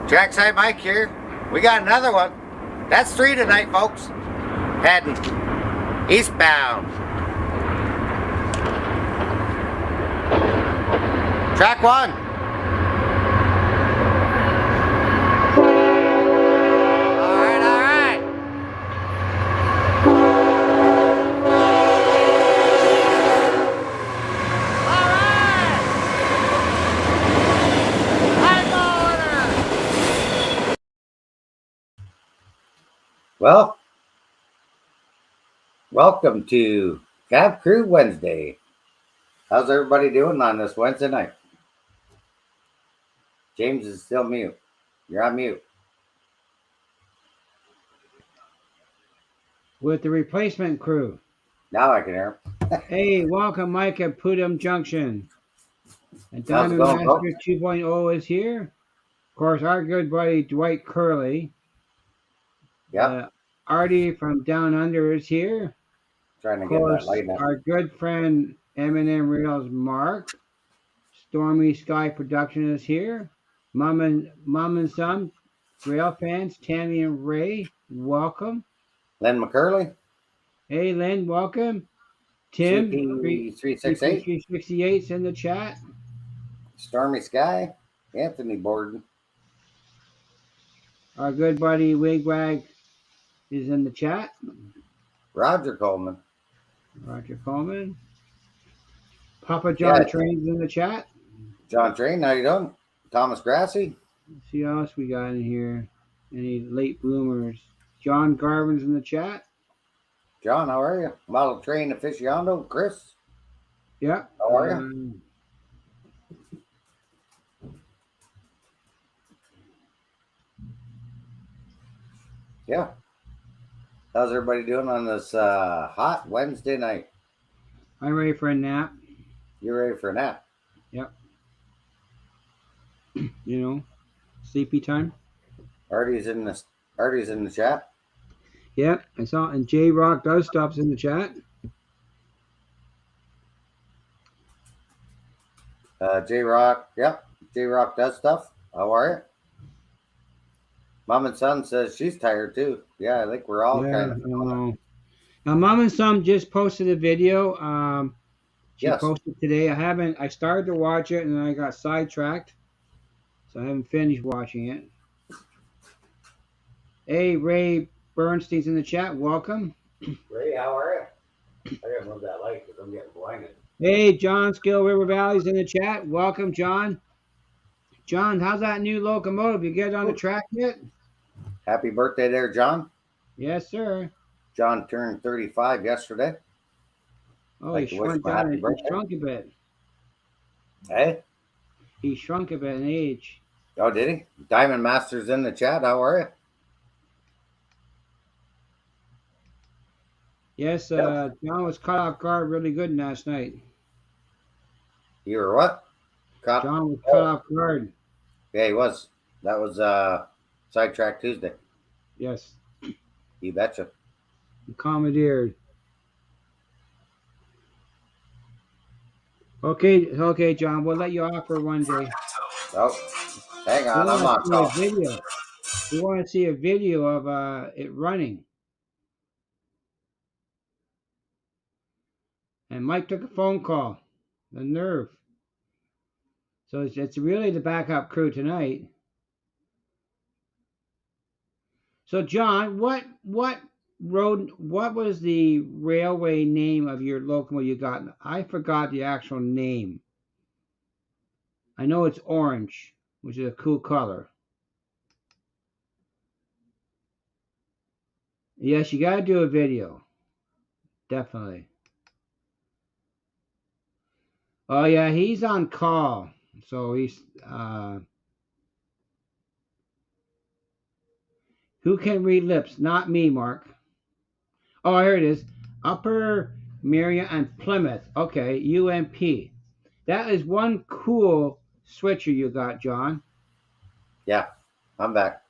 Trackside Mike here. We got another one. That's 3 tonight, folks. Heading eastbound. Track 1. Alright. Well, welcome to Cab Crew Wednesday. How's everybody doing on this Wednesday night? James is still mute. You're on mute. With the replacement crew. Now I can hear him. Hey, welcome Mike at Putnam Junction. And How's it Diamond going, Master folks? 2.0 is here. Of course, our good buddy Dwight Curley. Yep. Artie from Down Under is here. Trying to Of get that course, light up. our good friend M&M Reels Mark. Stormy Sky Production is here. Mom and Son, Rail fans, Tammy and Ray, welcome. Len McCurley, Hey, Lynn, welcome. Tim, CP368, 368's in the chat. Stormy Sky, Anthony Borden, Our good buddy Wigwag is in the chat. Roger Coleman. Roger Coleman. Papa John Train's in the chat. John Train, how you doing? Thomas Grassi. Let's see what else we got in here. Any late bloomers? John Garvin's in the chat. John, how are you? Model Train aficionado, Chris. Yeah. How are you? Yeah. How's everybody doing on this hot Wednesday night? I'm ready for a nap. You ready for a nap? Yep. You know, sleepy time. Artie's in the chat. Yep, I saw. And J Rock does stop's in the chat. J Rock, yep. J Rock does stuff. How are you? Mom and Son says she's tired too. Yeah, I think we're all kind of. Now, Mom and Son just posted a video. She posted today. I started to watch it and then I got sidetracked. So I haven't finished watching it. Hey, Ray Bernstein's in the chat. Welcome. Ray, how are you? I gotta move that light because I'm getting blinded. Hey, John Skill River Valley's in the chat. Welcome, John. John, how's that new locomotive? You get it on the track yet? Happy birthday there, John. Yes, sir. John turned 35 yesterday. Oh, he shrunk a bit. Hey? He shrunk a bit in age. Oh, did he? Diamond Master's in the chat. How are you? Yes, John was caught off guard really good last night. You were what? John was caught off guard. Yeah, he was. That was Sidetrack Tuesday. Yes. You betcha. He commandeered. Okay, John. We'll let you off for one day. Oh, hang on. I'm on call. We want to see a video of it running. And Mike took a phone call. The nerve. So it's really the backup crew tonight. So John, what was the railway name of your locomotive you got? I forgot the actual name. I know it's orange, which is a cool color. Yes, you got to do a video. Definitely. Oh yeah, he's on call. So he's who can read lips? Not me, Mark. Oh, here it is. Upper Merion and Plymouth. Okay, UMP. That is one cool switcher you got, John. Yeah, I'm back.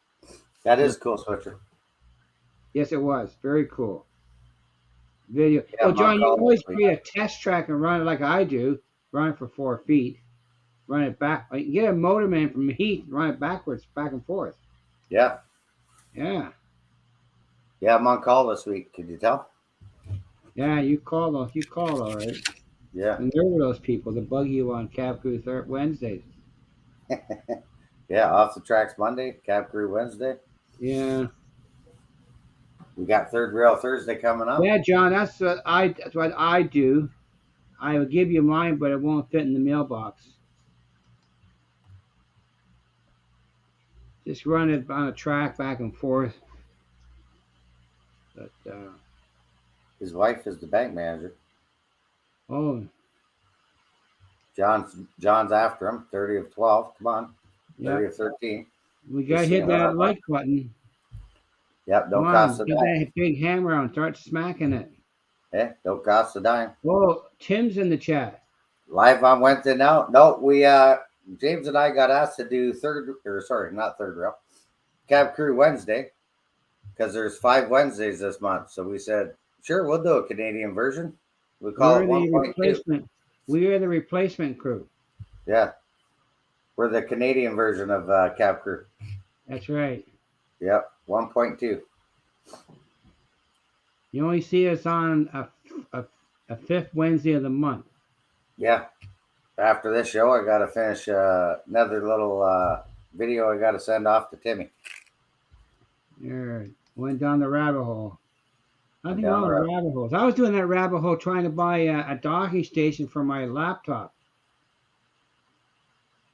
That is a cool switcher. Yes, it was. Very cool. Video. Yeah, John, you always create a test track and run it like I do. Run it for 4 feet. run it back. Like, get a motorman from heat, run it backwards, back and forth. Yeah. Yeah. Yeah, I'm on call this week. Could you tell? Yeah, you called all right. Yeah. And there were those people that bug you on Cab Crew Wednesdays. Yeah, off the tracks Monday, Cab Crew Wednesday. Yeah. We got Third Rail Thursday coming up. Yeah, John, that's what I do. I will give you mine, but it won't fit in the mailbox. Just run it on a track back and forth. But His wife is the bank manager. oh, John's after him. 30 of 12. Come on. 30 yeah, of 13. we got to hit that like button. Yep, don't Come cost on, a get dime. that big hammer out and start smacking it. Don't cost a dime. Oh, Tim's in the chat. Live on Wednesday now. No, we James and I got asked to do not third rail. Cab Crew Wednesday. Because there's 5 Wednesdays this month. So we said, sure, we'll do a Canadian version. We call it 1.2. We are the replacement crew. Yeah. We're the Canadian version of Cab Crew. That's right. Yep, 1.2. You only see us on a fifth Wednesday of the month. Yeah. After this show, I got to finish another little video I got to send off to Timmy. There, went down the rabbit hole. Nothing wrong with rabbit holes. I was doing that rabbit hole trying to buy a docking station for my laptop.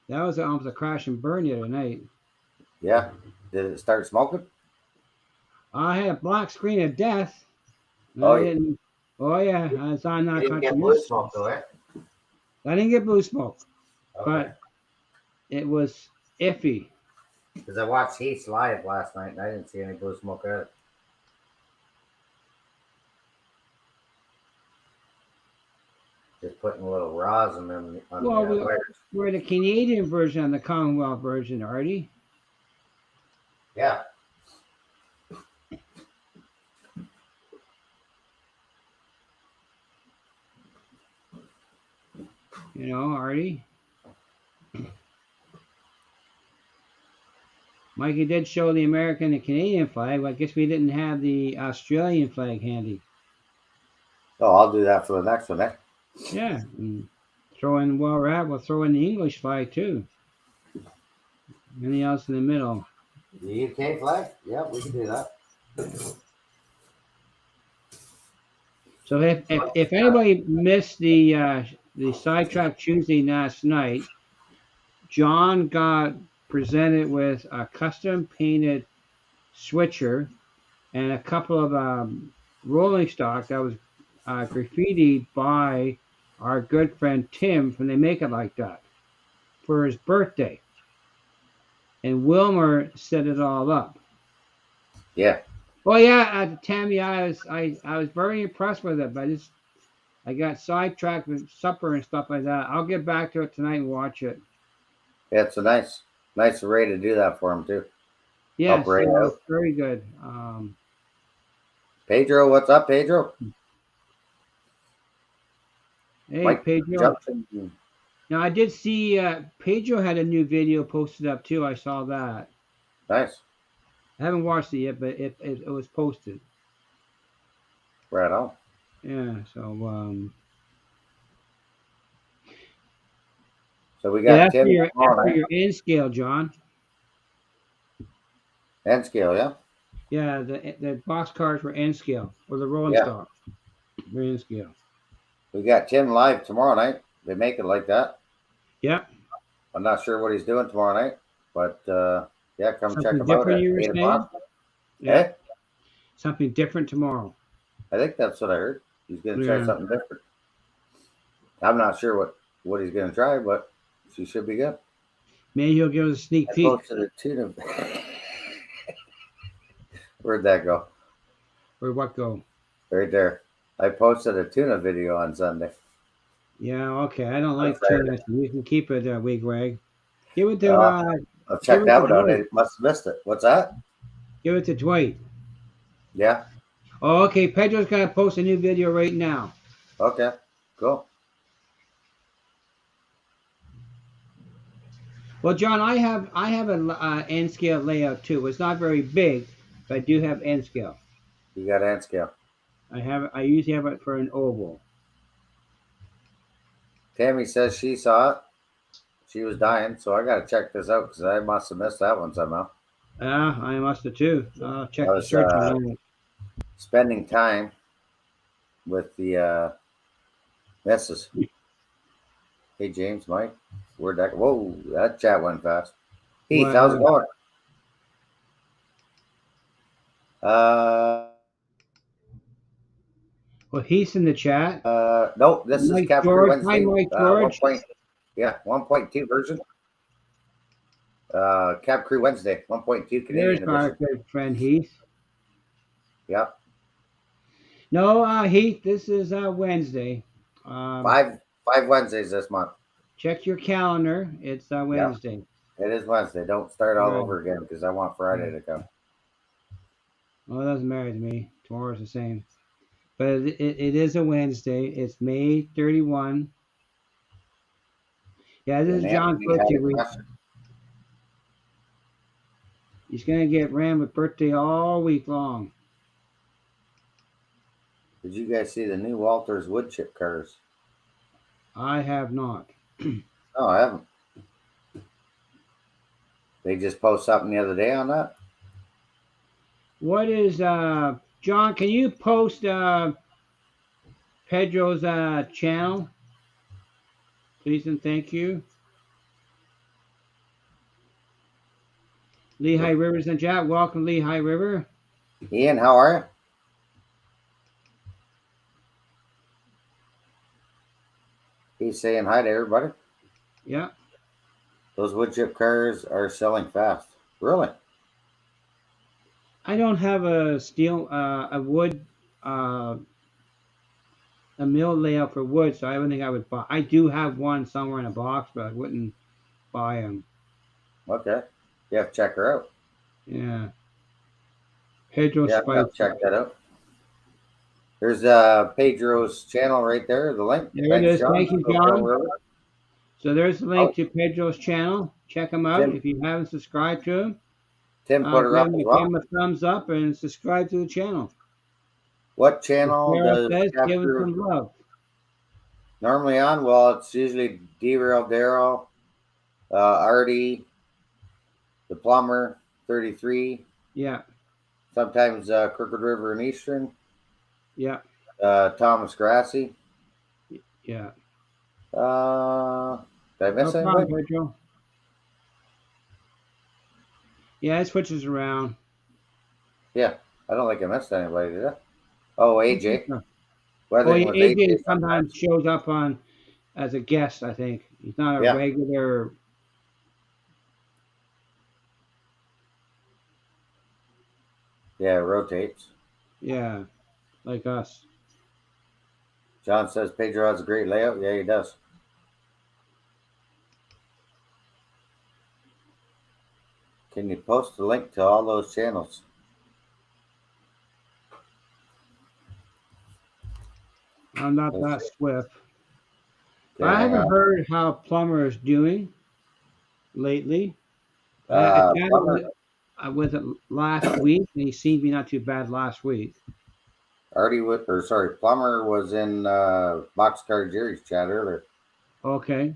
That was almost a crash and burn the other night. Yeah. Did it start smoking? I had a black screen of death. Oh, yeah. I was on that. You didn't get blue smoke though, eh? I didn't get blue smoke, Okay. but it was iffy. Because I watched Heath's live last night and I didn't see any blue smoke out. Just putting a little rosin on the wires. We're the Canadian version and the Commonwealth version, Artie. Yeah. You know, Artie. Mikey did show the American and Canadian flag, but I guess we didn't have the Australian flag handy. Oh, I'll do that for the next one, eh? Yeah. And throw in, while we're at, we'll throw in the English flag too. Anything else in the middle? The UK flag? Yeah, we can do that. So if anybody missed the Sidetrack Tuesday last night, John got presented with a custom painted switcher and a couple of rolling stock that was graffitied by our good friend Tim from They Make It Like That for his birthday. And Wilmer set it all up. Yeah. Well, yeah, Tammy, I was very impressed with it, but I got sidetracked with supper and stuff like that. I'll get back to it tonight and watch it. Yeah, it's a nice array to do that for him too. Yeah, so very good. Pedro, what's up, Pedro? Hey, Mike Pedro. Now, I did see Pedro had a new video posted up too. I saw that. Nice. I haven't watched it yet, but it was posted. Right on. Yeah, so we got that's Tim. for your N scale, John. N scale, yeah. Yeah, the box cars were N scale, or the rolling stock. They're N scale. We got Tim live tomorrow night. They Make It Like That. Yeah. I'm not sure what he's doing tomorrow night, but yeah, come Something check him out different, at you were 8 saying? o'clock. Yeah. Eh? Something different tomorrow. I think that's what I heard. He's going to try something different. I'm not sure what he's going to try, but she should be good. Maybe he'll give us a sneak peek. Posted a tuna. Where'd that go? Where'd what go? Right there. I posted a tuna video on Sunday. Yeah, okay. I don't like tuna. So you can keep it, Wigwag. Give it to. I'll check that one out. I must have missed it. What's that? Give it to Dwight. Yeah. Oh, okay. Pedro's gonna post a new video right now. Okay. Cool. Well, John, I have a N scale layout too. It's not very big, but I do have N scale. You got N scale. I usually have it for an oval. Tammy says she saw it. She was dying, so I got to check this out because I must have missed that one somehow. I must have too. I'll I check the was search in a minute. spending time with the missus. Hey, James, Mike, where'd that? Whoa, that chat went fast. Heath, What, how's it going? Uh, well, he's in the chat. no, this is Mike Cap Crew George. Hi, Wednesday. Mike 1 George. point, yeah, 1.2 version. Cap Crew Wednesday, 1.2 There's Canadian our edition. good friend Heath. Yep, No, Heath, this is Wednesday. five Wednesdays this month. Check your calendar. It's Yep, Wednesday. it is Wednesday. Don't start all Right. over again because I want Friday to come. Well, it doesn't matter to me. Tomorrow's the same. But it is a Wednesday. It's May 31. Yeah, this And is John's Anthony had birthday a week. question. He's going to get rammed with birthday all week long. Did you guys see the new Walters wood chip cars? I have not. No, I haven't. They just posted something the other day on that. What is, John, can you post Pedro's channel? Please and thank you. Lehigh River's in chat. Welcome, Lehigh River. Ian, how are you? He's saying hi to everybody. Yeah. Those wood chip cars are selling fast. Really? I don't have a steel, a wood, a mill layout for wood, so I don't think I would buy. I do have one somewhere in a box, but I wouldn't buy them. Okay. You have to check her out. Yeah. Pedro Yeah, Spice. check that out. There's Pedro's channel right there, the link. There it is. Thank you, John. River. So there's the link to Pedro's channel. Check him out if you haven't subscribed to him. Tim put her up as well. Give him a thumbs up and subscribe to the channel. What channel does give him some love. Normally on? Well, it's usually Derail Daryl, Artie, the Plumber, 33. Yeah. Sometimes Crooked River and Eastern. Yeah. Thomas Grassi. Yeah. Did I miss anybody? Pedro. Yeah, it switches around. Yeah, I don't think I missed anybody, did I? Oh, AJ. AJ sometimes shows up on as a guest, I think. He's not a regular. Yeah, it rotates. Yeah, like us. John says Pedro has a great layout. Yeah, he does. Can you post a link to all those channels? I'm not that swift. Okay, I haven't heard how Plumber is doing lately. I chatted with it last week, and he seemed to be not too bad last week. Plumber was in Boxcar Jerry's chat earlier. Okay.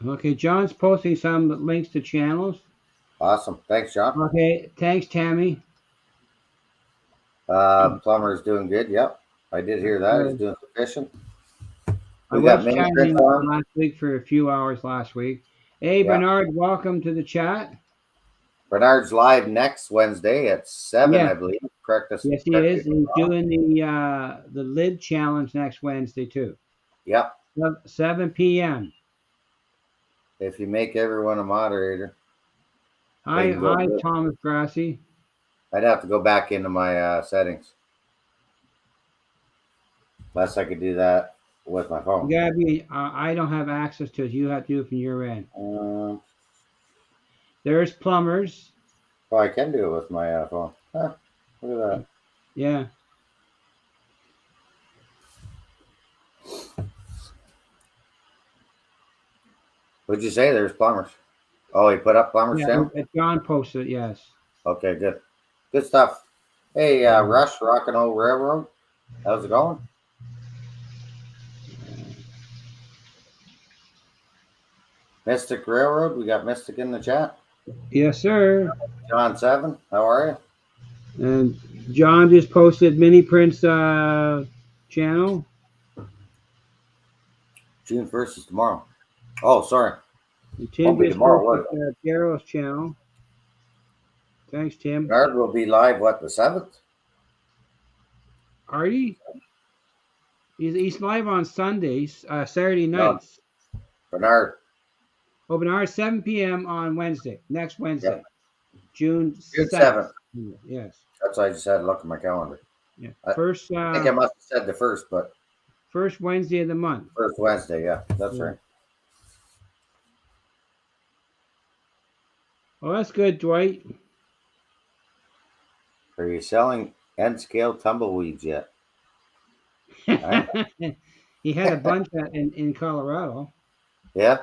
Okay, John's posting some links to channels. Awesome. Thanks, John. Okay, thanks, Tammy. Plumber's doing good. Yep. I did hear that. He's doing sufficient. I was chatting last week for a few hours last week. Hey, Bernard, welcome to the chat. Bernard's live next Wednesday at 7, I believe. Correct us. Yes, he is. He's doing the lid challenge next Wednesday too. Yep. 7 p.m. If you make everyone a moderator. Hi, Thomas Grassi. I'd have to go back into my settings. Unless I could do that with my phone. You gotta be. I don't have access to it. You have to do it from your end. There's Plumbers. Oh, I can do it with my phone. Huh, look at that. Yeah. What'd you say? There's plumbers. Oh, he put up plumbers Yeah, channel? John posted. Yes. Okay, good. Good stuff. Hey, Rush, Rock and Roll Railroad. How's it going? Mystic Railroad. We got Mystic in the chat. Yes, sir. John 7. How are you? And John just posted Mini Prince channel. June 1st is tomorrow. Oh, sorry. And Tim Won't be just tomorrow, posted Daryl's channel. Thanks, Tim. Bernard will be live, what, the 7th? Artie? He's live on Sundays, Saturday nights. No, Bernard. Oh, Bernard, 7 p.m. on Wednesday. Next Wednesday. Yep. June 7th. Yes. That's why I just had to look at my calendar. Yeah. I think I must have said the 1st, but. First Wednesday of the month. First Wednesday, yeah. That's right. Well, that's good, Dwight. Are you selling N-scale tumbleweeds yet? He had a bunch in Colorado. Yeah.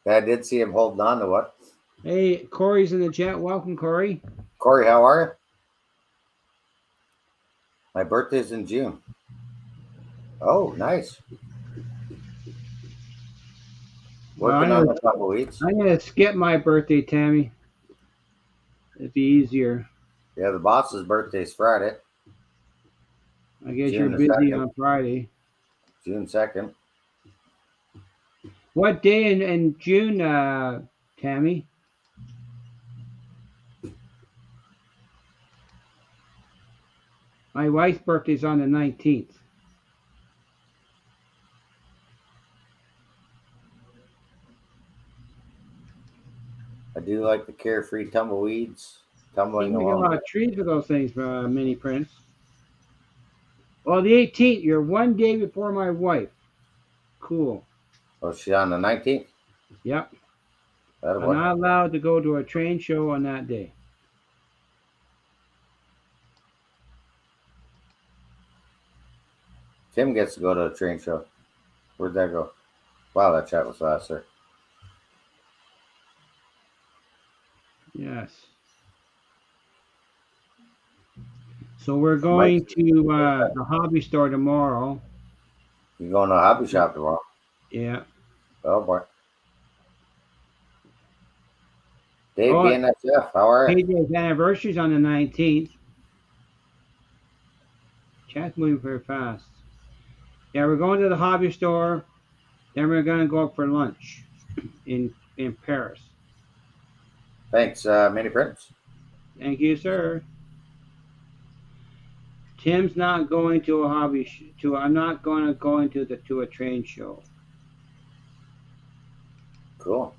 I did see him holding on to what? Hey, Corey's in the chat. Welcome, Corey. Corey, how are you? My birthday's in June. Oh, nice. Working on the tumbleweeds. I'm going to skip my birthday, Tammy. It'd be easier. Yeah, the boss's birthday's Friday. I guess June you're busy 2nd. On Friday. June 2nd. What day in June, Tammy? My wife's birthday's on the 19th. I do like the carefree tumbleweeds tumbling along. You along. get a lot of trees for those things, Mini Prince. Well, the 18th, you're one day before my wife. Cool. Oh, she's on the 19th? Yep. I'm not allowed to go to a train show on that day. Tim gets to go to a train show. Where'd that go? Wow, that chat was fast, sir. Yes. So we're going to the hobby store tomorrow. You going to a hobby shop tomorrow? Yeah. Oh, boy. Dave BNSF, how are you? PJ's anniversary's on the 19th. Chat's moving very fast. Yeah, we're going to the hobby store. Then we're going to go for lunch in Paris. Thanks, Mini Prince. Thank you, sir. Tim's not going to a hobby I'm not going to go to a train show. Cool.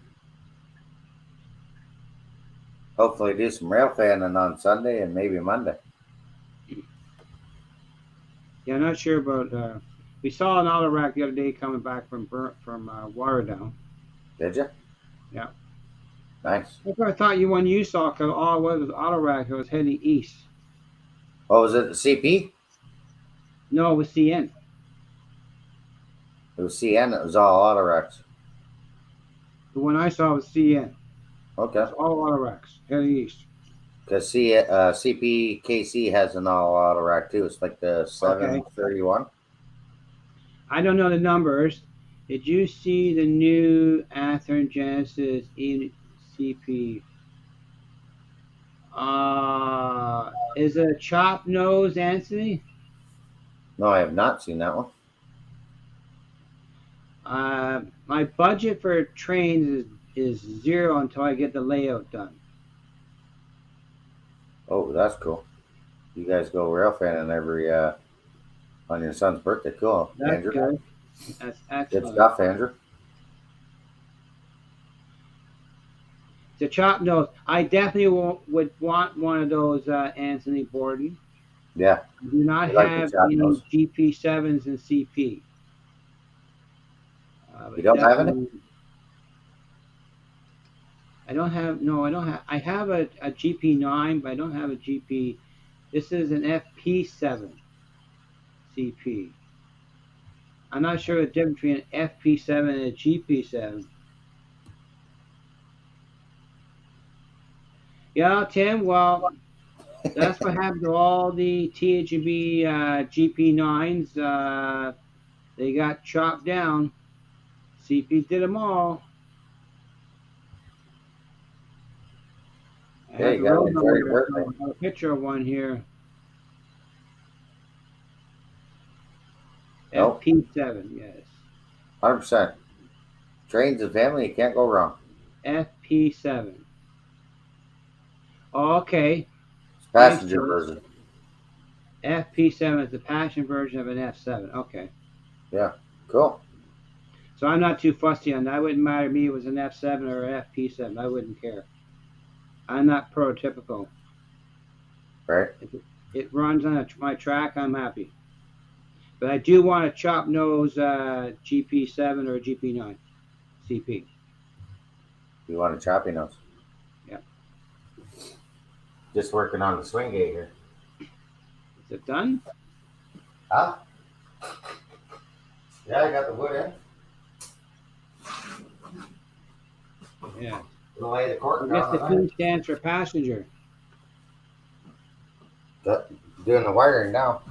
Hopefully do some rail fanning on Sunday and maybe Monday. Yeah, I'm not sure about. We saw an auto rack the other day coming back from Waterdown. Did you? Yeah. Nice. That's what I thought when you saw, because all it was auto rack. It was heading east. Oh, was it the CP? No, it was CN. It was CN. It was all auto racks. The one I saw was CN. Okay. It's all auto racks heading east. Because CPKC has an all auto rack too. It's like the 731. Okay. I don't know the numbers. Did you see the new Athearn Genesis CP? Is it a chop nose, Anthony? No, I have not seen that one. My budget for trains is zero until I get the layout done. Oh, that's cool. You guys go rail fanning every on your son's birthday. Cool. That's Andrew. Good. That's excellent. Good stuff, Andrew. The chop nose. I definitely would want one of those, Anthony Borden. Yeah. I do not have any GP7s and CP. You don't have any? I don't have. No, I don't have. I have a GP9, but I don't have a GP. This is an FP7 CP. I'm not sure the difference between an FP7 and a GP7. Yeah, Tim. Well, that's what happened to all the THB GP9s. They got chopped down. CP did them all. I Yeah, have you the gotta road enjoy number. your birthday. I have a picture of one here. Nope, FP7, yes. 100%. Trains and family, you can't go wrong. FP7. Okay, It's nice passenger choice. version. FP7 is the passion version of an F7. Okay. Yeah, cool. So I'm not too fussy on that. It wouldn't matter to me if it was an F7 or an FP7. I wouldn't care. I'm not prototypical. Right? If it runs on my track, I'm happy. But I do want a chop nose GP7 or GP9 CP. You want a choppy nose. Yeah. Just working on the swing gate here. Is it done? Huh? Yeah, I got the wood in. Yeah. Gonna lay the I cork guess the down. P stands for passenger. Doing the wiring now.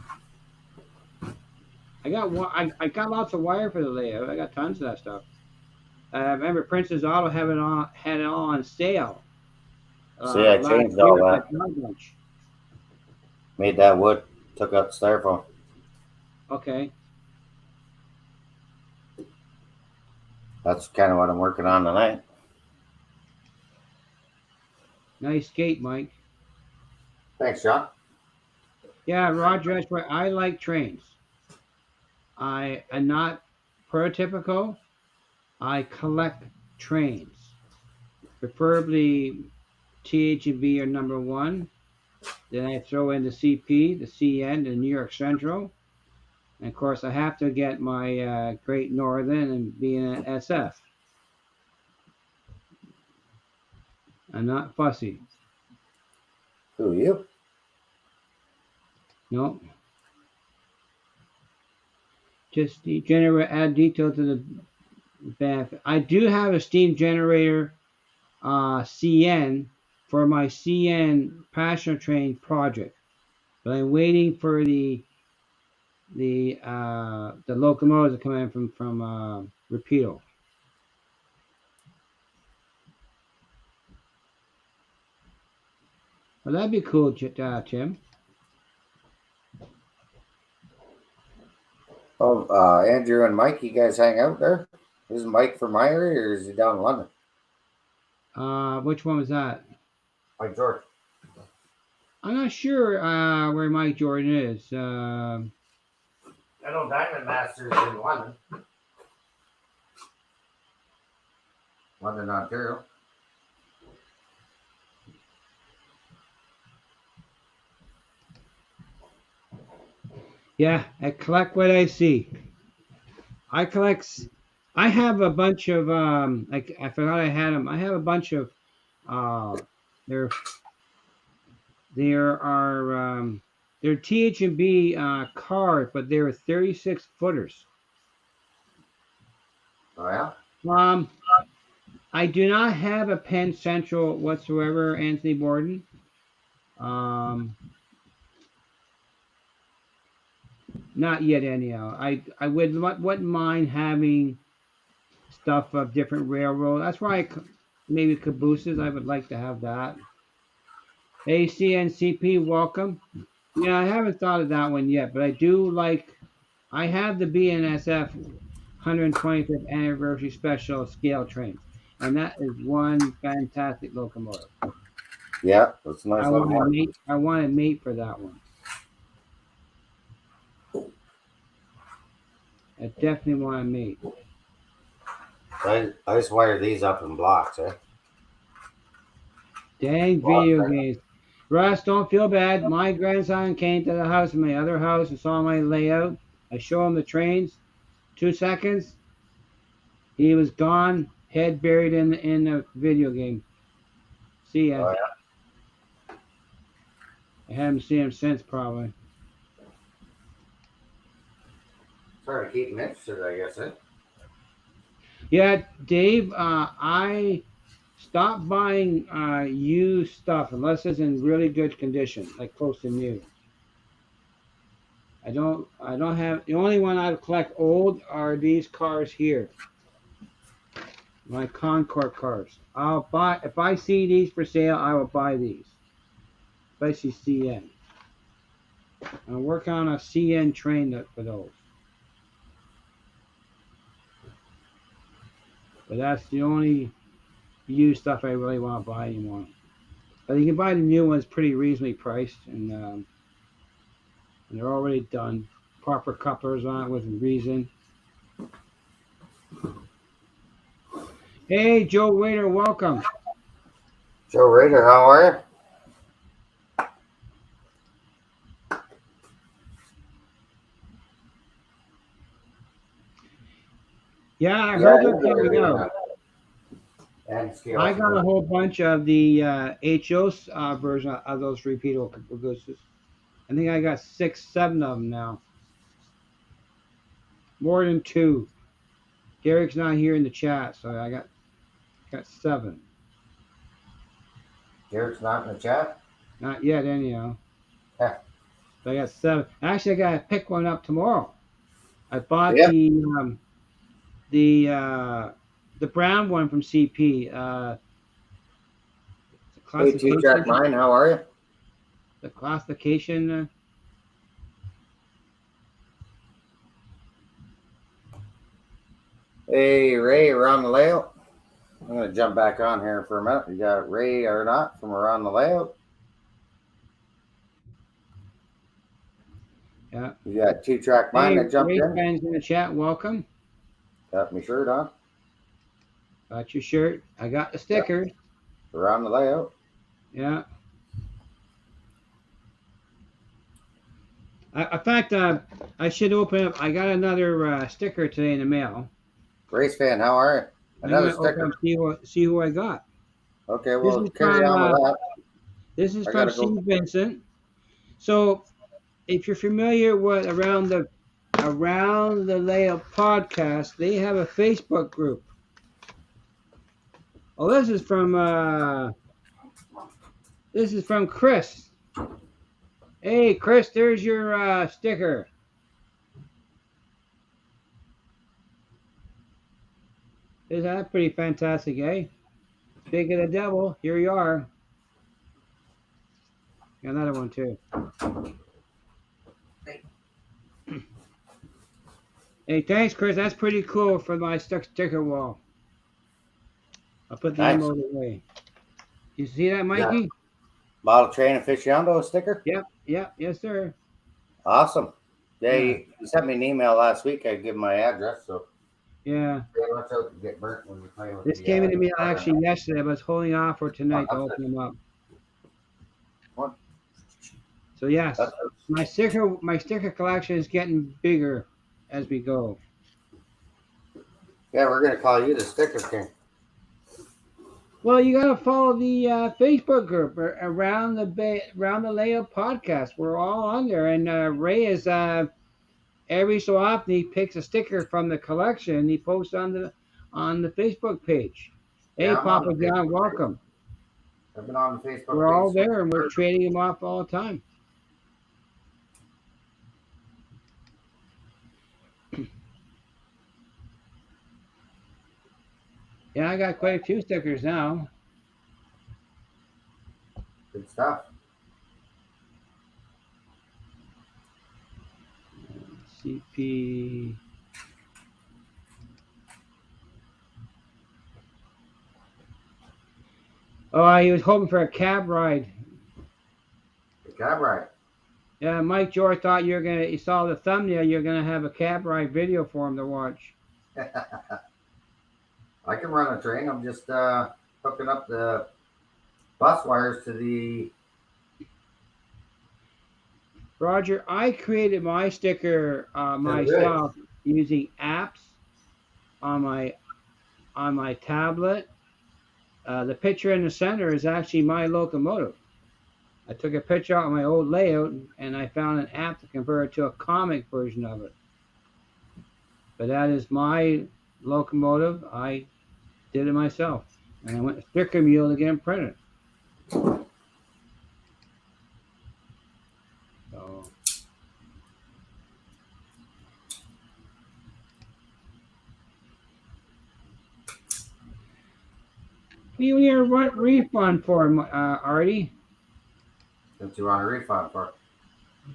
I got one. I got lots of wire for the layout. I got tons of that stuff. I remember Princess Auto had it all on sale. See, I Last changed all year that. at my bunch. Made that wood. Took out the styrofoam. Okay. That's kind of what I'm working on tonight. Nice skate, Mike. Thanks, John. Yeah, Roger, that's right. I like trains. I am not prototypical. I collect trains. Preferably TH&B are number one. Then I throw in the CP, the CN, the New York Central. And of course, I have to get my Great Northern and be an SF. I'm not fussy. Who, you? No. Just add detail to the benefit. I do have a steam generator CN for my CN passenger train project, but I'm waiting for the locomotives to come in from Rapido. Well, that'd be cool, Tim. Oh, Andrew and Mike, you guys hang out there? Is Mike from my area or is he down in London? Which one was that? Mike George. I'm not sure where Mike Jordan is. I know Diamond Masters in London. London, Ontario. Yeah, I collect what I see. I have a bunch of I forgot I had them. I have a bunch of there they're TH&B cars, but they're 36 footers. Oh yeah. I do not have a Penn Central whatsoever, Anthony Borden. Not yet, anyhow. I wouldn't mind having stuff of different railroad. That's why maybe cabooses. I would like to have that. ACNCP, welcome. Yeah, I haven't thought of that one yet, but I do like. I have the BNSF 125th anniversary special scale train, and that is one fantastic locomotive. Yeah, that's a nice I little want one. to mate for that one. I definitely want to mate. I just wire these up in blocks, eh? Dang video games. Russ, don't feel bad. My grandson came to the house in my other house and saw my layout. I show him the trains. 2 seconds, he was gone, head buried in the video game. See ya. Oh yeah. I haven't seen him since, probably. Trying to keep him interested, I guess, eh? Yeah, Dave, I stop buying used stuff unless it's in really good condition, like close to new. I don't have, the only one I collect old are these cars here. My Concord cars. I'll buy, if I see these for sale, I will buy these. Especially CN. I'm working on a CN train for those. But that's the only used stuff I really want to buy anymore. But you can buy the new ones pretty reasonably priced, and they're already done. Proper couplers on it with reason. Hey, Joe Waiter, welcome. Joe Raider, how are you? Yeah, I heard they're coming out. And I got a whole bunch of the HO version of those repeatable gooses. I think I got 6, 7 of them now. More than 2. Derek's not here in the chat, so I got 7. Derek's not in the chat? Not yet, anyhow. Yeah. So I got 7. Actually, I gotta pick one up tomorrow. I bought the brown one from CP. Hey, 2-track mine, how are you? The classification. Hey, Ray, around the layout. I'm going to jump back on here for a minute. You got Ray or not from around the layout. Yeah. You got 2-track mine that jumped Ray in. fans in the chat, welcome. Got my shirt on. Got your shirt. I got the stickers. Around the layout. Yeah. In fact, I should open up. I got another sticker today in the mail. Race fan, how are you? Another sticker. See who I got. Okay, well, carry on with that. This is from Steve Vincent. So, if you're familiar with Around the Layout podcast, they have a Facebook group. Oh, this is from Chris. Hey, Chris, there's your sticker. Isn't that pretty fantastic, eh? Speak of the devil, here you are. Got another one, too. Hey, thanks, Chris. That's pretty cool for my sticker wall. I'll put the emote away. You see that, Mikey? Yeah. Model Train Aficionado sticker? Yep. Yes, sir. Awesome. They sent me an email last week. I give my address, so. Yeah. Watch out to get burnt when you play with this came into me actually yesterday. I was holding off for tonight to open them up. What? So yes, my sticker collection is getting bigger as we go. Yeah, we're gonna call you the Sticker King. Well, you gotta follow the Facebook group around the Layout podcast. We're all on there, and Ray is every so often he picks a sticker from the collection and he posts on the Facebook page. Hey, Papa John, welcome. I've been on the Facebook. We're all there and we're trading them off all the time. Yeah, I got quite a few stickers now. Good stuff. CP. Oh, he was hoping for a cab ride. A cab ride? Yeah, Mike George thought he saw the thumbnail, you're gonna have a cab ride video for him to watch. I can run a train. I'm just hooking up the bus wires to the. Roger, I created my sticker myself using apps on my tablet. The picture in the center is actually my locomotive. I took a picture out of my old layout and I found an app to convert it to a comic version of it. But that is my locomotive. I did it myself. And I went to Sticker Mule to get them printed. So, you need a refund for him, Artie. What you want a refund for?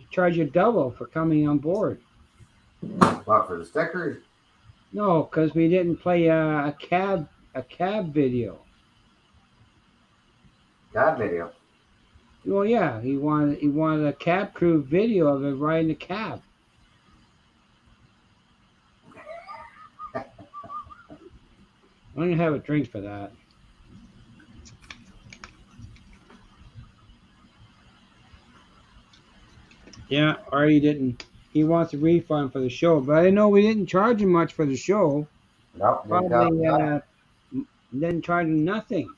Charge you double for coming on board. What, for the stickers? No, because we didn't play a cab video. God video. Well, yeah, he wanted a cab crew video of it riding the cab. I'm gonna have a drink for that. Yeah, Artie didn't. He wants a refund for the show, but I didn't know we didn't charge him much for the show. Nope, Probably didn't charge him nothing.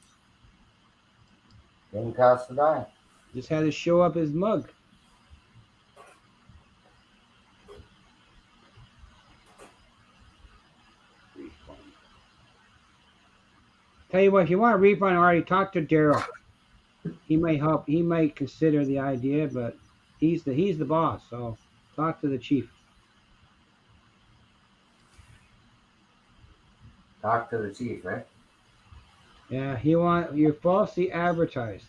Didn't cost a dime. Just had to show up his mug. Refund. Tell you what, if you want a refund, already talk to Daryl. He might help. He might consider the idea, but he's the boss. So talk to the chief. Talk to the chief, right? Yeah, you're falsely advertised.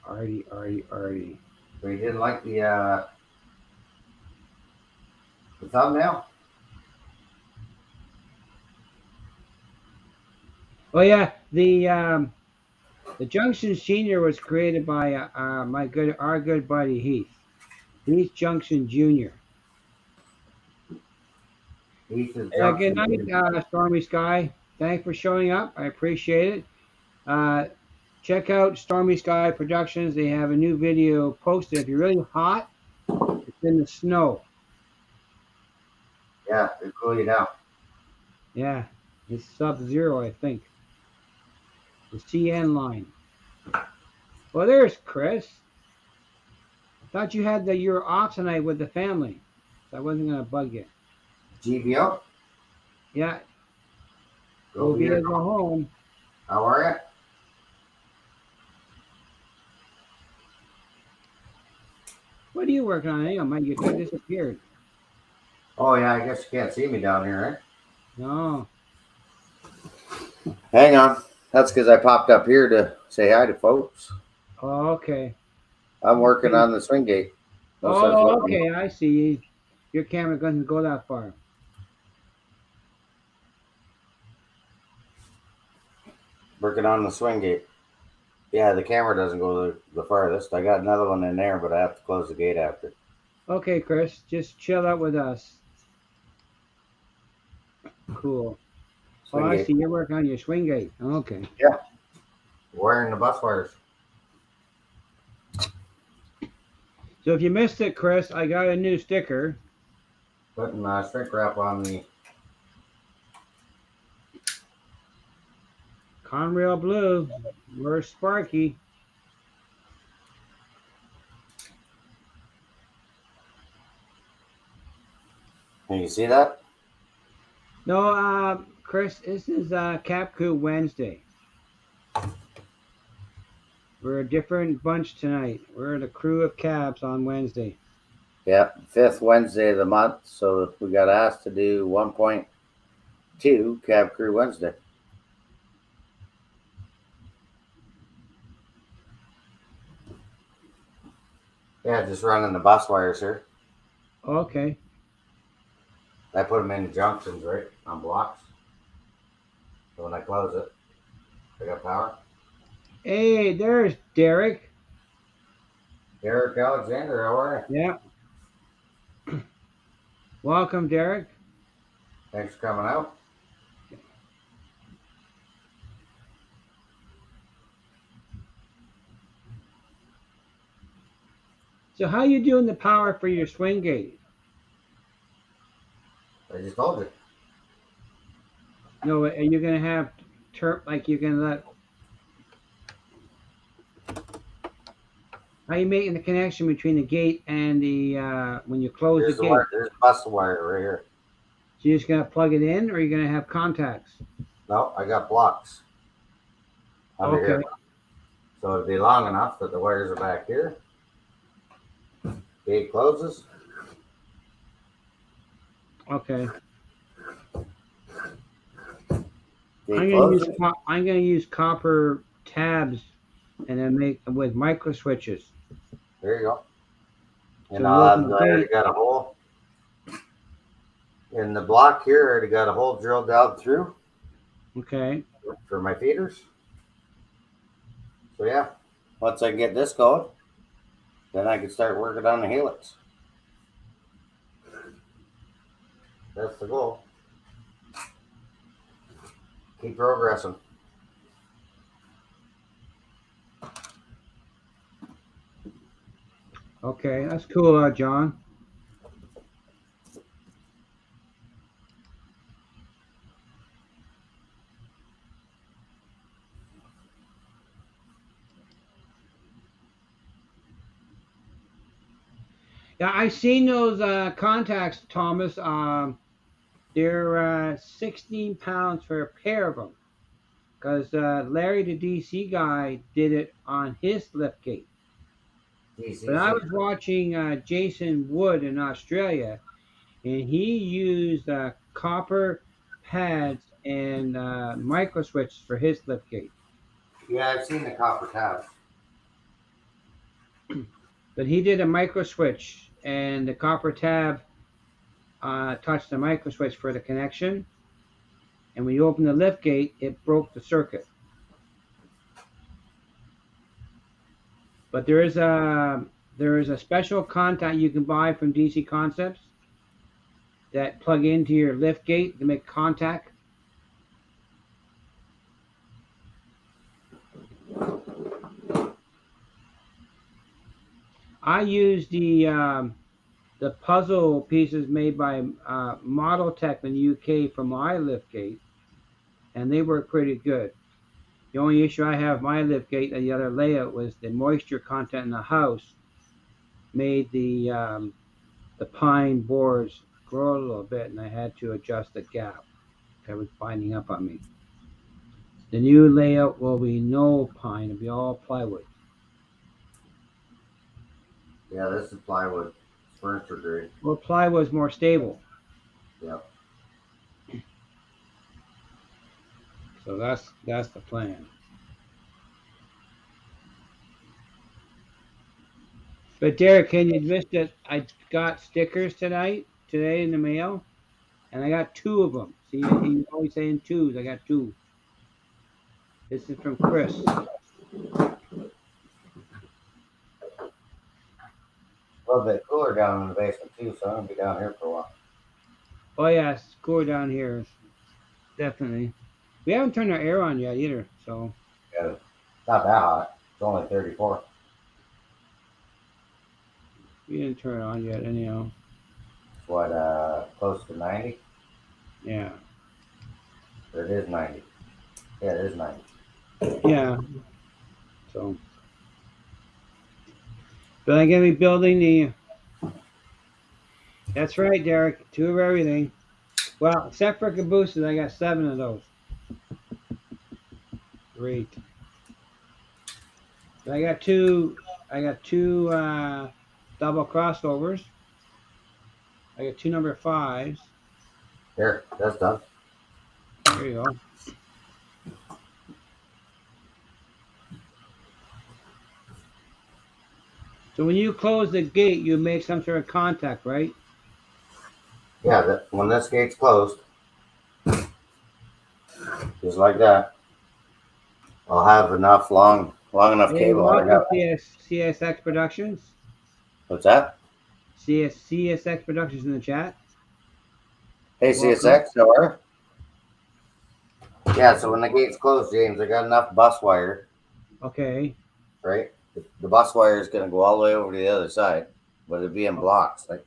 Artie. But he didn't like the thumbnail. Oh yeah, the Junction Senior was created by our good buddy Heath. Heath Junction Junior. Heath is Good night, Stormy Sky. Thanks for showing up. I appreciate it. Check out Stormy Sky Productions. They have a new video posted. If you're really hot, it's in the snow. Yeah, they cool you down. Yeah, it's sub-zero, I think. The CN line. Well, there's Chris. I thought you had you were off tonight with the family, so I wasn't gonna bug you. GBO. Yeah. Go home. How are you? What are you working on? Hang on, Mike. You kind of disappeared. Oh yeah, I guess you can't see me down here, right? No. Hang on. That's because I popped up here to say hi to folks. Oh, okay. I'm working on the swing gate. Oh, okay. I see. Your camera doesn't go that far. Working on the swing gate. Yeah, the camera doesn't go the farthest. I got another one in there, but I have to close the gate after. Okay, Chris. Just chill out with us. Cool. Swing I gate. see. You're working on your swing gate. Okay. Yeah. Wiring the bus wires. So if you missed it, Chris, I got a new sticker. Putting shrink wrap on the Conrail Blue. Where's Sparky? Can you see that? No, Chris, this is Cap Crew Wednesday. We're a different bunch tonight. We're the crew of cabs on Wednesday. Yeah, 5th Wednesday of the month. So we got asked to do 1.2 Cab Crew Wednesday. Yeah, just running the bus wires here. Okay. I put them in the junctions, right, on blocks. So when I close it, I got power. Hey, there's Derek. Derek Alexander, how are you? Yeah. Welcome, Derek. Thanks for coming out. So how you doing the power for your swing gate? I just told you. No, are you gonna have like you're gonna let? How are you making the connection between the gate and the when you close There's the gate? Wire. There's bus wire right here. So you're just gonna plug it in, or you're gonna have contacts? No, I got blocks under Okay. here. So it'd be long enough that the wires are back here. Gate closes. Okay. Gate closes. I'm gonna use copper tabs and then make with micro switches. There you go. So And when you open I the already gate, got a hole in the block here. I already got a hole drilled down through okay. for my feeders. So yeah, once I get this going, then I can start working on the helix. That's the goal. Keep progressing. Okay, that's cool, John. Yeah, I seen those contacts, Thomas. They're 16 pounds for a pair of them. Because Larry, the DC guy, did it on his liftgate. But I DCC. was watching Jason Wood in Australia, and he used copper pads and micro switches for his liftgate. Yeah, I've seen the copper tabs. But he did a micro switch, and the copper tab touched the micro switch for the connection. And when you open the liftgate, it broke the circuit. But there is a special contact you can buy from DC Concepts that plug into your liftgate to make contact. I use the puzzle pieces made by Model Tech in the UK for my liftgate, and they work pretty good. The only issue I have with my liftgate and the other layout was the moisture content in the house made the pine boards grow a little bit, and I had to adjust the gap. That was binding up on me. The new layout will be no pine; it'll be all plywood. Yeah, this is plywood. It's furniture grade. Well, plywood's more stable, Yep. so that's the plan. But Derek, can you admit that I got stickers today in the mail, and I got two of them. See, you always saying twos. I got two. This is from Chris. A little bit cooler down in the basement too, so I'm gonna be down here for a while. Oh yeah, it's cooler down here, definitely. We haven't turned our air on yet either, so Yeah, it's not that hot. It's only 34. we didn't turn it on yet. Anyhow, What, close to 90? yeah, Or it is 90. Yeah, it is 90. yeah. So, but I'm gonna be building the. That's right, Derek. Two of everything. Well, except for cabooses, I got 7 of those. Great. But I got two. I got two double crossovers. I got two number 5s. Here, that's done. There you go. So when you close the gate, you make some sort of contact, right? Yeah, when this gate's closed, just like that, I'll have enough long enough Hey, cable. I welcome got. CSX Productions. What's that? CSX Productions in the chat. Hey, Welcome. CSX, how are you? Yeah, so when the gate's closed, James, I got enough bus wire, Okay. right? The bus wire is going to go all the way over to the other side, but it'll be in blocks. Like,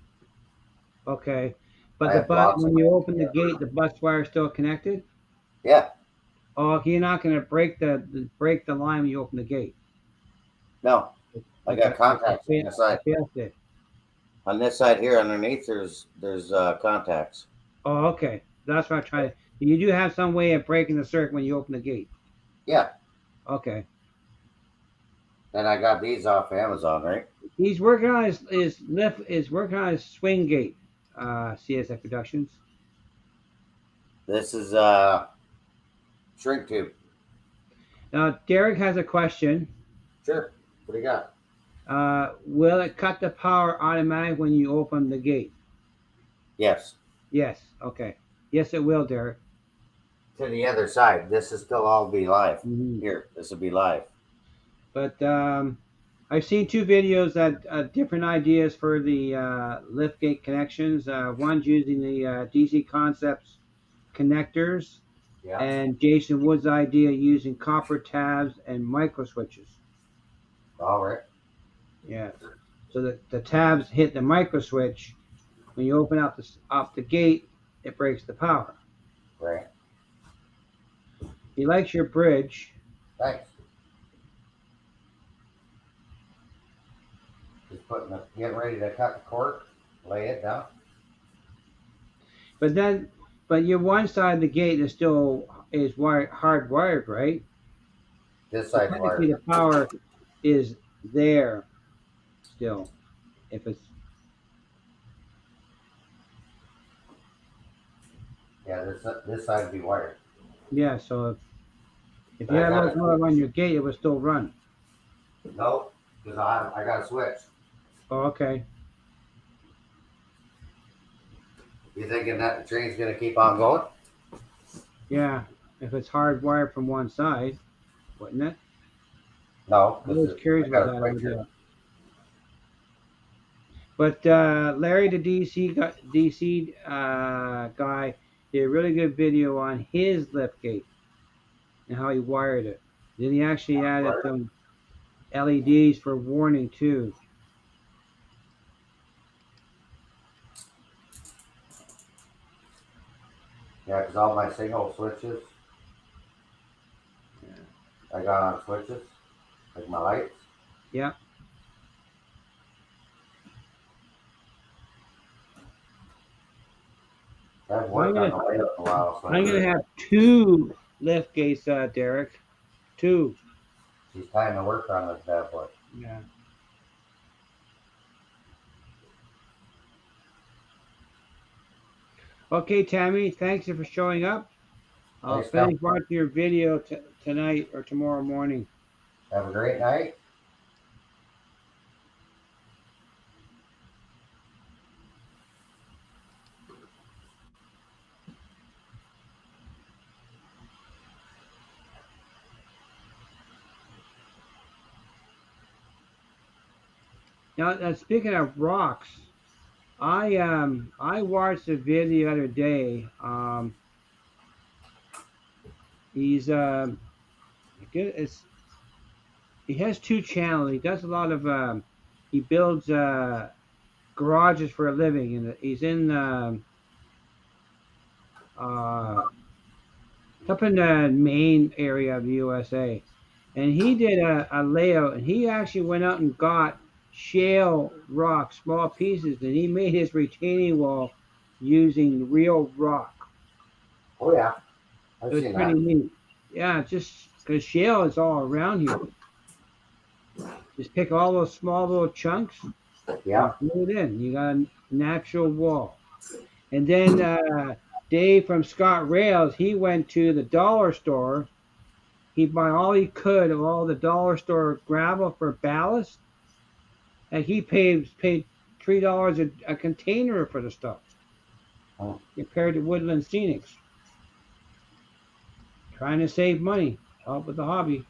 Okay. I But have blocks when in you my- open the gate, the bus wire is still connected. Yeah, Oh, you're not going to break the line when you open the gate. no, I got Okay. contacts on this side. Yes. On this side here, underneath, there's contacts. Oh, okay. That's what I try. You do have some way of breaking the circuit when you open the gate. Yeah. Okay. And I got these off Amazon, right? He's working on his lift. Is working on his swing gate. CSF Productions. This is shrink tube. Now Derek has a question. Sure. What do you got? Will it cut the power automatic when you open the gate? Yes. Yes. Okay. Yes, it will, Derek. To the other side. This is still all be live. Mhm. Here, this will be live. But I've seen two videos that different ideas for the liftgate connections. One's using the DC Concepts connectors, Yeah. and Jason Wood's idea using copper tabs and micro switches. All right. Yeah. So the tabs hit the micro switch. When you open up the gate, it breaks the power. Right. He likes your bridge. Thanks. Just getting ready to cut the cord, lay it down. But your one side of the gate is still hardwired, right? This So side's technically, wired. the power is there still. If it's Yeah, this side would be wired. yeah, so if you I had got a it. motor on your gate, it would still run. No, because I got a switch. Oh, okay. You thinking that the train's gonna keep on going? Yeah, if it's hardwired from one side, wouldn't it? No. I was curious I got about a that switch here. idea. But Larry, the DC guy, did a really good video on his lift gate and how he wired it. Then he actually added some LEDs for warning too. Yeah, because all my signal switches, Yeah. I got on switches, like my lights. Yeah. I've worked on the light up a while, so I'm gonna have two lift gates, Derek. Two. it's time to work on this bad boy. Yeah. Okay, Tammy. Thanks for showing up. I'll Thanks, finish watching your video tonight or tomorrow morning. Have a great night. Now, speaking of rocks, I watched a video the other day. He's it's he has two channels. He does a lot of he builds garages for a living, and he's in up in the Maine area of the USA. And he did a layout, and he actually went out and got shale rock, small pieces, and he made his retaining wall using real rock. Oh yeah, I've It was seen pretty that. neat. Yeah, just because shale is all around here. Just pick all those small little chunks Yeah. and glue it in. You got a natural wall. And then Dave from Scott Rails, he went to the dollar store. He bought all he could of all the dollar store gravel for ballast, and he paid $3 a container for the stuff. Oh. Compared to Woodland Scenics. Trying to save money, help with the hobby.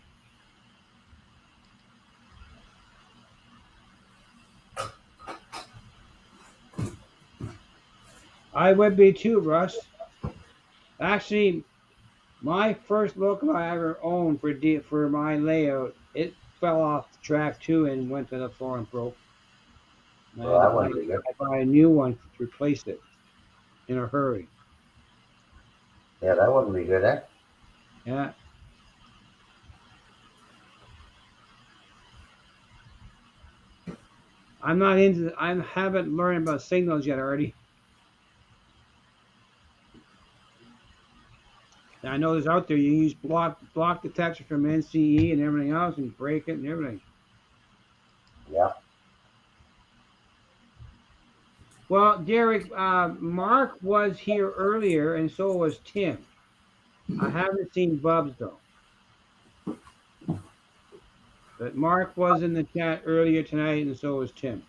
I would be too, Russ. Actually, my first local I ever owned for my layout, it fell off the track too and went to the floor and broke. I Well, had that to wouldn't be good. buy a new one to replace it in a hurry. Yeah, that wouldn't be good, eh? Yeah. I'm not into. I haven't learned about signals yet, already. And I know there's out there you use block detection from NCE and everything else and break it and everything. Yeah. Well, Derek, Mark was here earlier, and so was Tim. I haven't seen Bubs though, but Mark was in the chat earlier tonight, and so was Tim.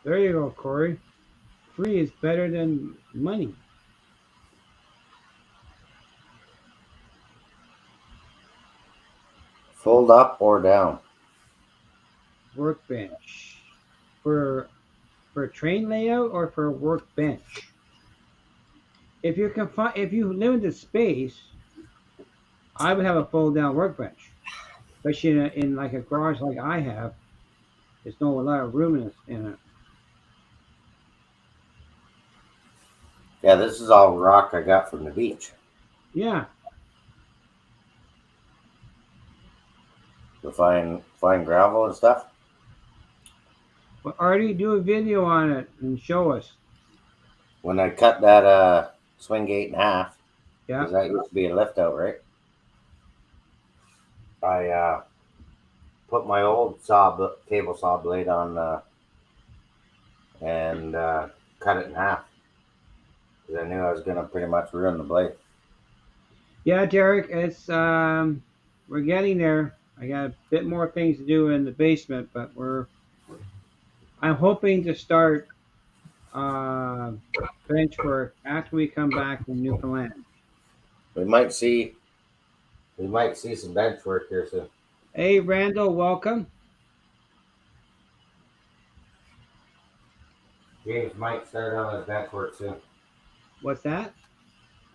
There you go, Corey. Free is better than money. Fold up or down. Workbench for train layout or for a workbench. If you can find, if you limited space, I would have a fold down workbench, especially in like a garage like I have. There's no a lot of room in it. Yeah, this is all rock I got from the beach. Yeah. To find gravel and stuff. But Artie, do a video on it and show us. When I cut that swing gate in half, Yeah. because that used to be a lift out, right? I put my old table saw blade on and cut it in half because I knew I was gonna pretty much ruin the blade. Yeah, Derek, it's we're getting there. I got a bit more things to do in the basement, but I'm hoping to start bench work after we come back from Newfoundland. We might see some bench work here soon. Hey, Randall, welcome. James might start on his bench work soon. What's that?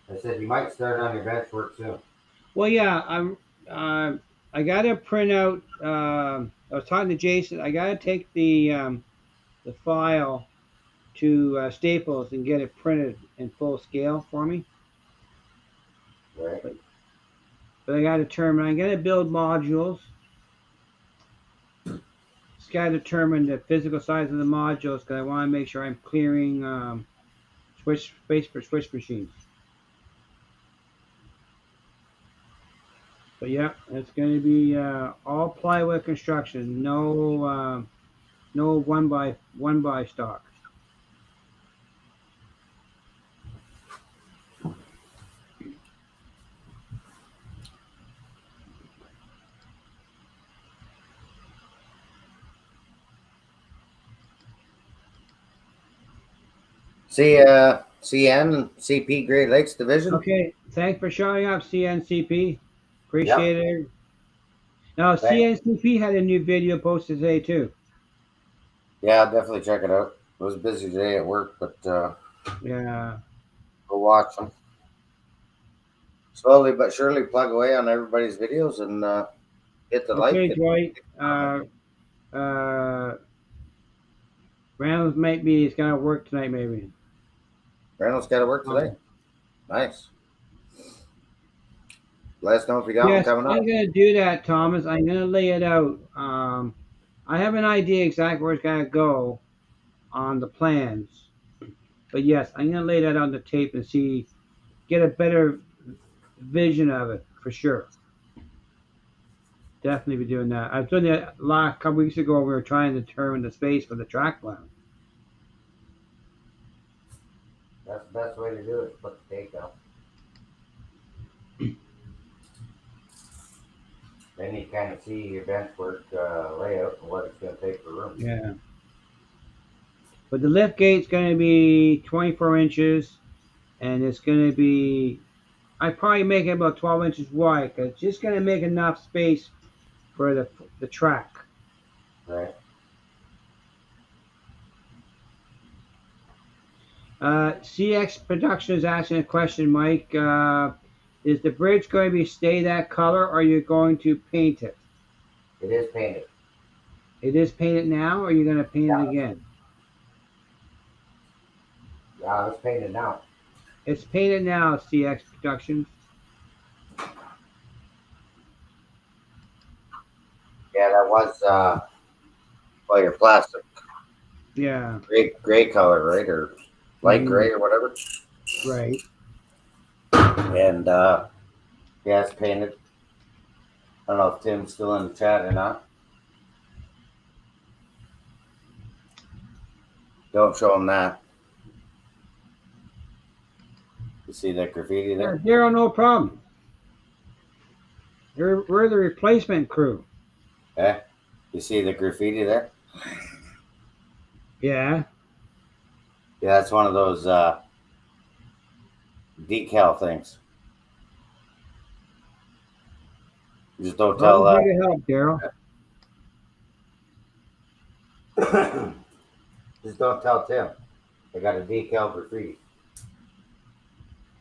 I said you might start on your bench work soon. Well, yeah, I got to print out. I was talking to Jason. I got to take the file to Staples and get it printed in full scale for me. Right. But I got to determine. I'm going to build modules. Just got to determine the physical size of the modules because I want to make sure I'm clearing switch space for switch machines. But yeah, it's going to be all plywood construction. No one by stock. CN and CP Great Lakes Division. Okay, thanks for showing up, CNCP. Appreciate it. Now, Thanks. CNCP had a new video posted today too. Yeah, definitely check it out. It was a busy day at work, but Yeah. go watch them. Slowly but surely plug away on everybody's videos and hit the like. Okay, Dwight. Reynolds maybe he's gonna work tonight, maybe. Reynolds got to work today. Nice. Let us know if you got one coming up. I'm gonna do that, Thomas. I'm gonna lay it out. I have an idea exactly where it's gonna go on the plans, but yes, I'm gonna lay that on the tape and get a better vision of it for sure. Definitely be doing that. I've done that a couple weeks ago. We were trying to determine the space for the track plan. That's the best way to do it. Put the tape down. Then you kind of see your bench work layout and what it's going to take for room. Yeah. But the lift gate's going to be 24 inches, and it's going to be, I probably make it about 12 inches wide, because it's just going to make enough space for the track. Right. CX Production is asking a question, Mike. Is the bridge going to stay that color, or are you going to paint it? It is painted. It is painted now, or are you going to paint it again? Yeah, it's painted now. It's painted now, CX Productions. Yeah, that was Well, your plastic, Yeah. gray color, right, or light Mhm. gray or whatever. Right. And yeah, it's painted. I don't know if Tim's still in the chat or not. Don't show him that. You see that graffiti Yeah, there? Daryl, no problem. We're the replacement crew. Yeah. You see the graffiti there? Yeah. Yeah, that's one of those decal things. You just don't Well, tell. I'm here to help, Daryl. Just don't tell Tim. I got a decal graffiti.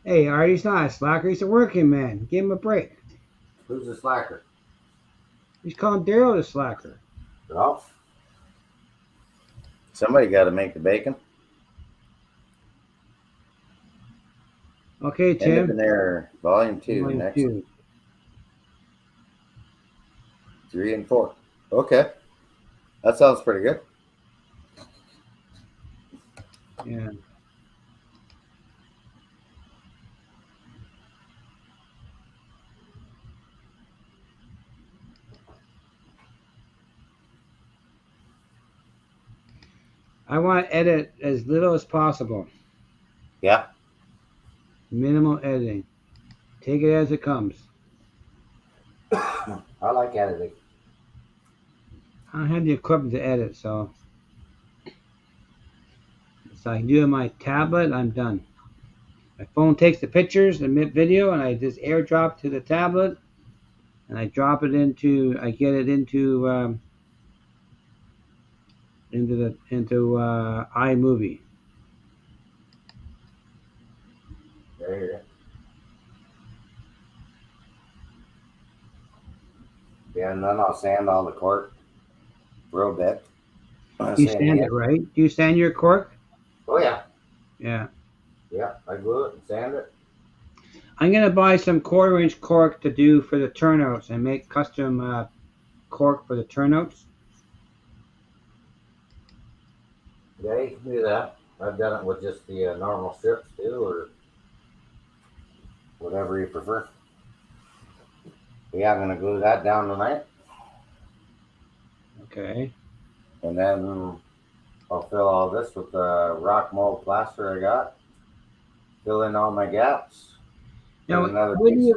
Hey, Artie's not a slacker. He's a working man. Give him a break. Who's the slacker? He's calling Daryl the slacker. Well, somebody got to make the bacon. Okay, End of Tim. an error. Volume 2. Volume Next. 2. 3 and 4. Okay. That sounds pretty good. Yeah. I want to edit as little as possible. Yeah. Minimal editing. Take it as it comes. I like editing. I don't have the equipment to edit, so I can do it on my tablet. I'm done. My phone takes the pictures, the video, and I just airdrop to the tablet, and I drop it into. I get it into iMovie. There you go. Yeah, and then I'll sand all the cork real bit. You sand it, right? Do you sand your cork? Oh, yeah. Yeah. Yeah, I glue it and sand it. I'm gonna buy some quarter-inch cork to do for the turnouts and make custom cork for the turnouts. Yeah, you can do that. I've done it with just the normal strips too, or whatever you prefer. Yeah, I'm gonna glue that down tonight, Okay. and then I'll fill all this with the rock mold plaster I got. Fill in all my gaps. Now, Another when piece.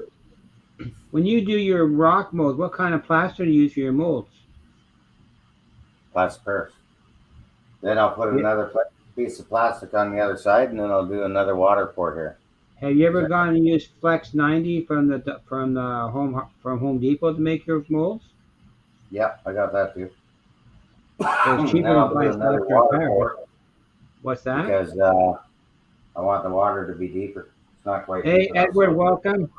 you do your rock molds, what kind of plaster do you use for your molds? Plaster Paris. Then I'll put Yeah. another piece of plastic on the other side, and then I'll do another water pour here. Have you ever gone and used Flex 90 from Home Depot to make your molds? Yep, I got that too. So it's Then cheaper than I'll do buying another plaster water apparel. pour What's that? because I want the water to be deeper. It's not quite Hey, deep enough, Edward, so- welcome.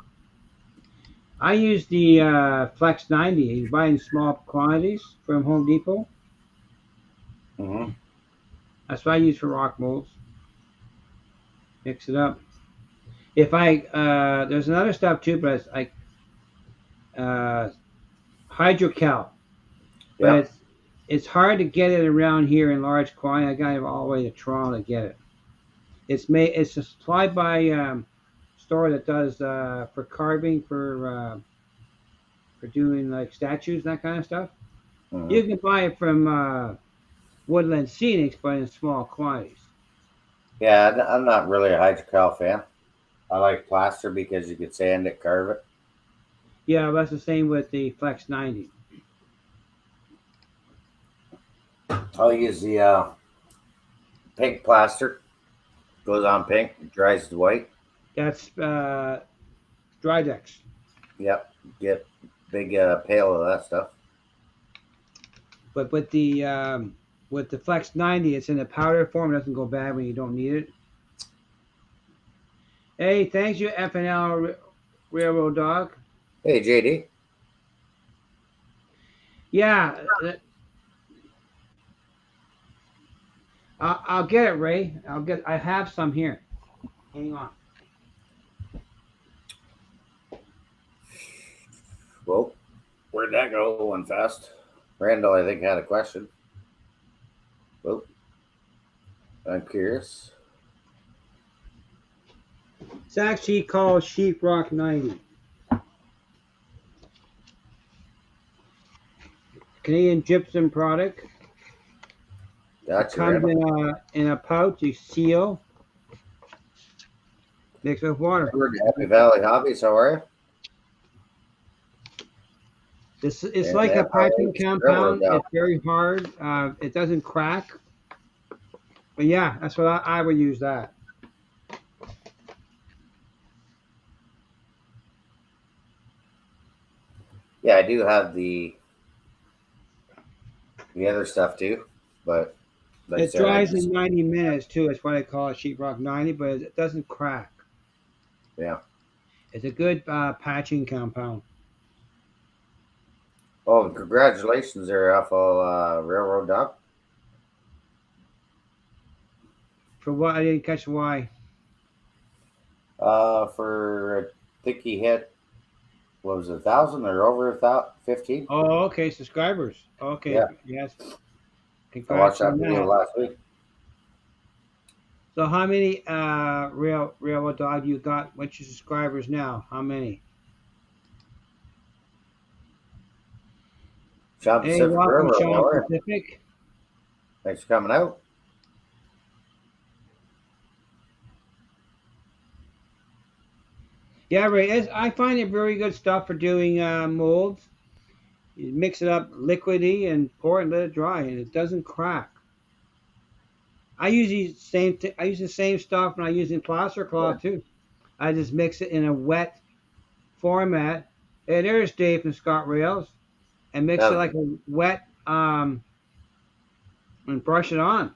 I use the Flex 90. You buy in small quantities from Home Depot. Mhm. That's what I use for rock molds. Mix it up. If there's another stuff too, but it's like hydrocal. But Yeah. it's hard to get it around here in large quantity. I got to go all the way to Toronto to get it. It's supplied by store that does for carving for doing like statues and that kind of stuff. Mhm. You can buy it from Woodland Scenics, but in small quantities. Yeah, I'm not really a hydrocal fan. I like plaster because you could sand it, carve it. Yeah, that's the same with the Flex 90. I'll use the pink plaster. Goes on pink, dries to white. That's Drydex. Yep, get big pail of that stuff. But with the Flex 90, it's in a powder form. It doesn't go bad when you don't need it. Hey, thanks you FNL Railroad Dog. Hey, JD. Yeah, I'll get it, Ray. I have some here. Hang on. Well, where'd that go? One fast. Randall, I think, had a question. Well, I'm curious. It's actually called Sheetrock 90. Canadian gypsum product. It Gotcha, comes Randall. in a pouch, you seal, mixed with water. Edward, Happy Valley Hobbies. How are you? It's And like a piping FIH Railroad compound. Gal. It's very hard. It doesn't crack. But yeah, that's what I would use that. Yeah, I do have the other stuff too, but like I It said, I dries in just 90 minutes too. That's why they call it Sheetrock 90, but it doesn't crack. yeah. It's a good patching compound. Oh, and congratulations there, FL Railroad Doc. For what? I didn't catch why. For I think he hit what was it, 1,000 or over 15? Oh, okay, subscribers. Okay, Yeah, yes. I watched Congrats that on video that. last week. So how many Railroad Dog you got? What's your subscribers now? How many? Sean Hey, Pacific welcome, Railroad, how Sean are you? Pacific. Thanks for coming out. Yeah, Ray, I find it very good stuff for doing molds. You mix it up liquidy and pour it and let it dry, and it doesn't crack. I use the same stuff when I use in plaster Yeah. cloth too. I just mix it in a wet format. Hey, there's Dave from Scott Rails, and mix it Now, like a wet and brush it on.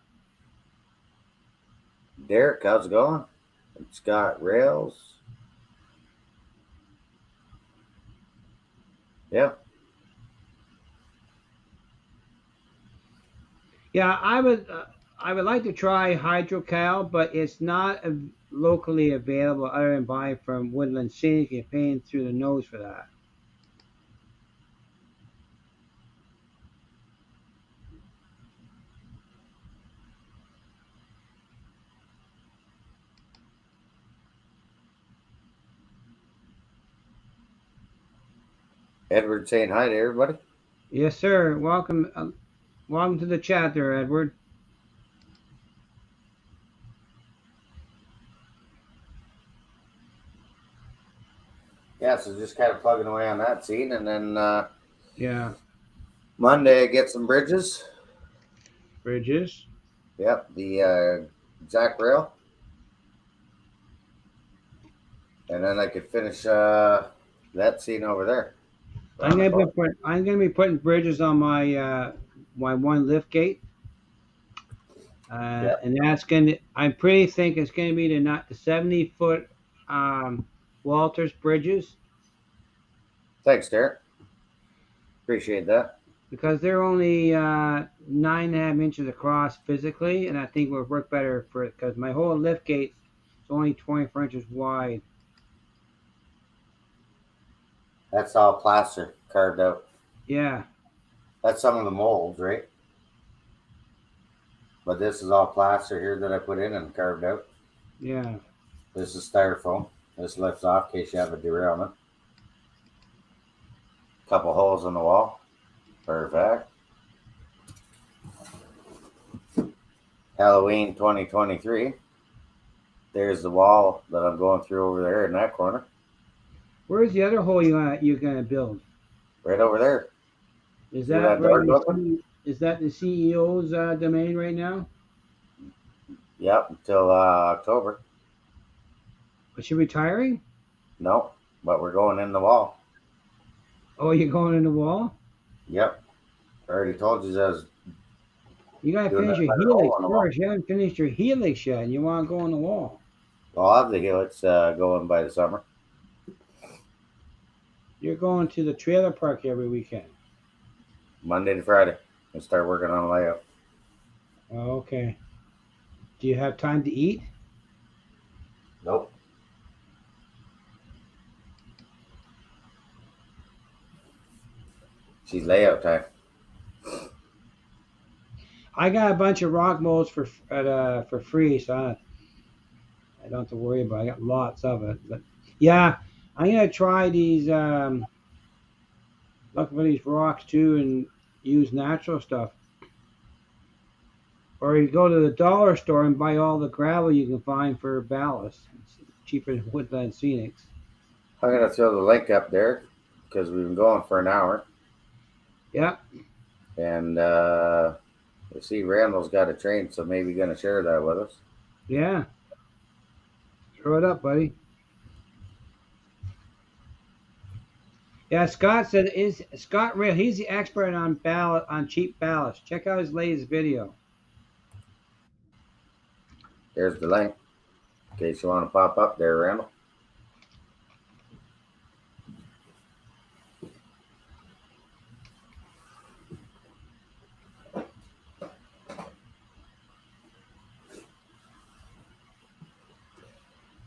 Derek, how's it going? Scott Rails. Yeah. Yeah, I would like to try Hydrocal, but it's not locally available other than buying from Woodland Scenic. You're paying through the nose for that. Edward saying hi to everybody. Yes, sir. Welcome to the chat there, Edward. Yeah, so just kind of plugging away on that scene. And then Yeah, Monday, I get some bridges. Bridges. Yep, the Jack Rail. And then I could finish that scene over there. I'm gonna be putting bridges on my one lift gate, Yep. and that's gonna. I pretty think it's gonna be the 70-foot Walters bridges Thanks, Derek. Appreciate that. because they're only 9.5 inches across physically, and I think will work better for it because my whole lift gate is only 24 inches wide. That's all plaster carved out. Yeah, That's some of the molds, right? But this is all plaster here that I put in and carved out. yeah. This is styrofoam. This lifts off in case you have a derailment. Couple holes in the wall. Perfect. Halloween 2023. There's the wall that I'm going through over there in that corner. Where's the other hole you're gonna build? Right over there. Is See that that where door open? is that the CEO's domain right now? Yep, until October. Was she retiring? No, but we're going in the wall. Oh, you're going in the wall? Yep. I already told you I was You gotta doing finish that your better hole helix on the wall. first. You haven't finished your helix yet, and you want to go on the wall. I'll have the helix going by the summer. You're going to the trailer park every weekend. Monday to Friday. And start working on layout. Oh, okay. Do you have time to eat? Nope. She's layout time. I got a bunch of rock molds for free, so I don't have to worry about it. I got lots of it. But yeah, I'm gonna try these look for these rocks too and use natural stuff. Or you go to the dollar store and buy all the gravel you can find for ballast. It's cheaper than Woodland Scenics. I'm gonna throw the link up there because we've been going for an hour, Yeah, and you see Randall's got a train, so maybe gonna share that with us. yeah. Throw it up, buddy. Yeah, Scott said is Scott Real. He's the expert on cheap ballast. Check out his latest video. There's the link in case you want to pop up there, Randall.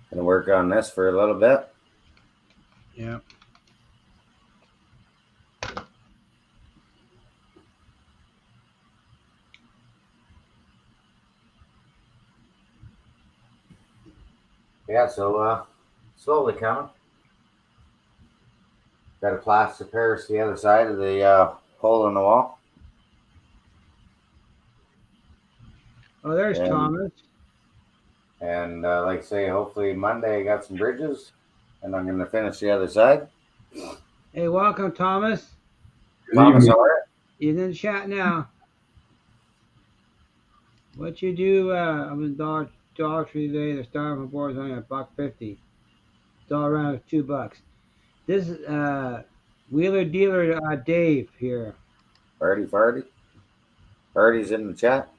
Gonna work on this for a little bit. Yeah. Yeah, so slowly coming. Got a plaster Paris the other side of the hole in the wall. Oh, there's And- Thomas. And like I say, hopefully Monday I got some bridges, and I'm gonna finish the other side. Hey, welcome, Thomas. Thomas, all right? He's in the chat now. What you do? I'm in Dollar Tree today. The styrofoam board is only $1.50. Dollar round is $2. This is Wheeler Dealer Dave here. Farty's in the chat.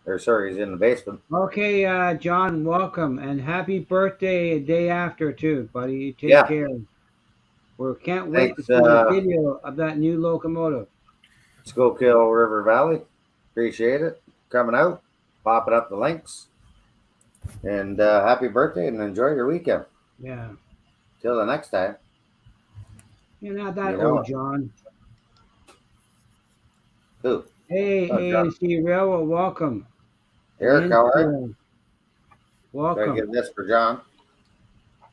Or sorry, he's in the basement. Okay, John, welcome and happy birthday a day after too, buddy. You take Yeah. care. We can't wait to Thanks, see the video of that new locomotive. Schuylkill River Valley. Appreciate it. Coming out. Popping up the links. And happy birthday and enjoy your weekend. Yeah. Till the next time. You're not that You know old, John. Who? Hey, Oh, John. AAC Railroad, welcome. Eric, how are you? Try to Welcome. give this for John.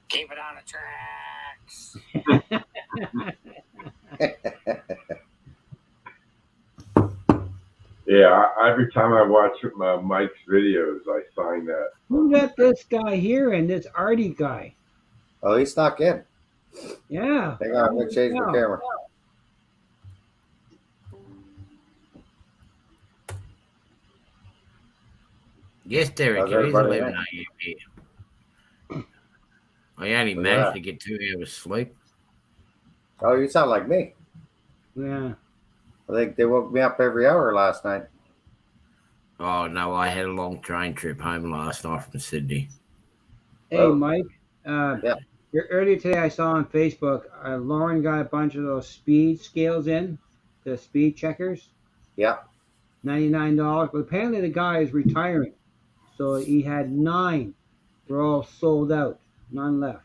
Keep it on the tracks. Yeah, every time I watch Mike's videos, I sign that. Who let this guy here and this Artie guy? Oh, he snuck in. Yeah. Hang on, I'm going to change the camera. Yes, Derek, How's it is everybody 11 doing? a.m. I only Look at managed that. to get 2 hours sleep. Oh, you sound like me. Yeah. I think they woke me up every hour last night. Oh, no, I had a long train trip home last night from Sydney. Hey, Oh. Mike. Yeah. Earlier today, I saw on Facebook, Lauren got a bunch of those speed scales in, the speed checkers, Yeah. $99. But apparently, the guy is retiring, so he had 9. They're all sold out, none left.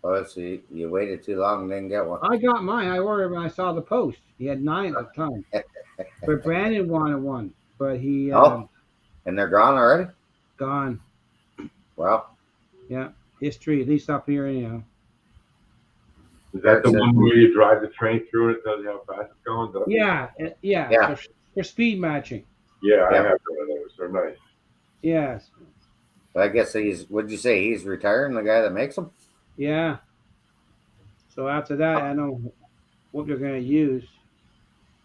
Oh, so you waited too long and didn't get one. I got mine. I ordered when I saw the post. He had 9 at the time. But Brandon wanted one, but he Oh. And they're gone already? gone. Well, Yeah, history, at least up here anyhow. Is that the one where you drive the train through and it tells you how fast it's going? Yeah, Yeah. For speed matching. Yeah, I Yeah. have one of those. They're nice. Yes. I guess would you say he's retiring, the guy that makes them? Yeah. So after that, I don't know what they're going to use.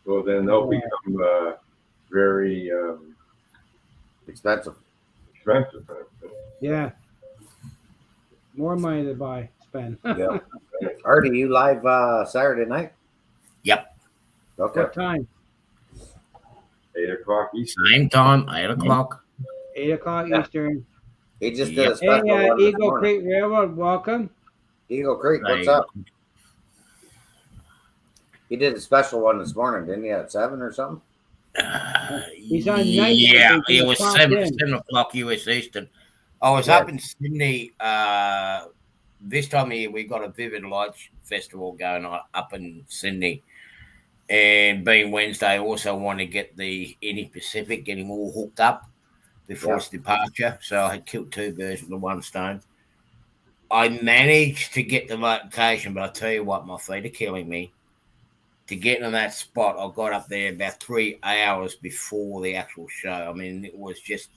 Well, then they'll become very Expensive. expensive. Yeah. More money to spend. Yeah. Artie, you live Saturday night? Yep. Okay. What time? 8 o'clock Eastern. Same time, 8 o'clock. 8 o'clock Yeah. Eastern. He just Yeah. did a special Hey, one this Eagle morning. Creek Railroad, welcome. Eagle Creek, what's up? He did a special one this morning, didn't he? At 7 or something? He's on night Yeah, shift, he it was popped 7 in. o'clock US Eastern. I was Yeah. up in Sydney. This time of year, we got a Vivid Lights Festival going on up in Sydney. And being Wednesday, I also want to get the Indian Pacific getting all hooked up before its departure. So I had killed two birds with the one stone. I managed to get the location, but I tell you what, my feet are killing me. To get in that spot, I got up there about 3 hours before the actual show. I mean, it was just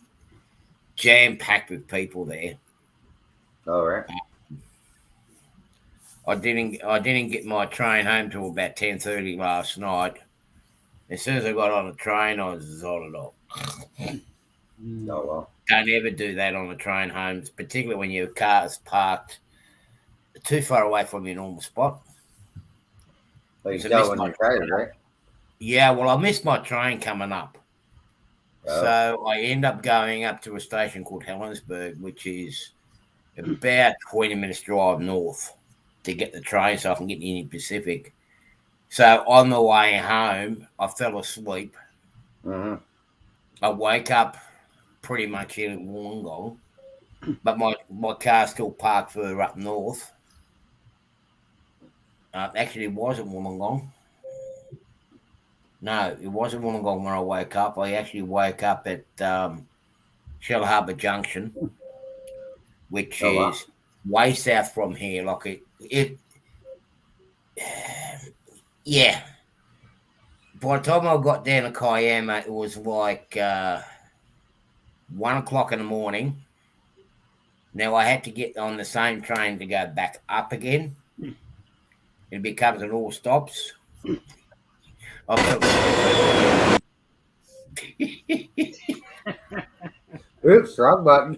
jam packed with people there. All right. I didn't get my train home till about 10:30 last night. As soon as I got on the train, I was zodded off. Oh well. Don't ever do that on the train home, particularly when your car's parked too far away from your normal spot. Well, you So tell missed when my you're tired, right? Yeah, well, I missed my train coming up. Oh. So I end up going up to a station called Helensburgh, which is about 20 minutes drive north to get the train so I can get the Indian Pacific. So on the way home, I fell asleep. Mm-hmm. I woke up pretty much in Wollongong, but my car's still parked further up north. Actually, it wasn't Wollongong. No, it wasn't Wollongong when I woke up. I actually woke up at Shell Harbour Junction, which Oh, wow. is way south from here. Like yeah. By the time I got down to Kiama, it was like 1 o'clock in the morning. Now I had to get on the same train to go back up again. It becomes an all stops. Oops, wrong button.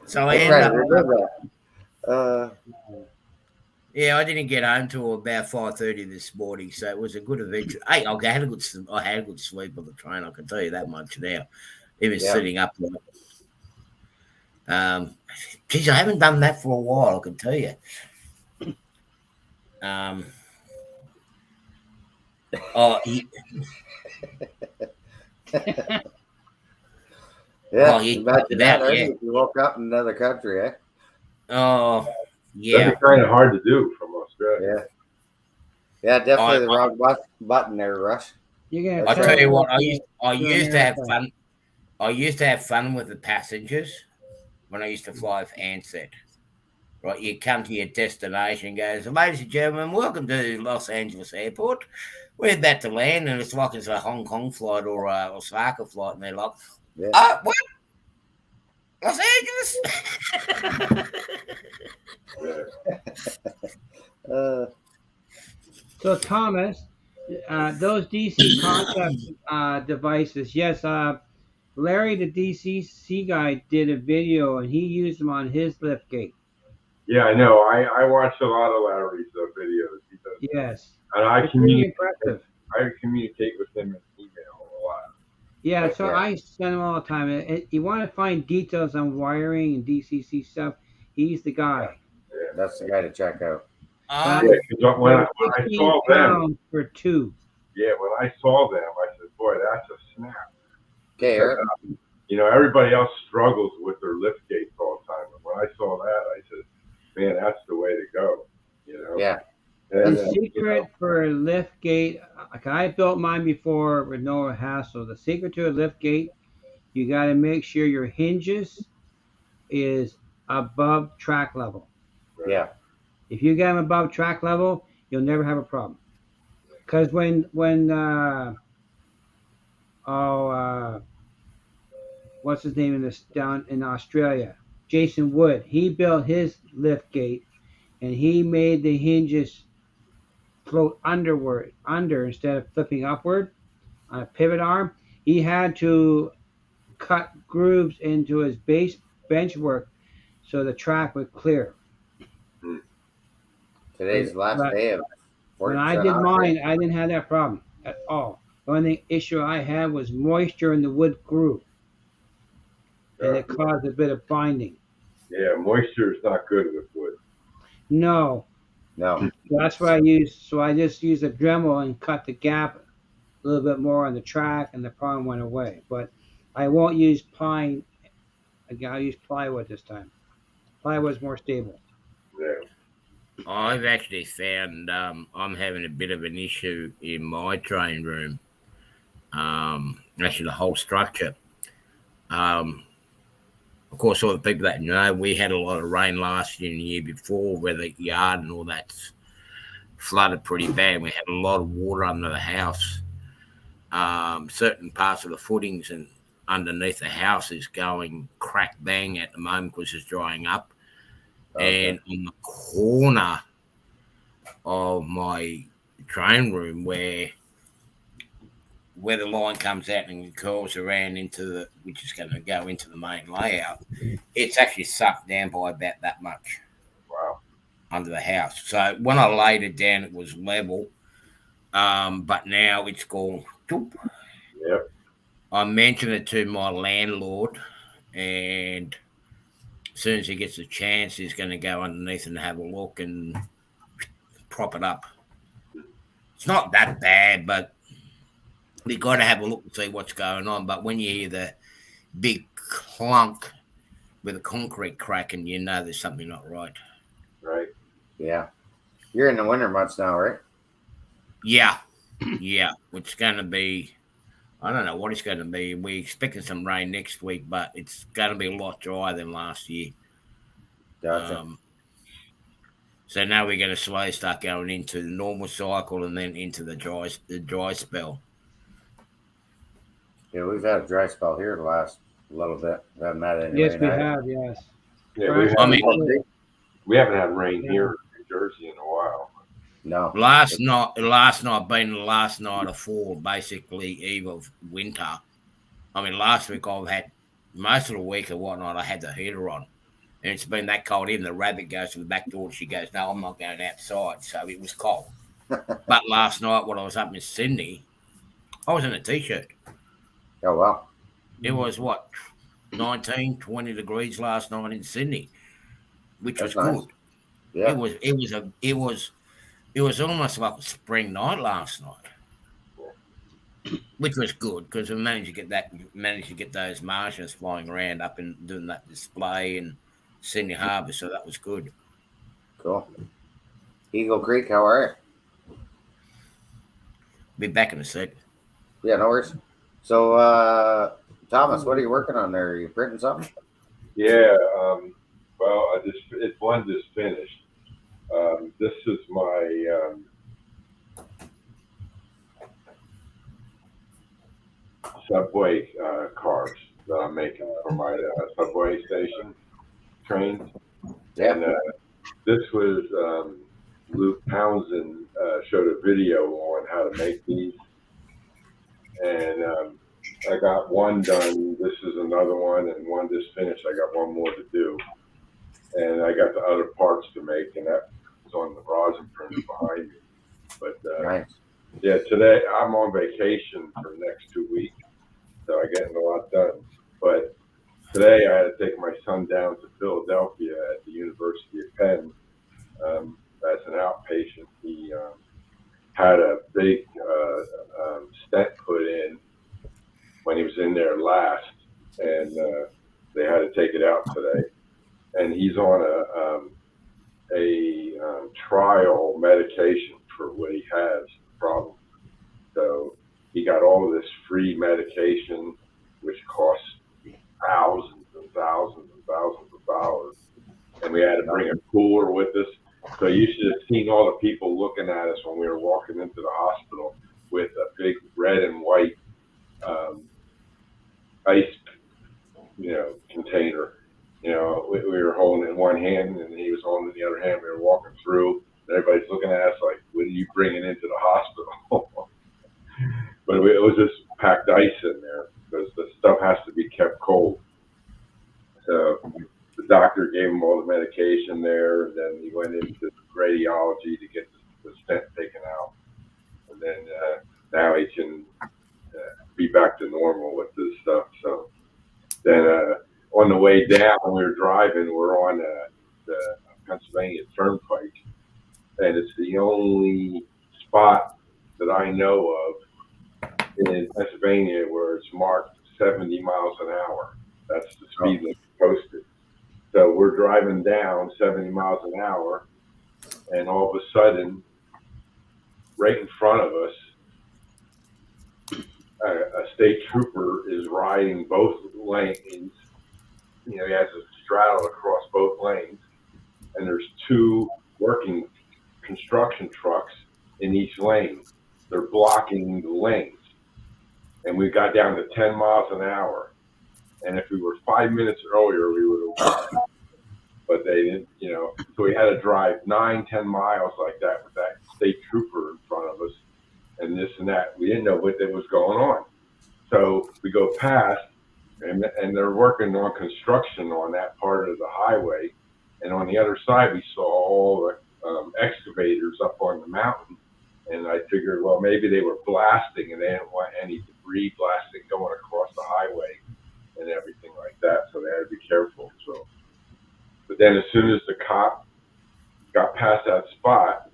So I That's ended right, up. remember that. Yeah, I didn't get home till about 5:30 this morning, so it was a good adventure. Hey, I had a good sleep on the train. I can tell you that much now. Even sitting up. Geez, I haven't done that for a while. I can tell you. Yeah, you imagine that, yeah. if you woke up in another country, eh? Oh, yeah. That'd be kind of hard to do from Australia. Yeah, definitely the wrong button there, Rush. I tell you what, I used to have fun. I used to have fun with the passengers when I used to fly with Ansett. Right, you come to your destination, goes, ladies and gentlemen, welcome to Los Angeles Airport. We're about to land, and it's like it's a Hong Kong flight or a Osaka flight, and they're like, what? Los Angeles? So Thomas, those DC concept devices, yes, Larry, the DCC guy, did a video and he used them on his lift gate. Yeah, I know. I watch a lot of Larry's videos. He does. Yes. And I it's really impressive. I communicate with him in email a lot. Yeah, so I send him all the time. You want to find details on wiring and DCC stuff, he's the guy. Yeah, that's the guy to check out. When I saw them for two. Yeah, when I saw them, I said, "Boy, that's a snap." Okay, Eric. Everybody else struggles with their lift gates all the time, and when I saw that, I said, "Man, that's the way to go." Yeah. And the secret for a lift gate, like I built mine before with no hassle. The secret to a lift gate, you got to make sure your hinges is above track level. Yeah. If you get them above track level, you'll never have a problem. Because when what's his name down in Australia, Jason Wood, he built his lift gate, and he made the hinges float under instead of flipping upward on a pivot arm. He had to cut grooves into his bench work so the track would clear. Today's the last day of it. When I did mine, I didn't have that problem at all. The only issue I had was moisture in the wood groove, and it caused a bit of binding. Yeah, moisture is not good with wood. No. That's what I used. So I just used a Dremel and cut the gap a little bit more on the track, and the problem went away. But I won't use pine. Again, I'll use plywood this time. Plywood's more stable. Yeah. I've actually found I'm having a bit of an issue in my train room. Actually, the whole structure. Um, of course, all the people that know, we had a lot of rain last year and the year before, where the yard and all that's flooded pretty bad. We had a lot of water under the house. Certain parts of the footings and underneath the house is going crack bang at the moment because it's drying up. Okay. And on the corner of my train room where the line comes out and curls around into the, which is going to go into the main layout, it's actually sucked down by about that much Wow. under the house. So when I laid it down, it was level, but now it's gone. Doop. Yep. I mentioned it to my landlord, and as soon as he gets a chance, he's going to go underneath and have a look and prop it up. It's not that bad, but we got to have a look and see what's going on. But when you hear the big clunk with a concrete cracking, you know there's something not right. Right. Yeah. You're in the winter months now, right? Yeah, yeah. It's going to be, I don't know what it's going to be. We're expecting some rain next week, but it's going to be a lot drier than last year. Gotcha. So now we're going to slowly start going into the normal cycle and then into the dry spell. Yeah, we've had a dry spell here the last little bit. We haven't had any Yes, rain we either. have. Yes. Yeah, France I is mean, good. we haven't had rain Yeah. here in New Jersey in a while. No. last night being the last night of fall, basically eve of winter. I mean, last week I've had most of the week or whatnot. I had the heater on, and it's been that cold. Even the rabbit goes to the back door. She goes, "No, I'm not going outside." So it was cold. But last night when I was up in Sydney, I was in a t-shirt. Oh, well. It was what 19, 20 degrees last night in Sydney, which was That's nice. good. Yeah. It was almost like a spring night last night, which was good because we managed to get those Martians flying around up and doing that display in Sydney Harbour, so that was good. Cool. Eagle Creek, how are Be back in a sec. you? Yeah, no worries. So, Thomas, what are you working on there? Are you printing something? Yeah. Well, one just finished. This is my subway cars that I'm making for my subway station trains. Yeah. And this was Luke Townsend showed a video on how to make these, and I got one done. This is another one, and one just finished. I got one more to do, and I got the other parts to make, and that was on the rosin printer behind me. But Nice. yeah, today I'm on vacation for the next 2 weeks, so I'm getting a lot done. But today I had to take my son down to Philadelphia at the University of Penn as an outpatient. He had a big stent put in when he was in there last, and they had to take it out today. And he's on a trial medication for what he has problem. So he got all of this free medication, which costs thousands and thousands and thousands of dollars. And we had to bring a cooler with us. So you should have seen all the people looking at us when we were walking into the hospital with a big red and white ice, container. We were holding it in one hand and he was holding it in the other hand. We were walking through and everybody's looking at us like, what are you bringing into the hospital? But it was just packed ice in there because the stuff has to be kept cold. So the doctor gave him all the medication there, and then he went into radiology to get the stent taken out. And then now he can be back to normal with this stuff. So then on the way down, we were driving, we're on the Pennsylvania Turnpike, and it's the only spot that I know of in Pennsylvania where it's marked 70 miles an hour. That's the speed limit posted. So we're driving down 70 miles an hour, and all of a sudden, right in front of us, a state trooper is riding both lanes. You know, he has a straddle across both lanes, and there's two working construction trucks in each lane. They're blocking the lanes, and we got down to 10 miles an hour. And if we were 5 minutes earlier, we would have won. But they didn't, you know, so we had to drive 9-10 miles like that with that state trooper in front of us, and this and that. We didn't know what was going on. So we go past, and they're working on construction on that part of the highway. And on the other side, we saw all the excavators up on the mountain. And I figured, well, maybe they were blasting, and they didn't want any debris blasting going across the highway and everything like that. So they had to be careful. So, but then as soon as the cop got past that spot,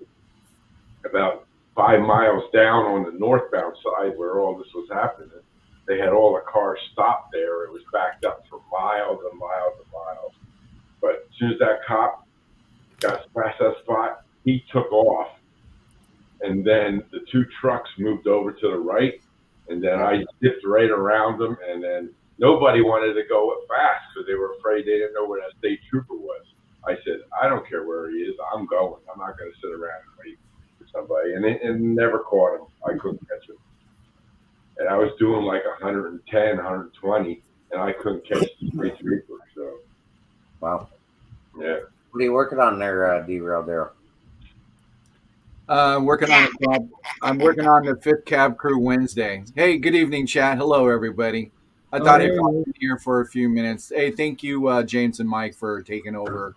about 5 miles down on the northbound side where all this was happening, they had all the cars stopped there. It was backed up for miles and miles and miles. But as soon as that cop got past that spot, he took off. And then the two trucks moved over to the right. And then I dipped right around them. And then nobody wanted to go fast because they were afraid they didn't know where that state trooper was. I said, I don't care where he is. I'm going. I'm not going to sit around and wait for somebody. And never caught him. I couldn't catch him. And I was doing like 110, 120, and I couldn't catch the state trooper. So, Wow. yeah. What are you working on there, D-Rail Daryl? Working on it, Bob. I'm working on the 5th Cab Crew Wednesday. Hey, good evening, chat. Hello, everybody. I thought I'd pop in here for a few minutes. Hey, thank you, James and Mike, for taking over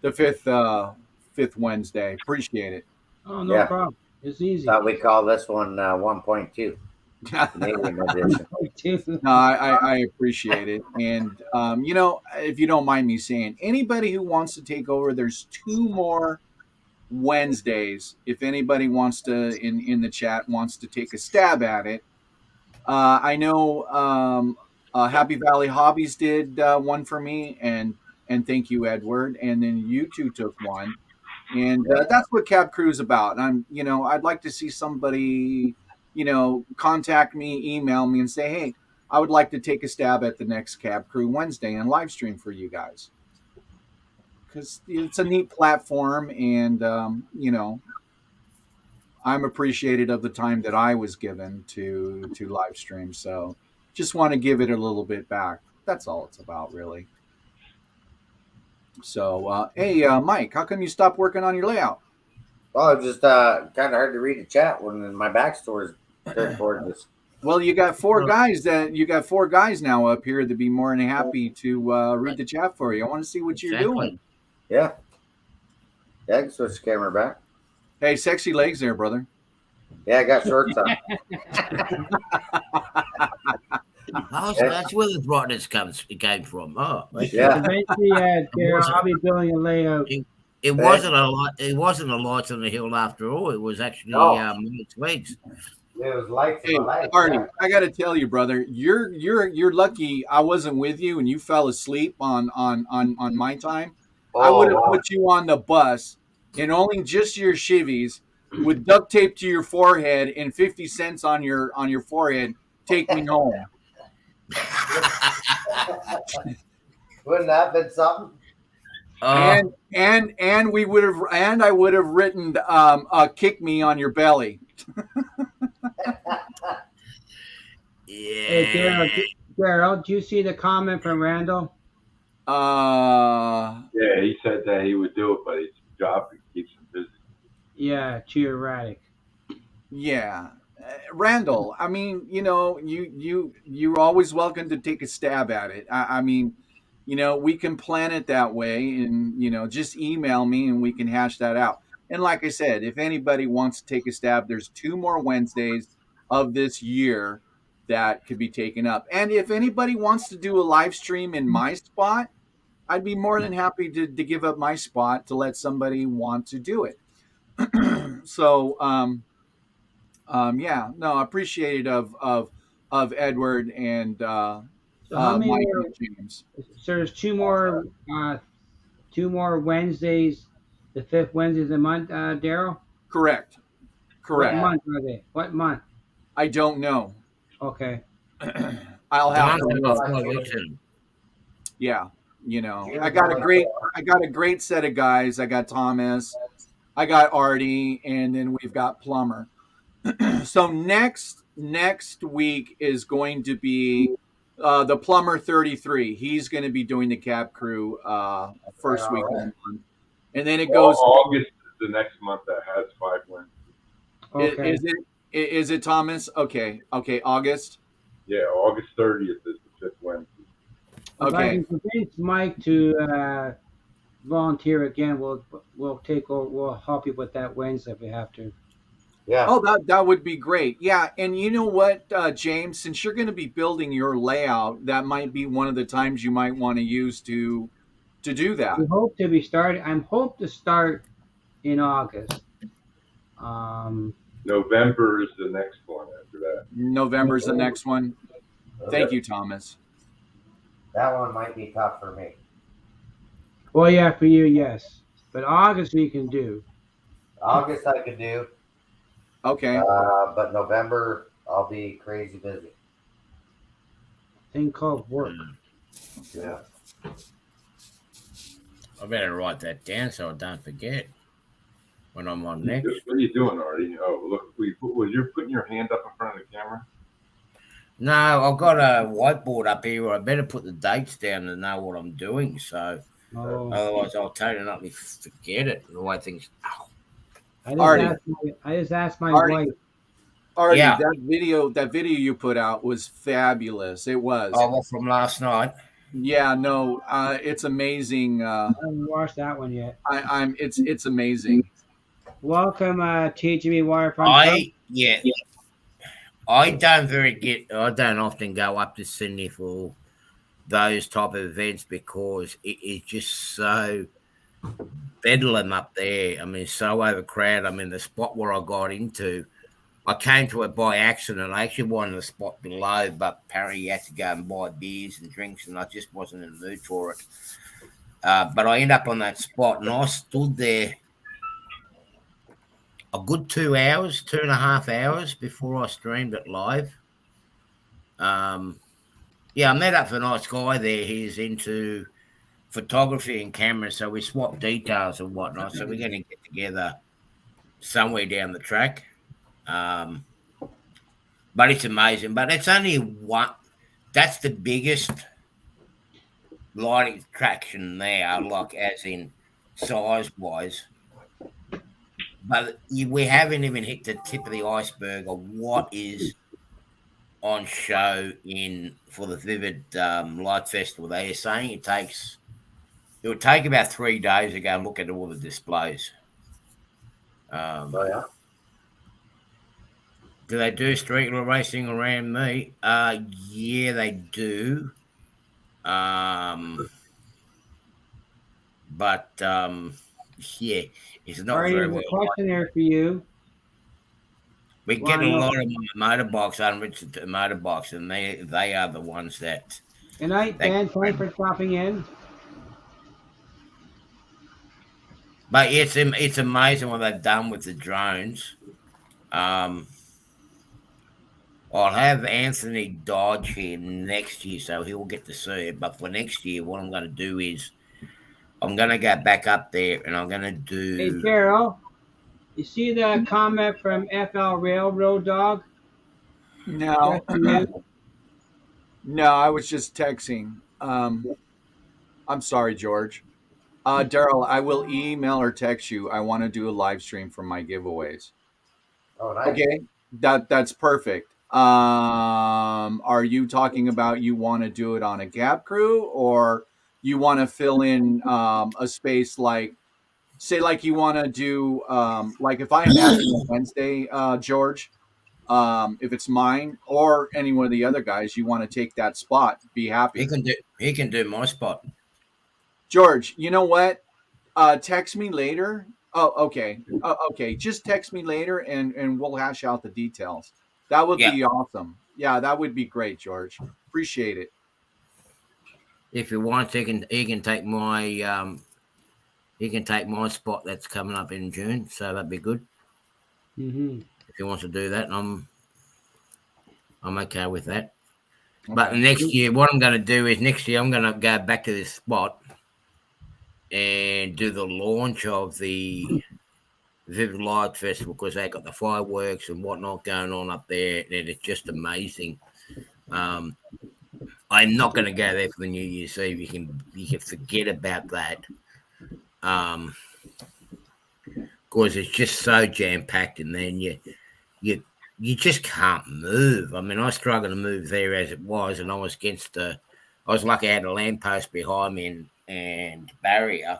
the 5th Wednesday. Appreciate it. Oh, no problem. It's easy. Thought we call this one 1.2. Canadian edition. No, I appreciate it. And, you know, if you don't mind me saying, anybody who wants to take over, there's 2 more Wednesdays. If anybody wants to, in the chat, wants to take a stab at it. I know Happy Valley Hobbies did one for me, and thank you, Edward. And then you two took one. And that's what Cab Crew is about. And I'd like to see somebody, contact me, email me, and say, hey, I would like to take a stab at the next Cab Crew Wednesday and live stream for you guys. Because it's a neat platform, and, I'm appreciative of the time that I was given to live stream. So just want to give it a little bit back. That's all it's about, really. So, hey, Mike, how come you stopped working on your layout? Well, it's just kind of hard to read the chat when my backstory is turned toward this. Well, you got 4 guys now up here to be more than happy to read the chat for you. I want to see what you're doing. Yeah. Yeah, I can switch the camera back. Hey, sexy legs there, brother. Yeah, I got shorts on. Oh, so that's where the brightness came from. Oh, yeah. Eventually, I'll be building a layout. It wasn't a lot. It wasn't a light on the hill after all. It was actually Mike's legs. It was lights. Hey, Artie, I got to tell you, brother, you're lucky I wasn't with you and you fell asleep on my time. I would have put you on the bus in only just your shivvies with duct tape to your forehead and 50 cents on your forehead. Take me home. Wouldn't that have been something? And we would have, and I would have written kick me on your belly. Yeah. Hey, Daryl, did you see the comment from Randall? Yeah, he said that he would do it, but his job keeps him busy. Yeah, too erratic. Yeah. Randall, I mean, you're always welcome to take a stab at it. I mean, we can plan it that way, and, just email me and we can hash that out. And like I said, if anybody wants to take a stab, there's 2 more Wednesdays of this year that could be taken up. And if anybody wants to do a live stream in my spot, I'd be more than happy to give up my spot to let somebody want to do it. So, yeah, no, appreciated of Edward and So how many Mike more, and James. so there's 2 more Wednesdays The fifth Wednesday of the month, Daryl? Correct. What Correct. month are they? What month? I don't know. Okay. I'll The have month to of look. 5 weeks in. Yeah, I got a great set of guys. I got Thomas, I got Artie, and then we've got Plummer. So next week is going to be the Plumber 33. He's going to be doing the cab crew first week of the month, and then it goes. August is the next month that has 5 wins. Okay. Is it Thomas? Okay, August. Yeah, August 30th is the 5th Wednesday. If I Okay, can convince Mike to volunteer again, we'll take over. We'll help you with that Wednesday if we have to. Yeah. oh, that would be great. Yeah, and you know what, James, since you're going to be building your layout, that might be one of the times you might want to use to do that. We hope to be started. I'm hope to start in August. November is the next one after that. November's the next one. Thank you, Thomas. That one might be tough for me. Well, yeah, for you, yes, but August we can do. August I could do, Okay. but November I'll be crazy busy. Thing called work. Yeah. I better write that down so I don't forget when I'm on next. What are you doing, Artie? Oh, look, was you putting your hand up in front of the camera? No, I've got a whiteboard up here where I better put the dates down to know what I'm doing. So Oh, otherwise, I'll totally forget it. The way things. Oh, Artie. I just asked my Artie. wife. Artie, Yeah. that video you put out was fabulous. It was. oh, well, from last night. Yeah, no, it's amazing. I haven't watched that one yet. It's amazing. Welcome, TGB Waterfront. I don't often go up to Sydney for those type of events because it is just so bedlam up there. I mean, so overcrowded. I mean, the spot where I got into, I came to it by accident. I actually wanted the spot below, but apparently you had to go and buy beers and drinks, and I just wasn't in the mood for it. But I ended up on that spot, and I stood there a good 2 hours, 2.5 hours before I streamed it live. I met up with a nice guy there. He's into photography and cameras, so we swapped details and whatnot. So we're going to get together somewhere down the track. But it's amazing. But it's only one. That's the biggest lighting attraction there, like as in size-wise. But we haven't even hit the tip of the iceberg of what is on show for the Vivid Light Festival. They are saying it would take about 3 days to go and look at all the displays. Oh yeah. Do they do street racing around me? Yeah, they do. Yeah, it's not Artie, very there's well. a question there for you. We get a lot of motorbikes, unregistered motorbikes, and they are the ones that. Good night, Ben. Thanks for stopping in. But it's amazing what they've done with the drones. I'll have Anthony Dodge here next year, so he'll get to see it. But for next year, what I'm going to do is I'm going to go back up there and I'm going to do. Hey, Daryl, you see the comment from FL Railroad Dog? No, no, I was just texting. I'm sorry, George. Daryl, I will email or text you. I want to do a live stream for my giveaways. Oh, nice. Okay, that's perfect. Are you talking about you want to do it on a Gap Crew, or you want to fill in a space like, say, like you want to do like if I'm asking Wednesday, George, if it's mine or any one of the other guys, you want to take that spot, be happy. He can do my spot. George, you know what? Text me later. Oh, okay. Okay. Just text me later and we'll hash out the details. That would be awesome. Yeah, that would be great, George. Appreciate it. If you want, he can take my he can take my spot that's coming up in June, so that'd be good Mm-hmm. if he wants to do that. And I'm okay with that. But Okay. next year, what I'm going to do is next year I'm going to go back to this spot and do the launch of the Vivid Light Festival because they got the fireworks and whatnot going on up there, and it's just amazing. I'm not going to go there for the New Year's Eve. You can forget about that, because it's just so jam packed, and then you just can't move. I mean, I struggled to move there as it was, and I was I was lucky I had a lamppost behind me and barrier,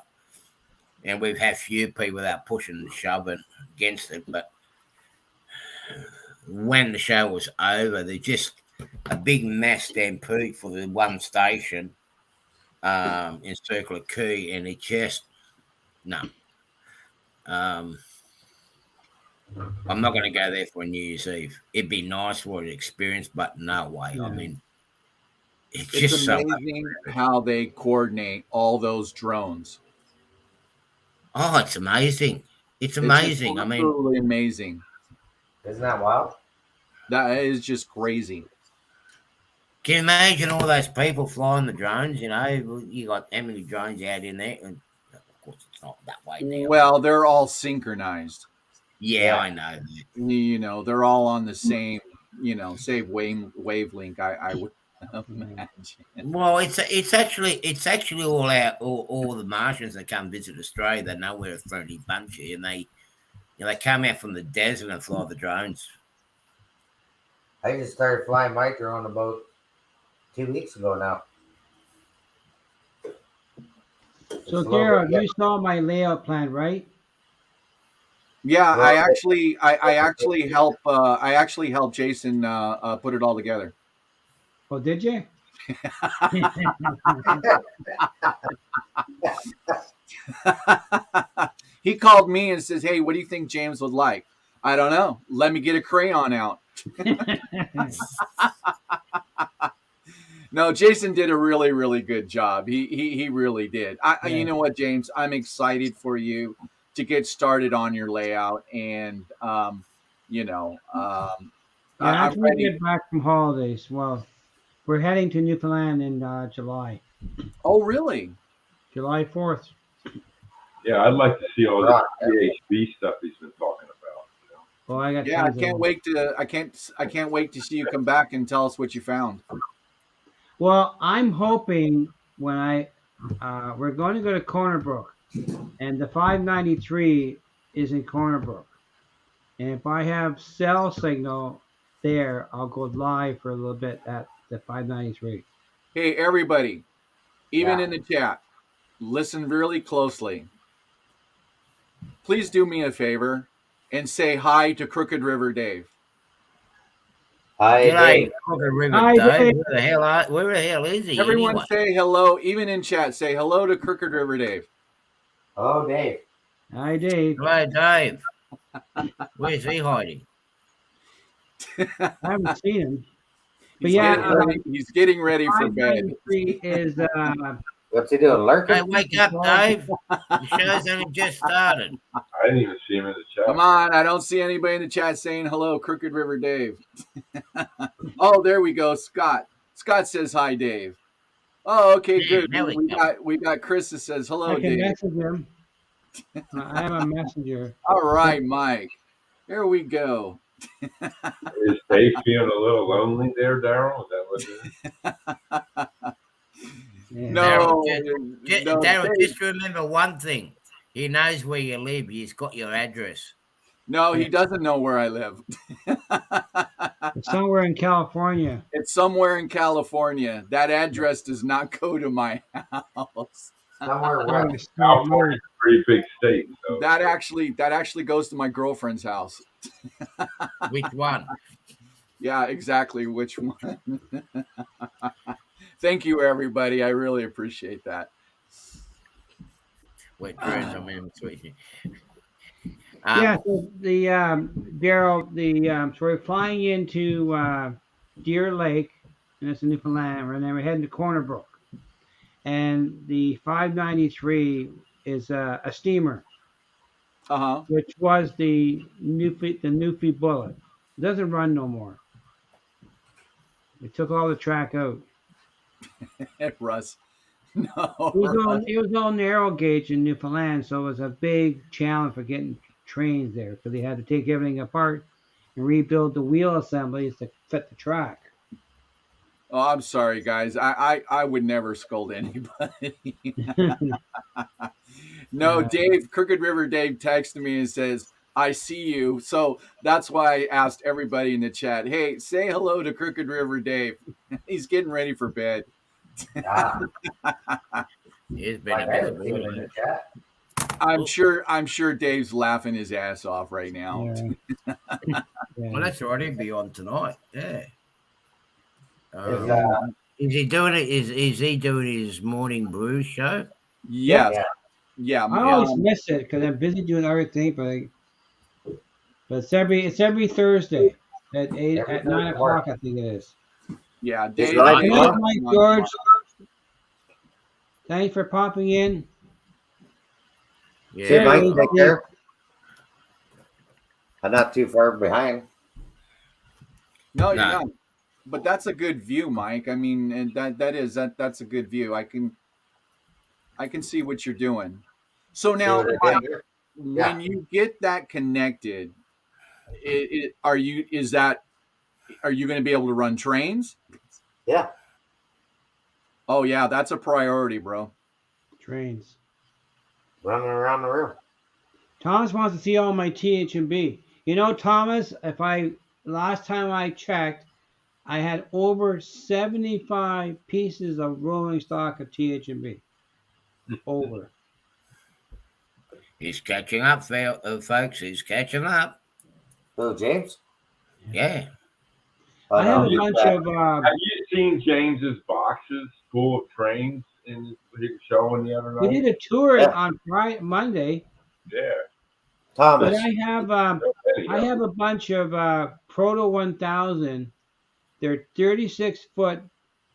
and we've had few people that pushing and shoving against it. But when the show was over, there's just a big mass stampede for the one station in Circular Quay, and it just no. I'm not going to go there for a New Year's Eve. It'd be nice for an experience, but no way. Yeah. I mean, it's It's just so. amazing how they coordinate all those drones. Oh, it's amazing. It's It's amazing. I mean, absolutely amazing. Isn't that wild? That is just crazy. can you imagine all those people flying the drones? You know, you got how many drones out in there? And of course, it's not that way now. Well, they're all synchronized. Yeah, I know. You know, they're all on the same, same wavelength. I would imagine. Well, it's actually all out. All the Martians that come visit Australia, they know we're a friendly bunch here, and they come out from the desert and fly the drones. I just started flying my drone about 2 weeks ago now. So, It's a little Daryl, bit you saw my layout plan, right? Yeah, Well, I actually helped Jason put it all together. Oh, did you? He called me and says, "Hey, what do you think James would like?" I don't know. Let me get a crayon out. No, Jason did a really, really good job. He really did. Yeah. You know what, James? I'm excited for you to get started on your layout, and I'm After we ready. get back from holidays, well, we're heading to Newfoundland in July, Oh, really? July 4th. Yeah, I'd like to see all Right. the PHB stuff he's been talking about. Well, I got Yeah, I tons of can't them. wait to. I can't wait to see you come back and tell us what you found. Well, I'm hoping when we're going to go to Corner Brook, and the 593 is in Corner Brook, and if I have cell signal there, I'll go live for a little bit at the 593. Hey, everybody, even Yeah. in the chat, listen really closely. Please do me a favor and say hi to Crooked River Dave. Hi, G'day, Dave. Crooked River Hi, Dave. Dave. Where the hell is he? Everyone anyway? say hello, even in chat. Say hello to Crooked River Dave. Oh, Dave. Hi, Dave. Hello, Dave. Where's he hiding? I haven't seen him. But yeah, He's getting ready for bed. 593 is What's he doing? Lurking? Hey, wake up, Dave. The show's only just started. I didn't even see him in the chat. Come on, I don't see anybody in the chat saying hello, Crooked River Dave. Oh, there we go, Scott. Scott says hi, Dave. Oh, okay, Yeah, good. there we go. We got Chris that says hello, I can Dave. message him. I have a messenger. All right, Mike. Here we go. Is Dave feeling a little lonely there, Daryl? Is that what it is? Yeah. No, Daryl, Dave. just remember one thing. He knows where you live. He's got your address. No, he doesn't know where I live. It's somewhere in California. It's somewhere in California. That address does not go to my house. Somewhere Oh, west. California's a pretty big state. So That actually goes to my girlfriend's house. Which one? Yeah, exactly. Which one? Thank you, everybody. I really appreciate that. Wait, I mean, sweet. Yeah, so the Daryl, so we're flying into Deer Lake, and that's in Newfoundland, and then we're heading to Corner Brook. And the 593 is a steamer, Uh which was the Newfie Bullet. It doesn't run no more. They took all the track out. huh. Russ. No, Russ. It was all narrow gauge in Newfoundland, so it was a big challenge for getting trains there because they had to take everything apart and rebuild the wheel assemblies to fit the track. Oh, I'm sorry, guys. I would never scold anybody. No, Dave, Crooked River Dave texted me and says, I see you. So that's why I asked everybody in the chat, hey, say hello to Crooked River Dave. He's getting ready for bed. Ah, It's been I a haven't bit seen of him in a the chat. I'm sure Dave's laughing his ass off right now. Yeah. Well, that's right. He'll be on tonight. Yeah. Is, Is he doing it? Is he doing his morning brew show? Yes. Yeah. Yeah. I always miss it because I'm busy doing other things, but it's every Thursday at Every 9 Thursday o'clock. I think it is. Yeah. It's Dave. nine Good o'clock. night, Mike George. Thanks for popping in. Yeah. See, Mike, Yeah. take care. I'm not too far behind. No, you're No. not. But that's a good view, Mike. I mean, and that's a good view. I can see what you're doing. So See now, what I Mike, did here? when you get that connected, are you going to be able to run trains? Yeah. Oh yeah, that's a priority, bro. Trains. Running around the room. Thomas wants to see all my TH&B. You know, Thomas, last time I checked, I had over 75 pieces of rolling stock of TH&B. Over. He's catching up, folks. He's catching up. Who, James? Yeah. Oh, I have no, a he's bunch back. of Have you seen James's boxes full of trains in his showing the other we night? did a tour Yeah. on Monday, Yeah. but Thomas. I have a bunch of Proto 1000. They're 36-foot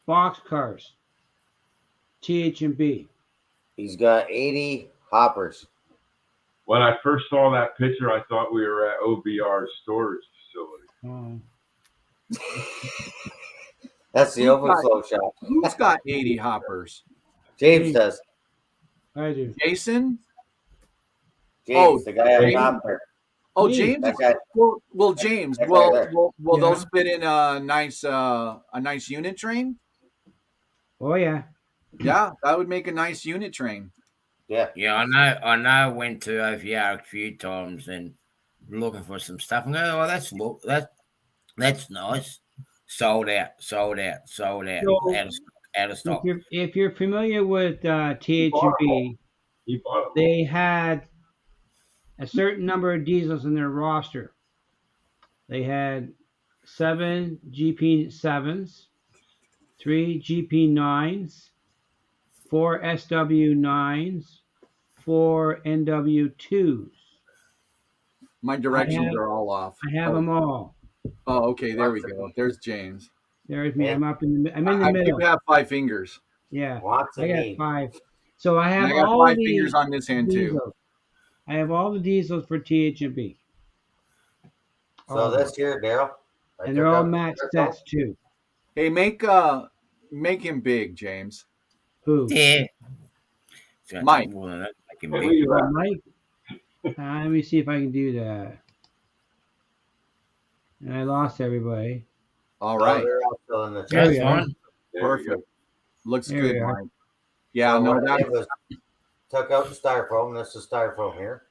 box cars. TH&B. He's got 80 hoppers. When I first saw that picture, I thought we were at OBR's storage facility. Oh. That's the Who's overflow shop. Who's got 80 hoppers? James does. I do. Jason? James, the guy James. up top there. Oh, Me. James. That guy. Well, James. That guy Will there. will Yeah. those fit in a nice unit train? Oh, yeah. Yeah, that would make a nice unit train. Yeah. Yeah, I know. I went to OVR a few times and looking for some stuff. And go, oh, that's nice. Sold out. So- Out of stock. If you're familiar with TH&B, He bought them. they had a certain number of diesels in their roster. They had 7 GP7s, 3 GP9s, 4 SW9s, 4 NW2s. My directions have- are all off. I have them all. Oh, okay. There we go. There's James. There's me. I'm in the I middle. do have 5 fingers. Yeah, Wants I and got needs. 5. So I And have I got all 5 the fingers on this hand too. diesels. I have all the diesels for TH&B. So this here, Daryl. I And they're took all out match the sets too. Hey, make him big, James. Who? Yeah. Mike. More than that, I can Hey, be- where you at? Mike? Let me see if I can do that. And I lost everybody. All Oh, right. they're all still in the There chat. we That's are. fine. There we go. Perfect. Looks There good, we are. Mike. Yeah, So no, what I that's did was took out the styrofoam. This is styrofoam here.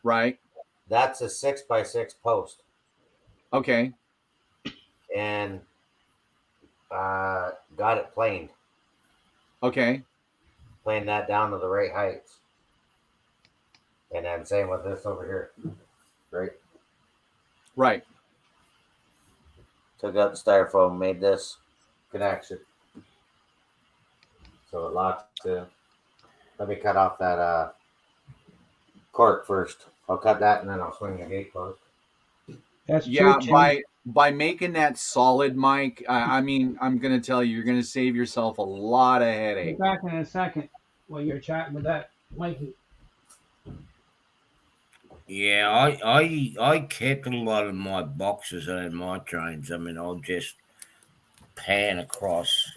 right. That's a 6x6 post. Okay. And got it planed. Okay. Planed that down to the right heights. And then same with this over here. Right. Right. Took out the styrofoam, made this connection. So it locks in. Let me cut off that cork first. I'll cut that and then I'll swing the gate closed. That's Yeah, true. Tim. by making that solid, Mike, I mean, I'm gonna tell you, you're gonna save yourself a lot of Get headache. back in a second while you're chatting with that Mikey. Yeah, I kept a lot of my boxes and my trains. I mean, I'll just pan across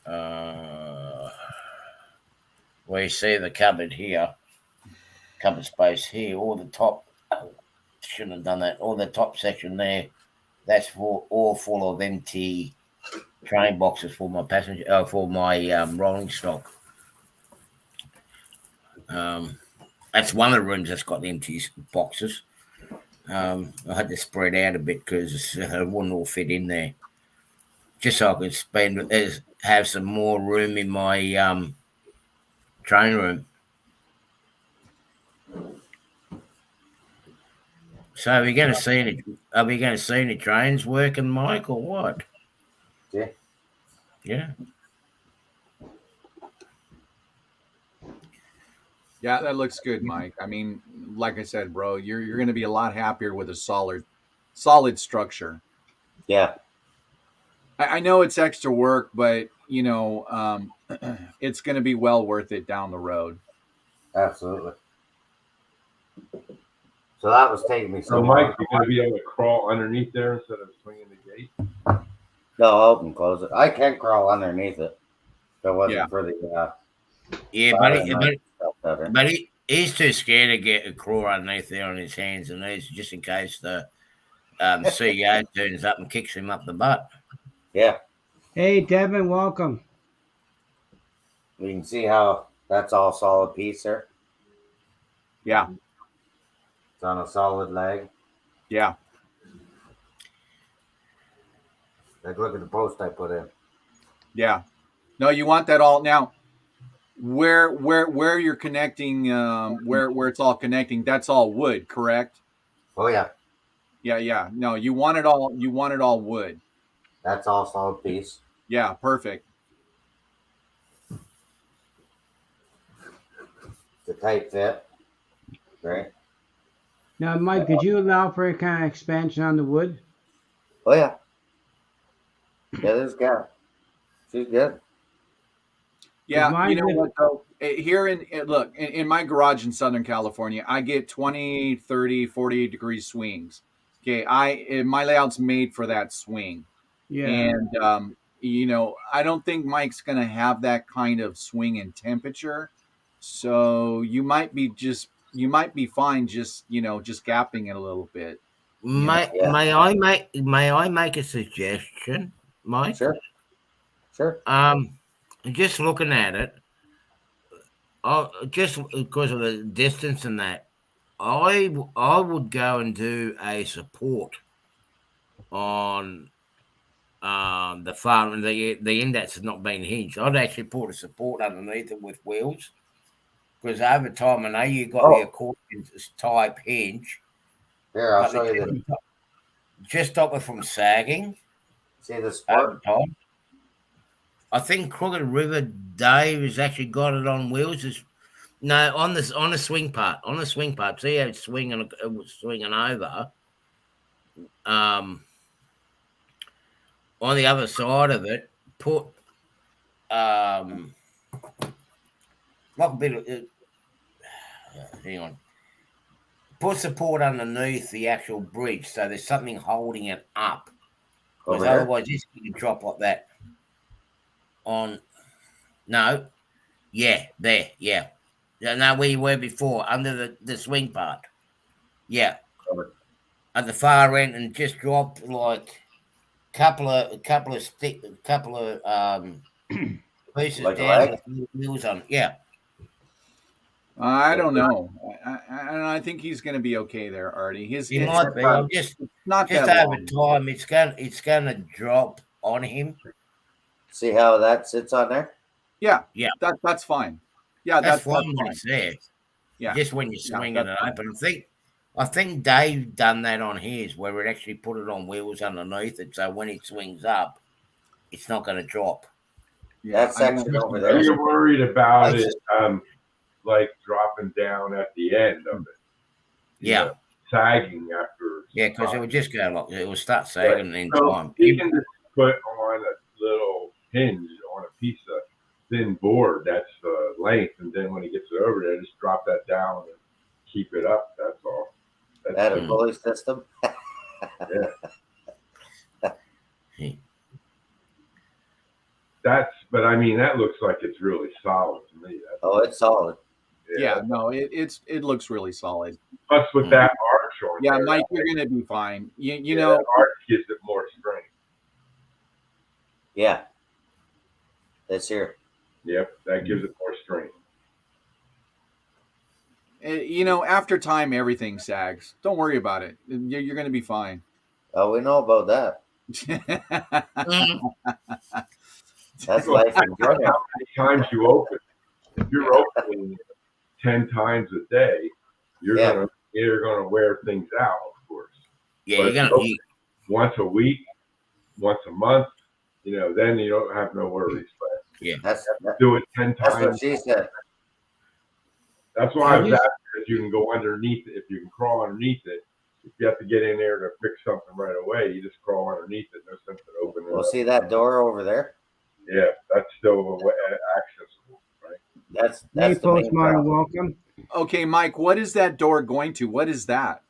where you see the cupboard here, cupboard space here, all the top. Oh, shouldn't have done that. All the top section there, that's all full of empty train boxes for my passenger, for my rolling stock. That's one of the rooms that's got empty boxes. I had to spread out a bit because it wouldn't all fit in there. Just so I could have some more room in my train room. So are we going to see any? Are we going to see any trains working, Mike, or what? Yeah. Yeah. Yeah, that looks good, Mike. I mean, like I said, bro, you're going to be a lot happier with a solid structure. Yeah. I know it's extra work, but you know, it's going to be well worth it down the road. Absolutely. So that was taking me So, so Mike, long. you're going to be able to crawl underneath there instead of swinging the gate? No, I'll open and close it. I can crawl underneath it. If it wasn't Yeah. for the Yeah, fire but and night stuff out there. he's too scared to get a crawl underneath there on his hands and knees just in case the CEO turns up and kicks him up the butt. Yeah. Hey, Devin, welcome. You can see how that's all solid piece there. Yeah, It's on a solid leg. yeah. Like, look at the post I put in. Yeah. No, you want that all now. Where you're connecting, where it's all connecting, that's all wood, correct? Oh yeah, Yeah, yeah. No, you want it all. You want it all wood. that's all solid piece. Yeah, perfect. It's a tight fit. Right? Now, Mike, did you allow for any kind of expansion on the wood? Oh yeah. Yeah, this guy. She's good. Yeah, mine you know did- what though? Here in my garage in Southern California, I get 20, 30, 48 degree swings. Okay, my layout's made for that swing. Yeah. And you know, I don't think Mike's going to have that kind of swing in temperature. So you might be fine just, you know, just gapping it a little bit. May I make a suggestion, Mike? Sure. Sure. Just looking at it, just because of the distance and that, I would go and do a support on the farm. The index has not been hinged. I'd actually put a support underneath it with wheels, because over time I know you got the accordion type hinge. Here, I'll show you this. Just stop it from sagging. See the Over sport? time. I think Crooked River Dave has actually got it on wheels. On the swing part. On the swing part. See how it's swinging over. On the other side of it, put like a bit of hang on. Put support underneath the actual bridge so there's something holding it up. Because Over here? otherwise this can drop like that. There, yeah. No, where you were before, under the swing part. Yeah. Over. At the far end, and just drop like couple of pieces Like a down leg? with wheels on. Yeah. I don't know. I think he's going to be okay there, Artie. He might be. I'm just not just that over long. time it's gonna drop on him. See how that sits on there? Yeah. Yeah. That's fine. Yeah, That's fine that's when fine. it's there. Yeah. Just when you're swinging it that's fine. open. I think Dave done that on his, where it actually put it on wheels underneath it, so when it swings up, it's not going to drop. Yeah, That section over Are there. you worried about it, like dropping down at the end of it? You Yeah. know, sagging after. Yeah, because it would just go like it will start sagging in So time. you can just put on a little hinge on a piece of thin board that's length, and then when he gets it over there, just drop that down and keep it up. That's That a pulley system? But I mean, that looks like it's really solid to me. Oh, it's solid. Yeah, no, it looks really solid. Plus with that arch on Yeah, there, Mike, you're gonna be fine. You that know, arch gives it more strength. Yeah. This here. Yep, that gives it more strength. after time, everything sags. Don't worry about it. You're gonna be fine. Oh, we know about that. That's life in How Georgia. many times you open? If you're opening 10 times a day, you're gonna wear things out, of course. Yeah, But you're gonna. once a week, once a month, then you don't have no worries. But That's do it 10 what times. she said. That's why I was asking if you can go underneath it, if you can crawl underneath it. If you have to get in there to fix something right away, you just crawl underneath it. No sense in opening it Well, up. see that door over there? Yeah, that's still accessible, right? That's Hey, the main Postmodern, problem. welcome. Okay, Mike, what is that door going to? What is that?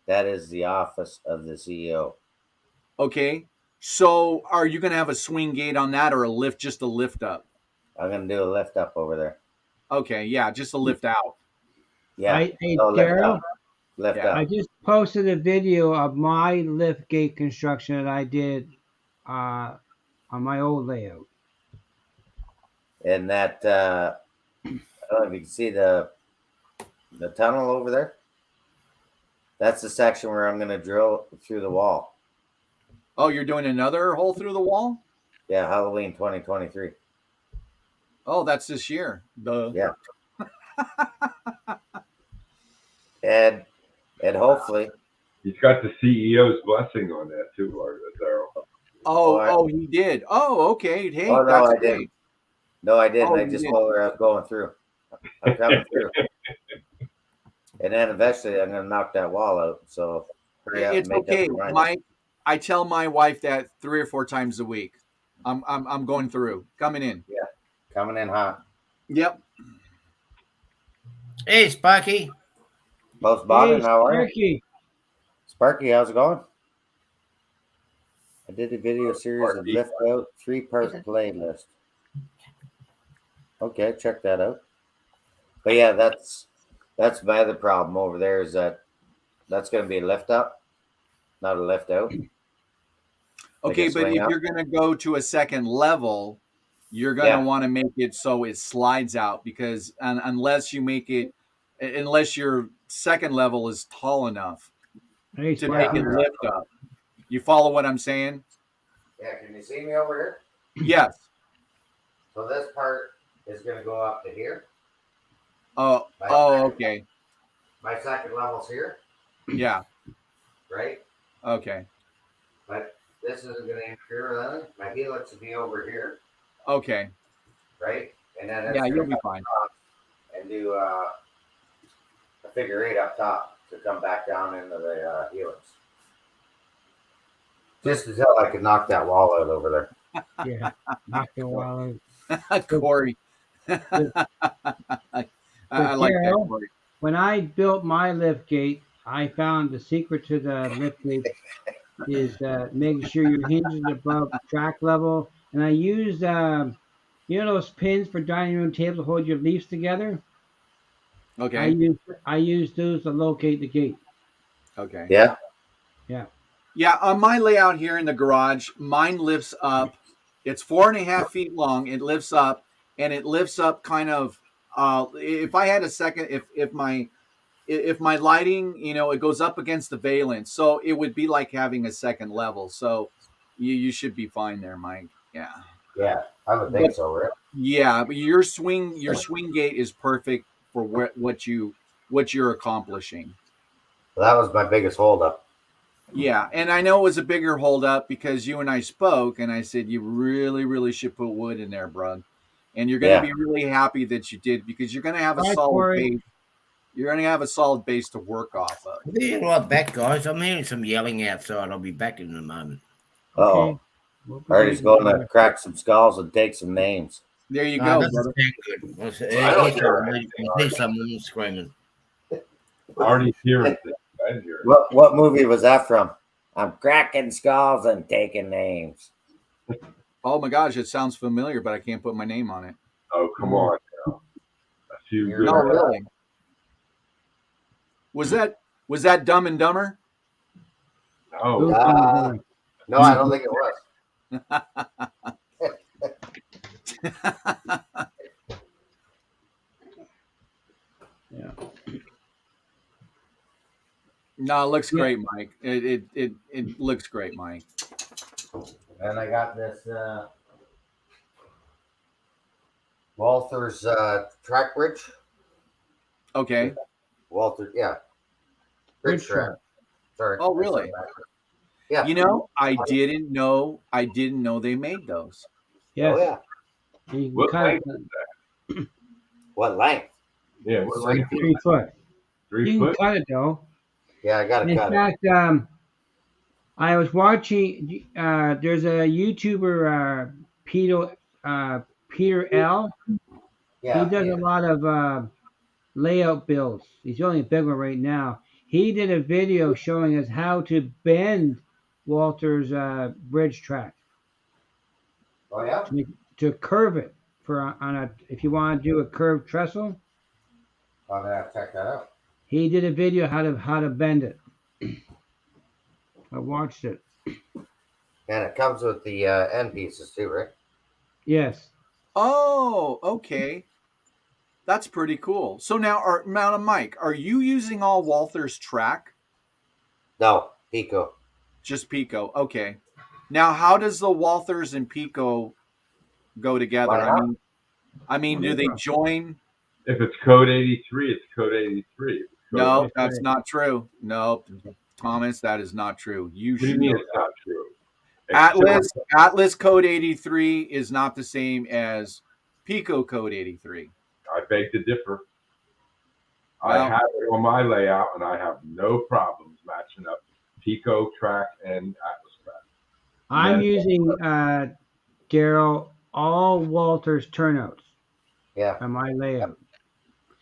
That is the office of the CEO. Okay, so are you gonna have a swing gate on that or just a lift up? I'm gonna do a lift up over there. Okay, yeah, just a lift out. Yeah. Hey, No, lift Daryl, up. Lift Yeah. I up. just posted a video of my lift gate construction that I did on my old layout. And that I don't know if you can see the tunnel over there. That's the section where I'm gonna drill through the wall. Oh, you're doing another hole through the wall? Yeah, Halloween 2023. Oh, that's this year. Yeah. And hopefully He's got the CEO's blessing on that too, Daryl. Oh, he did. Oh, okay. Hey, Oh, no, that's I great. didn't. No, I didn't. Oh, I you just didn't. told her I was going through. I'm coming through. And then eventually I'm gonna knock that wall out. So hurry up It's and make okay, up your mind. Mike. I tell my wife that 3 or 4 times a week. I'm going through, coming in. Coming in hot. Yep. Hey, Sparky. Most bottom, Hey, how are you? Sparky. Sparky, how's it going? I did a video series of lift out 3-part playlist. Okay, check that out. But yeah, that's my other problem over there is that's going to be a lift up, not a lift out. Okay, Like a but swing if up. you're going to go to a second level, you're going to want to make it so it slides out because unless your second level is tall enough Hey, to make Sparky. it lift up. You follow what I'm saying? Yeah, can you see me over here? Yes. So this part is going to go up to here. Oh, okay. My second level's here, Yeah. right? Okay. But this isn't going to interfere with anything. My helix will be over here, Okay. right? And then it's Yeah, gonna you'll be come fine. across and do a figure 8 up top to come back down into the helix. Just until I can knock that wall out over there. Yeah, knock the wall out. Corey. I like that, Carol? Corey. When I built my lift gate, I found the secret to the lift gate is making sure your hinges are above track level. And I used, those pins for dining room tables to hold your leaves together. Okay. I used those to locate the gate. Okay. Yeah. Yeah, on my layout here in the garage, mine lifts up. It's 4.5 feet long. It lifts up, and it lifts up kind of. If I had a second, if my lighting, it goes up against the valence, so it would be like having a second level. So you should be fine there, Mike. Yeah. Yeah, I would think so, right? Yeah, but your swing gate is perfect for what you're accomplishing. Well, that was my biggest holdup. Yeah, and I know it was a bigger holdup because you and I spoke, and I said you really, really should put wood in there, bro. And you're going to be really happy that you did because you're going to have a solid base. You're going to have a solid base to work off of. I'll be right back, guys. I'm hearing some yelling outside. I'll be back in a moment. Oh, Artie's going to crack some skulls and take some names. There you go, That's brother. good. I hear someone screaming. Artie's hearing things. I didn't hear it. What movie was that from? I'm cracking skulls and taking names. Oh my gosh, it sounds familiar, but I can't put my name on it. Oh, come on. Now. A few You're good. Oh, really? Was that Dumb and Dumber? No. No, I don't think it was. Yeah. No, it looks Yeah. great, Mike. It looks great, Mike. And I got this Walther's track bridge. Okay. Walther, yeah. Bridge track. Sorry. Oh, really? Yeah. You know, I didn't know they made those. Yes. Oh, yeah. You can What cut length it What length? Yeah, what length is 3 it? foot. 3 You can foot? cut it though. Yeah, I got to In cut it. fact, I was watching. There's a YouTuber, Peter L. Yeah. He does a lot of layout builds. He's only a big one right now. He did a video showing us how to bend Walter's bridge track Oh, yeah? to curve it if you want to do a curved trestle. I'm going to have to check that out. He did a video how to bend it. I watched it. And it comes with the end pieces too, right? Yes. Oh, okay. That's pretty cool. So now, Mike, are you using all Walther's track? No, Pico. Just Pico. Okay. Now, how does the Walthers and Pico go together? Why not? I mean, do they join? If it's code 83, it's code 83. If it's code No, 83, that's not true. No, Thomas, that is not true. You What do you should mean know it's not true? Atlas Code 83 is not the same as Pico Code 83. I beg to differ. Well- I have it on my layout, and I have no problems matching up Pico track and Atlas track. I'm Yeah. using Daryl all Walter's turnouts Yeah. on my layout.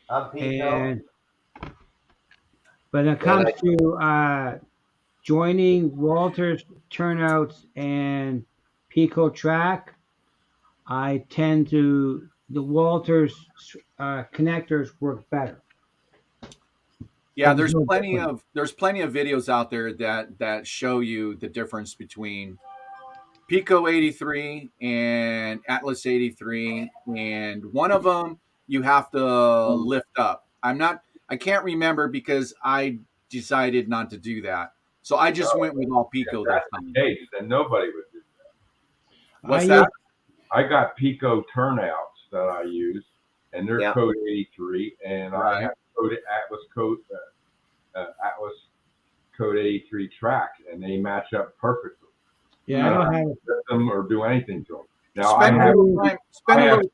I'm Pico. And when it comes to joining Walter's turnouts and Pico track, I tend to the Walter's connectors work better. Yeah, There's there's no plenty difference. of videos out there that show you the difference between Pico 83 and Atlas 83, and one of them you have to lift up. I can't remember because I decided not to do that. So I just went with all Pico If this that's time. the case, then nobody would do that. What's I that? I got Pico turnouts that I use, and they're Yeah. code 83, and Right. I have Atlas code 83 track, and they match up perfectly. Yeah, I don't have it. Set them or do anything to them. Now Spend I a have, little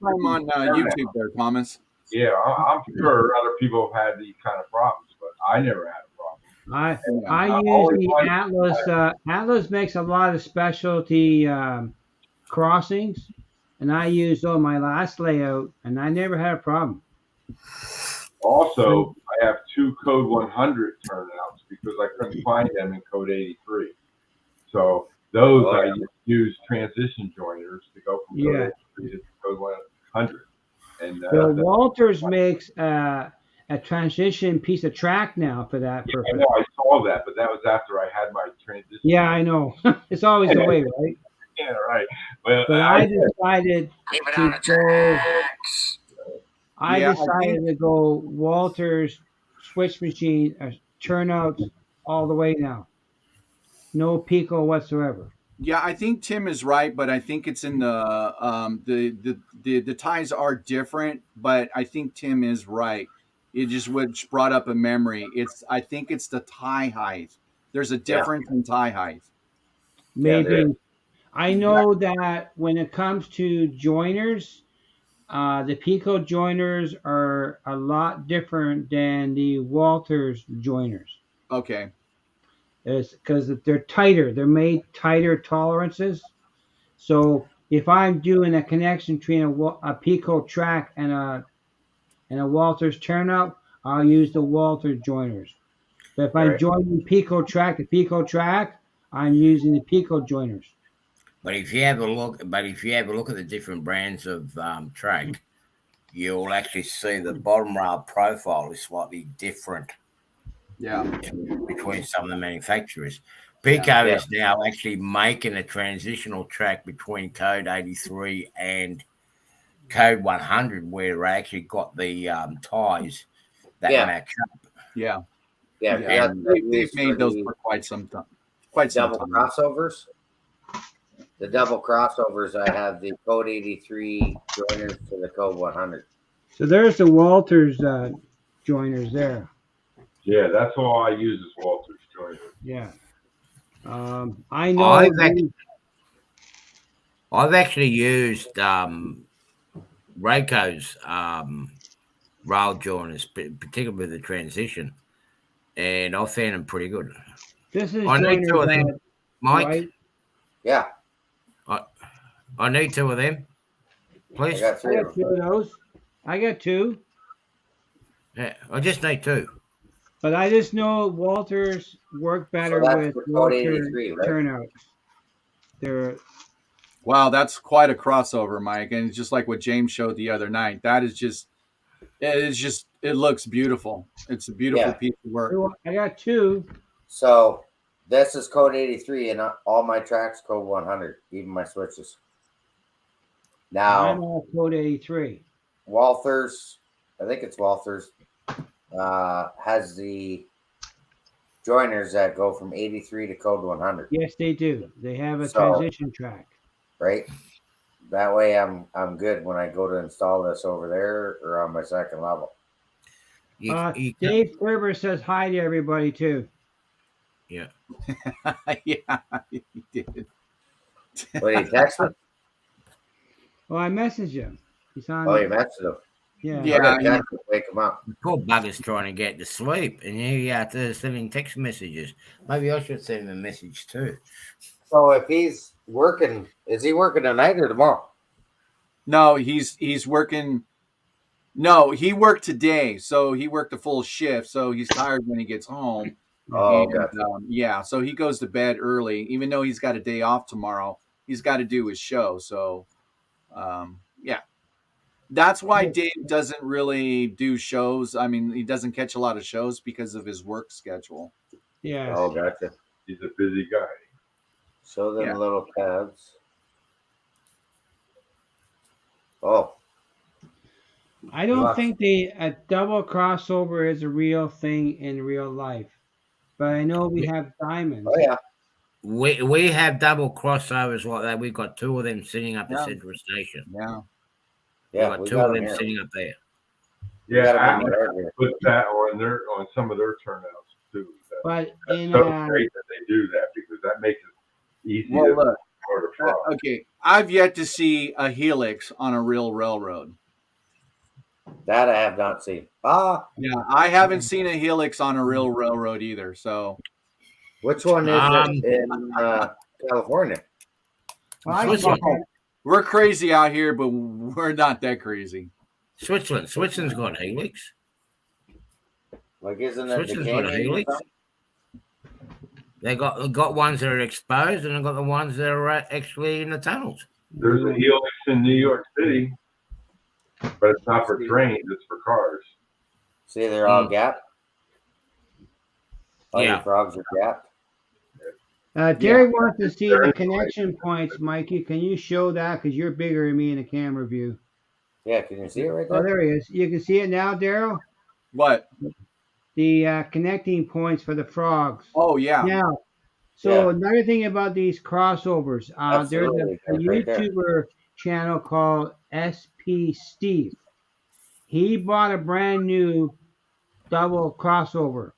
time on YouTube there, Thomas. yeah, I'm sure other people have had these kind of problems, but I never had a problem. I use the Atlas. Atlas makes a lot of specialty crossings, and I used on my last layout, and I never had a problem. Also, I have two code 100 turnouts because I couldn't find them in code 83. So those Oh, I yeah. use transition joiners to go from code Yeah. 83 to code 100. And So Walters makes a transition piece of track now for that I purpose. know I saw that, but that was after I had my transition. Yeah, I know. It's always the way, right? Yeah, right. Well, But I decided Leave it to on the go. tracks. I Yeah, I decided to go Walters switch machine turnouts all the way now. No Pico whatsoever. Yeah, I think Tim is right, but I think it's in the ties are different, but I think Tim is right. It just which brought up a memory. I think it's the tie height. There's a difference in tie height. Maybe. there is. I know that when it comes to joiners, the Pico joiners are a lot different than the Walters joiners. Okay. It's because they're tighter. They're made tighter tolerances. So if I'm doing a connection between a Pico track and a Walters turnout, I'll use the Walters joiners. But if I'm Right. joining Pico track to Pico track, I'm using the Pico joiners. But if you have a look, at the different brands of track, you'll actually see the bottom rail profile is slightly different Yeah. between some of the manufacturers. Pico Yeah. is now actually making a transitional track between Code 83 and Code 100, where they actually got the ties that Yeah. match up. Yeah. Yeah, Yeah. that's They've made those for quite some time. Quite some double time. crossovers. The double crossovers, I have the Code 83 joiners to the Code 100. So there's the Walters joiners there. Yeah, that's all I use is Walters joiners. Yeah. I know. I've actually used Rayco's rail joiners, particularly with the transition, and I found them pretty good. This is I need joiners, two of them, Mike. right? Yeah, I need two of them, I please. got I three of got them. two of those. I got two, Yeah, I just need two. but I just know Walters work better that's with for Code Walter 83, right? turnouts. They're Wow, that's quite a crossover, Mike. And just like what James showed the other night, it looks beautiful. It's a beautiful Yeah. piece of work. I got two. So this is Code 83, and all my tracks Code 100, even my switches. I'm Now, all Code 83. Walters, I think it's Walters, has the joiners that go from 83 to Code 100, Yes, they do. They have a So- transition track. right? That way I'm good when I go to install this over there or on my second level. You Dave Ferber says hi to everybody too. yeah. Yeah, he did. What did he text me? Well, I messaged him. He's on. Oh, you messaged him. Yeah. Yeah. I'm gonna text him, wake him up. Poor bugger's trying to get to sleep, and you have to send him text messages. Maybe I should send him a message too. So if he's working, is he working tonight or tomorrow? No, he's working. No, he worked today, so he worked a full shift. So he's tired when he gets home. Oh, And, gotcha. yeah, so he goes to bed early, even though he's got a day off tomorrow. He's got to do his show. So, yeah, that's why Dave doesn't really do shows. I mean, he doesn't catch a lot of shows because of his work schedule. Yeah. Oh, gotcha. He's a busy guy. Show them Yeah. little calves. Oh, I don't Lots. think a double crossover is a real thing in real life, but I know we have diamonds. oh yeah. We have double crossovers like that. We've got two of them sitting up Yeah. at Central Station. Yeah, Yeah, We've we got two got of them them here. sitting up there. We Yeah, got 'em in Atlas the yard here. put that on some of their turnouts too. But That's in so great that they do that because that makes it easy well, to look, order from. okay. I've yet to see a helix on a real railroad. That I have not seen. Ah, Yeah, I haven't seen a helix on a real railroad either. So, which one is it in California? well, I Switzerland. saw- we're crazy out here, but we're not that crazy. Switzerland's got a helix. Like, isn't it the Switzerland's got a Canadian? helix. They got ones that are exposed, and they've got the ones that are actually in the tunnels. There's a helix in New York City, but it's not for trains; it's for cars. See, they're all gapped. All Yeah. your frogs are gapped. Derek wants to see They're the in- connection points, Mikey. Can you show that? Because you're bigger than me in the camera view. Yeah, can you see it right Oh, there? there he is. You can see it now, Daryl? What? The connecting points for the frogs. Oh yeah, Now, so Yeah. another thing about these crossovers, there's Absolutely. a That's right there. YouTuber channel called SP Steve. He bought a brand new double crossover,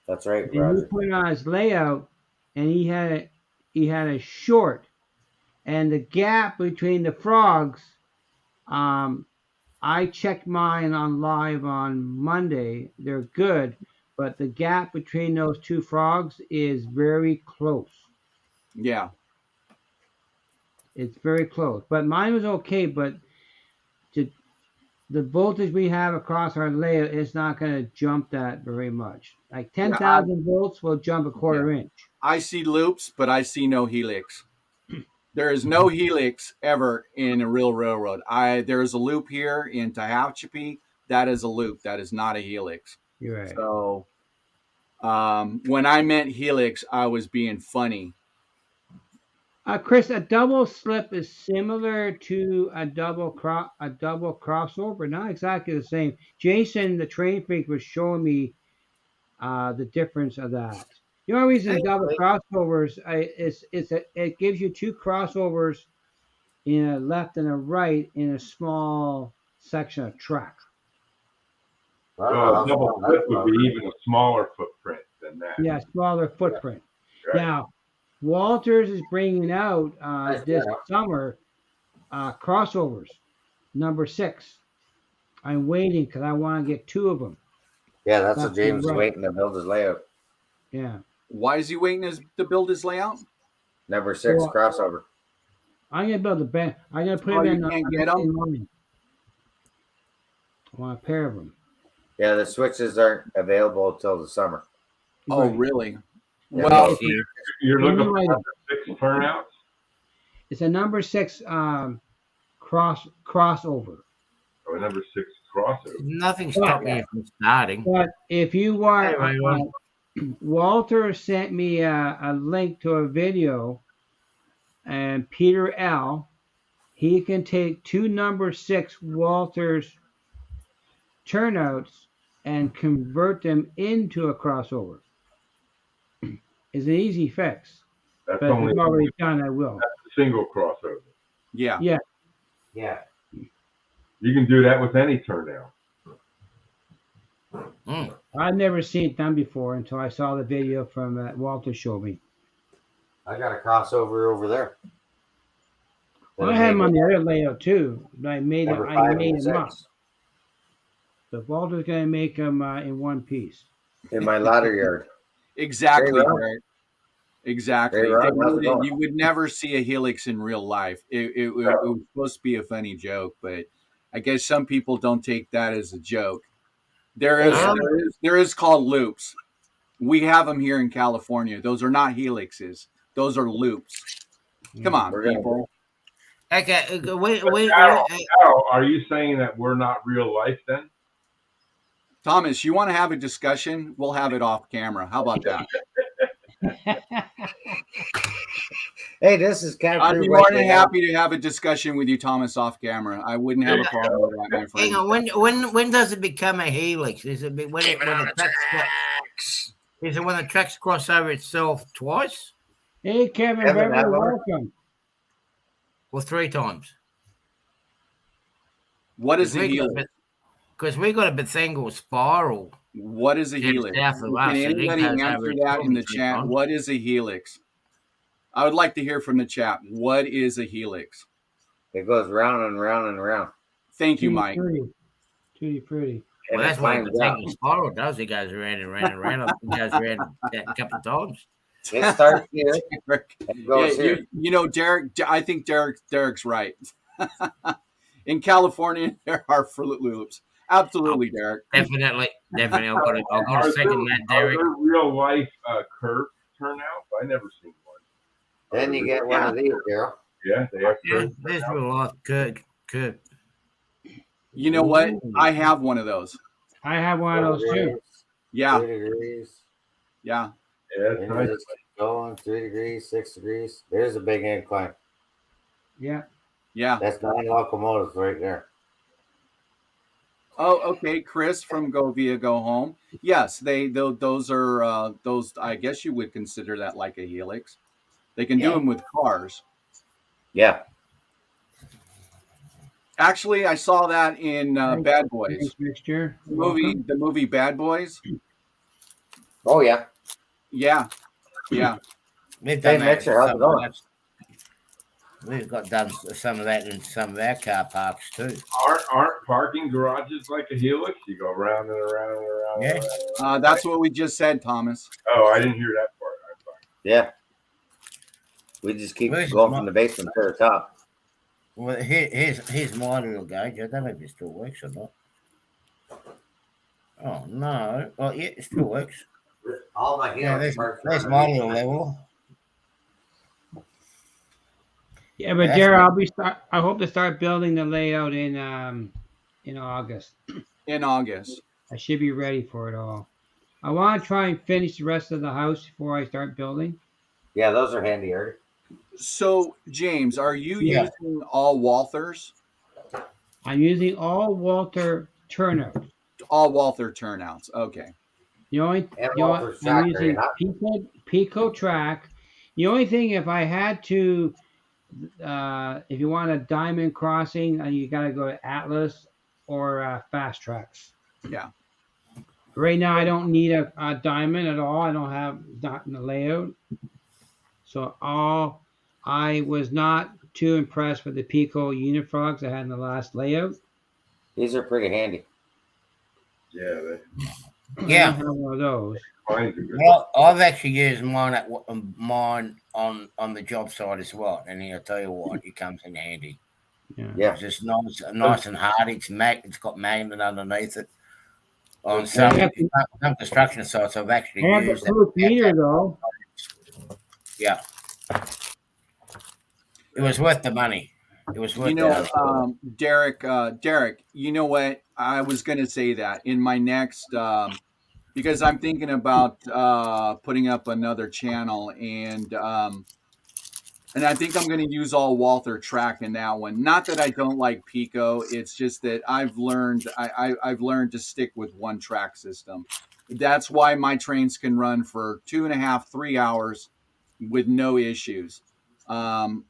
That's right, and he Roger. put it on his layout, and he had a short, and the gap between the frogs. I checked mine on live on Monday. They're good, but the gap between those two frogs is very close. yeah. It's very close. But mine was okay. But the voltage we have across our layout is not going to jump that very much. Like 10,000 volts will jump a quarter inch. I see loops, but I see no helix. There is no helix ever in a real railroad. There is a loop here in Tehachapi. That is a loop. That is not a helix. You're right. So when I meant helix, I was being funny. Chris, a double slip is similar to a double crossover. Not exactly the same. Jason, the train freak, was showing me the difference of that. The only reason double crossovers it gives you two crossovers in a left and a right in a small section of track. Well, a double flip would be even a smaller footprint than that. Yeah, smaller footprint. Right. Now, Walters is bringing out this summer crossovers, number 6. I'm waiting because I want to get 2 of them. Yeah, that's what That's James is right. waiting to build his layout. Yeah. Why is he waiting to build his layout? Number 6 Well, crossover. I'm gonna build a band. I'm gonna put Oh, them you in. can't get 'em? in line. I want a pair of them. Yeah, the switches aren't available until the summer. Oh, Right. really? Yeah, Well, You're looking for Right. number 6 turnouts? It's a number 6 crossover. Or number 6 crossover? Nothing stopped me from starting. But if you want, Hey, Ray, Walter sent me a link to a video, and Peter L. He can take 2 number 6 Walters turnouts and convert them into a crossover. It's an easy fix, That's but if only it's already done, I will. a single crossover. yeah. Yeah. Yeah. You can do that with any turnout. Mm. I've never seen it done before until I saw the video from Walter showed me. I got a crossover over there. Well, I had them on the other layout too. But I made them. Number I 5 made and them up. 6 So Walter's gonna make them in one piece. in my ladder yard. Exactly, Hey, Ron. Greg. Exactly. Hey, Ron, They how's it would- going? you would never see a helix in real life. It was supposed to be a funny joke, but I guess some people don't take that as a joke. There is called loops. We have them here in California. Those are not helixes. Those are loops. Come on, We're gonna- people. Okay, Al, are you saying that we're not real life then? Thomas, you want to have a discussion? We'll have it off camera. How about that? Hey, this is Cat I'd Crew be more than Wednesday. happy to have a discussion with you, Thomas, off camera. I wouldn't have a problem with that, my hang friend. on. When does it become a helix? Is it when the tracks is it when the tracks cross over itself twice Hey, Kevin, Kevin, very hello. welcome. or 3 times? What is a helix? Because we got a Bethangle spiral. What is a Yeah, helix? south of us, Can and it anybody goes answer over that in the 23 chat? times. What is a helix? I would like to hear from the chat. What is a helix? It goes round and round and round. Thank you, Mike. Tutti frutti. And Well, it that's what climbs the out. Bethangle spiral does. It goes around and round and round. It goes around that a couple of times. It starts here Derek. and Yeah, goes here. you know, Derek. I think Derek's right. In California, there are Fruit Loops. Absolutely, Derek. Definitely. I've got to Are second that, Derek. there real life curve turnouts? I never seen one. Then you get one of these, Daryl. Yeah, they have Yeah, curved there's turnouts. real life. Good. You know what? Ooh. I have one of those. I have one of those too. Yeah, 3 degrees. yeah. Yeah, it's And nice. you just keep going 3 degrees, 6 degrees. There's a big incline. Yeah. Yeah. That's 9 locomotives right there. Oh, okay. Chris from Go Via Go Home. Yes, those are those. I guess you would consider that like a helix. They can do Yeah. them with cars. Yeah. Actually, I saw that in Bad Boys Thanks, mixture. the movie Bad Boys. Oh, yeah. Yeah, yeah. We've Hey, done that. Mitchell, how's it going? We've got done some of that in some of our car parks too. Aren't parking garages like a helix? You go around and around and around. Yeah. And around. That's what we just said, Thomas. Oh, I didn't hear that part. I'm sorry. Yeah. We just keep Where's going my- from the basement to the top. Well, here's my little gauge. I don't know if it still works or not. Oh no! Oh yeah, it still works. All my Yeah, heels there's my little level. Yeah, but That's Jared, I hope to start building the layout in August. In August. I should be ready for it all. I want to try and finish the rest of the house before I start building. Yeah, those are handy, Artie. So, James, are you Yeah. using all Walthers? I'm using all Walter turnouts. All Walther turnouts. Okay. The only, And the only Walther's I'm tracker, using yeah. Pico track. The only thing, if I had to, if you want a diamond crossing, you got to go to Atlas or Fast Tracks. Yeah. Right now, I don't need a diamond at all. I don't have not in the layout. So I was not too impressed with the Pico Unifrogs I had in the last layout. These are pretty handy. Yeah, I Yeah. don't have one of those. mine's a good. Well, I've actually used mine mine on the job site as well, and I'll tell you what, it comes in handy. Yeah. Yeah. It's just nice and hard. It's got magnet underneath it. On some construction sites, I've actually I have the used that. proof meter though. Yeah, it was worth the money. It was worth You know, it. Derek, you know what? I was going to say that in my next, because I'm thinking about putting up another channel, and I think I'm going to use all Walther track in that one. Not that I don't like Pico, it's just that I've learned I've learned to stick with one track system. That's why my trains can run for 2.5, 3 hours with no issues. And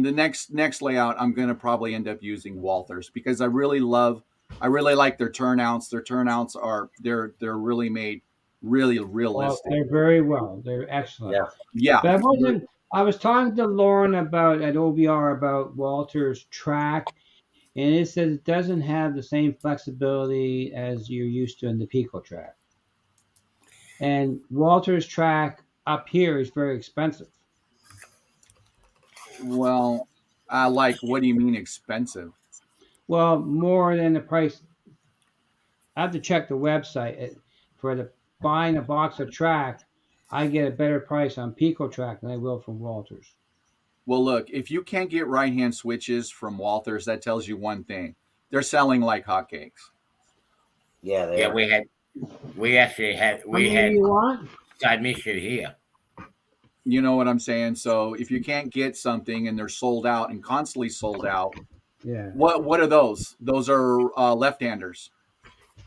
the next layout, I'm going to probably end up using Walthers because I really like their turnouts. Their turnouts they're really made really Well, realistic. they're very well. They're excellent. Yeah. Yeah. But I was talking to Lauren at OBR about Walter's track, and it says it doesn't have the same flexibility as you're used to in the Pico track. And Walter's track up here is very expensive. Well, what do you mean expensive? Well, more than the price. I have to check the website for buying a box of track. I get a better price on Pico track than I will from Walters. Well, look, if you can't get right-hand switches from Walthers, that tells you one thing: they're selling like hotcakes. Yeah, they Yeah, are. we actually had How many you want? same issue here. You know what I'm saying? So if you can't get something and they're sold out and constantly sold out, Yeah. what are those? Those are left-handers,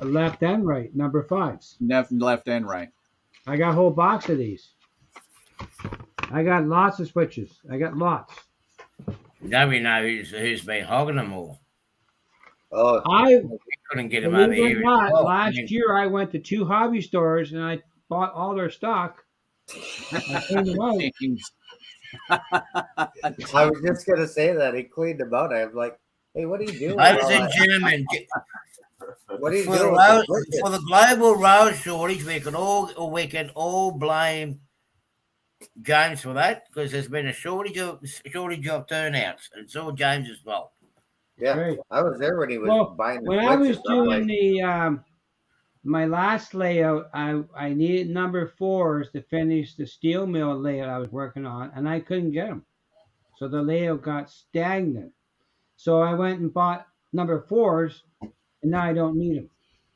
Left and right, number 5s. left and right. I got a whole box of these. I got lots of switches. I got lots. Nobody knows who's been hogging them all. Oh, I We couldn't get them over believe it here. or not, as well. last year I went to 2 hobby stores and I bought all their stock. I cleaned them out. James. I was just gonna say that he cleaned them out. I'm like, hey, what are you doing? Ladies and gentlemen, What are you for the, doing? road, with the for the global road shortage, we can all blame James for that because there's been a shortage of turnouts. It's all James's fault. Yeah, Right. I was there when he was Well, buying the when I was switches. I'm doing like, the my last layout, I needed number 4s to finish the steel mill layout I was working on, and I couldn't get them. So the layout got stagnant. So I went and bought number 4s, and now I don't need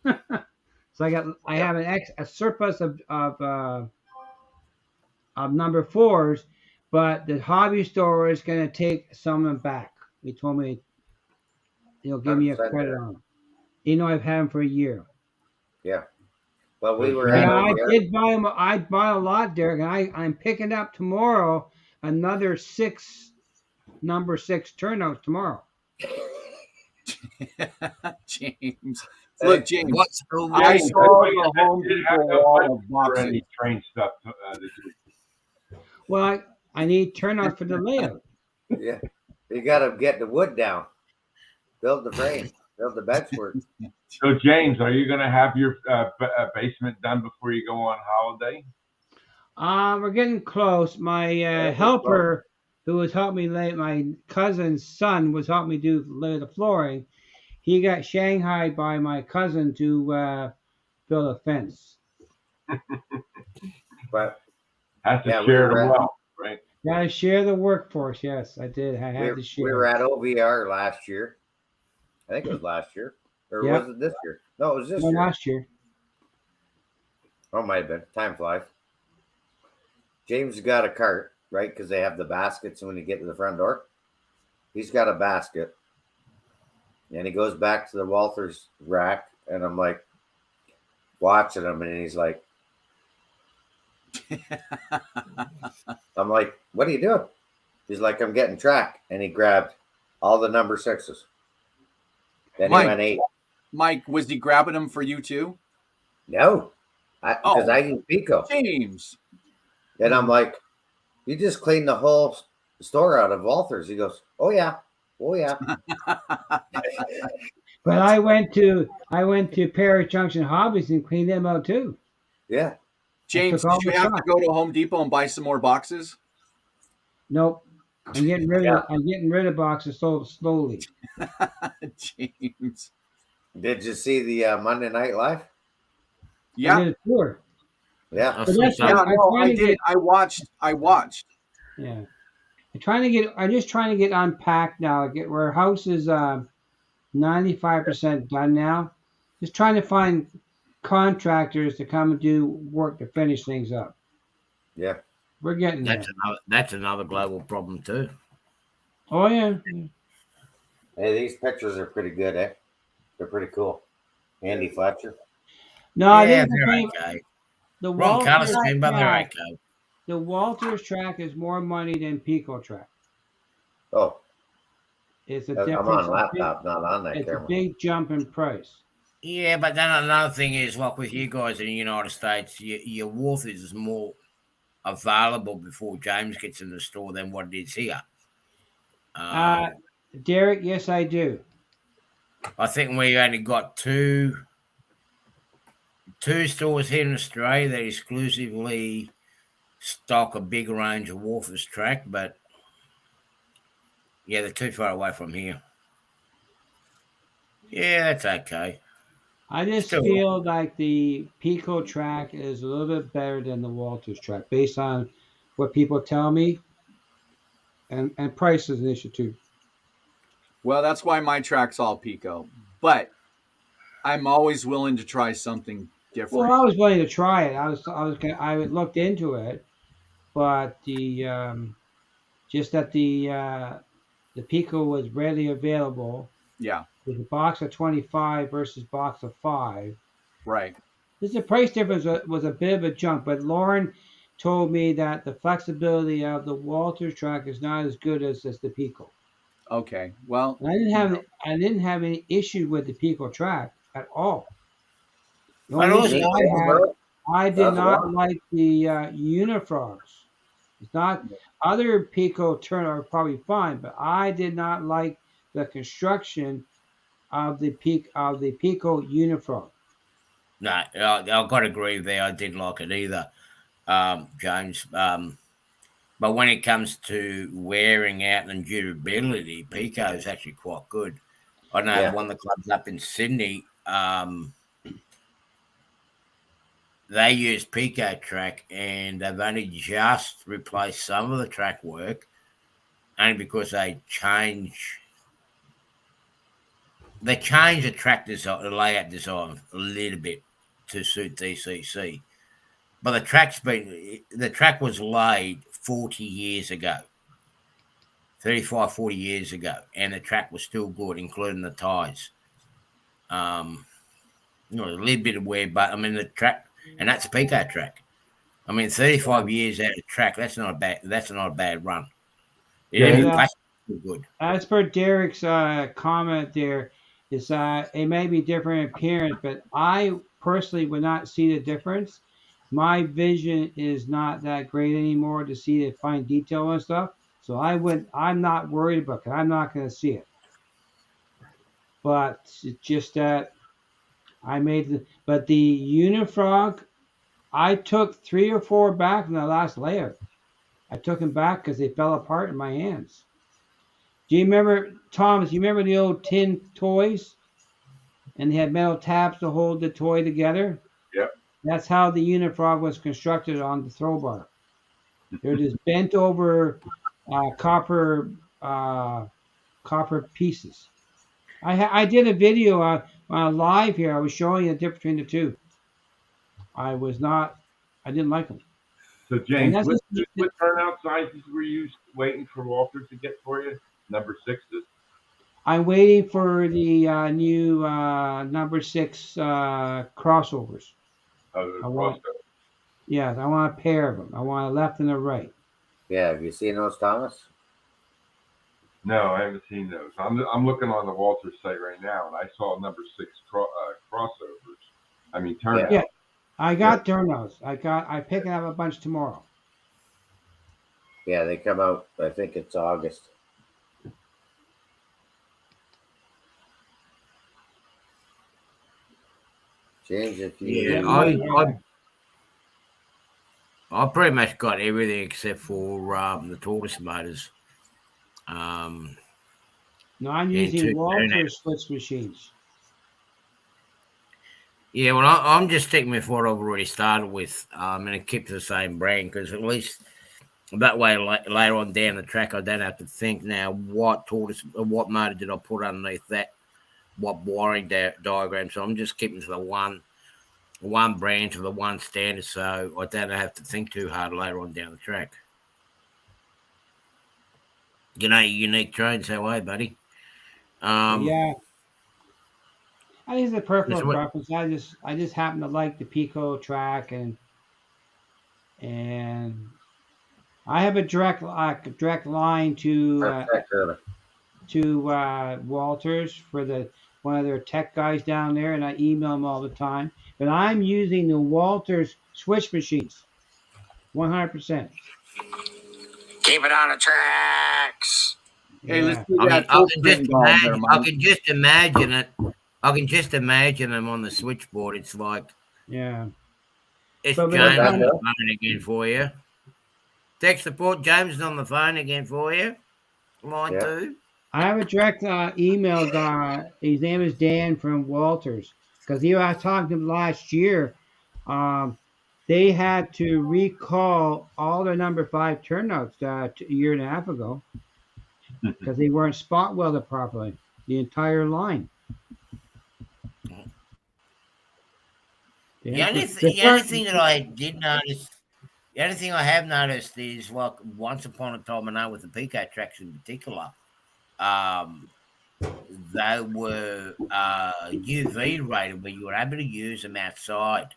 them. So I have a surplus of number 4s, but the hobby store is going to take some of them back. He told me he'll give me a 100% credit on them. You know, I've had them for a year. yeah. Well, we were Yeah, at I OBR. did buy them. I bought a lot, Derek, and I'm picking up tomorrow another 6 number 6 turnouts tomorrow. James. Look, James. What's the I rule? saw the Home Depot wall of For boxes. any train stuff this week. Well, I need turnouts for the layout. Yeah, you got to get the wood down, build the frame, build the benchwork. So, James, are you going to have your basement done before you go on holiday? We're getting close. My Yeah, helper who was helping me lay, my cousin's son was helping me lay the flooring. He got shanghaied by my cousin to build a fence. But Has to Yeah, we share were the at- wealth, right? Gotta share the workforce. Yes, I did. I had to we share. were at OVR last year. I think it was last year. Or Yep. was it this year? No, it was this No, year. last year. Oh, it might have been. Time flies. James got a cart, right? Because they have the baskets when you get to the front door. He's got a basket. And he goes back to the Walters rack. And I'm like, watching him. And he's like, I'm like, what are you doing? He's like, I'm getting track. And he grabbed all the number 6s. Then Mike. he went 8. Mike, was he grabbing them for you too? No. Because Oh. I use Pico. James. And I'm like, you just cleaned the whole store out of Walters. He goes, oh, yeah. Oh, yeah. But I went to Paris Junction Hobbies and cleaned them out too. Yeah. James, took all did you the have to shots. go to Home Depot and buy some more boxes? Nope. I'm getting rid Yeah. of boxes slowly. James. Did you see the Monday Night Live? I Yeah. did a tour. Yeah. I But think that's so. Yeah, I'm no, trying I to did. get- I watched. Yeah. I'm just trying to get unpacked now. Where house is 95% done now. Just trying to find contractors to come and do work to finish things up. Yeah. We're getting there. That's another global problem too. Oh yeah. Hey, these pictures are pretty good, eh? They're pretty cool. Andy Fletcher. No, I Yeah, think the they're thing- okay. the Wrong colour Walters scheme, but they're track, okay. the Walters track is more money than Pico track. Oh, It's a I'm difference. on laptop, not on that It's a camera. big jump in price. Yeah, but then another thing is, like with you guys in the United States, your Walters is more available before James gets in the store than what it is here. Derek, yes, I do. I think we only got two stores here in Australia that exclusively stock a big range of Walters track, but yeah, they're too far away from here. Yeah, that's okay. I just Still- feel like the Pico track is a little bit better than the Walters track based on what people tell me. And price is an issue too. Well, that's why my track's all Pico. But I'm always willing to try something different. Well, I was willing to try it. I looked into it, but the just that the Pico was readily available Yeah, with a box of 25 versus box of 5. right. The price difference was a bit of a jump, but Lauren told me that the flexibility of the Walters track is not as good as the Pico. Okay. Well, And I didn't have any issue with the Pico track at all. The But only also- issue I did That's not why. like the Unifrogs. It's not other Pico turn are probably fine, but I did not like the construction of the Pico Unifrog. No, I've got to agree there. I didn't like it either, James. But when it comes to wearing out and durability, Pico is actually quite good. I know Yeah. one of the clubs up in Sydney, they use Pico track, and they've only just replaced some of the track work, only because they change the track design, the layout design a little bit to suit DCC. But the track was laid 40 years ago, 35, 40 years ago, and the track was still good, including the tyres. A little bit of wear, but I mean the track, and that's a Pico track. I mean, 35 years out of track, that's not a bad run. Yeah. Still good. As per Derek's comment there, is it may be different in appearance, but I personally would not see the difference. My vision is not that great anymore to see the fine detail and stuff. So I'm not worried about it. I'm not going to see it. But it's just that but the Unifrog, I took 3 or 4 back in the last layout. I took them back because they fell apart in my hands. Do you remember, Thomas? You remember the old tin toys, and they had metal tabs to hold the toy together? Yep. That's how the Unifrog was constructed on the throw bar. They're just bent over copper pieces. I did a video on live here. I was showing you the difference between the two. I didn't like them. So And James, that's what turnout sizes were you waiting for Walter to get for you? Number 6s? I'm waiting for the new number 6 crossovers. Oh, I want a pair of them. I want a left and a right. Yeah, have you seen those, Thomas? No, I haven't seen those. I'm looking on the Walter site right now, and I saw number 6 crossovers. I mean turnout. Yeah. I got turnouts. I pick up a bunch tomorrow. Yeah, they come out. I think it's August. James, if you I pretty much got everything except for the tortoise motors. No, I'm using Walter's switch machines. Yeah, well, I'm just sticking with what I've already started with, and keep to the same brand because at least that way later on down the track I don't have to think now what motor did I put underneath that, what wiring diagram. So I'm just keeping to the one branch of the one standard, so I don't have to think too hard later on down the track. You know, unique trains that way, buddy. Yeah. I think it's a personal preference. I just happen to like the Pico track, and I have a direct line to Walters for one of their tech guys down there, and I email them all the time. But I'm using the Walters switch machines, 100%. keep it on the tracks. Hey, Yeah. let's do that. I can just imagine it. I can just imagine them on the switchboard. It's like, Yeah. it's But James on the phone again for you. Tech support, James is on the phone again for you. Line 2. I have a direct email guy. His name is Dan from Walters. Because I was talking to him last year. They had to recall all their number 5 turnouts a year and a half ago because they weren't spot welded properly. The entire line. The only thing that I did notice, the only thing I have noticed is like once upon a time, I know with the Pico tracks in particular, they were UV rated where you were able to use them outside.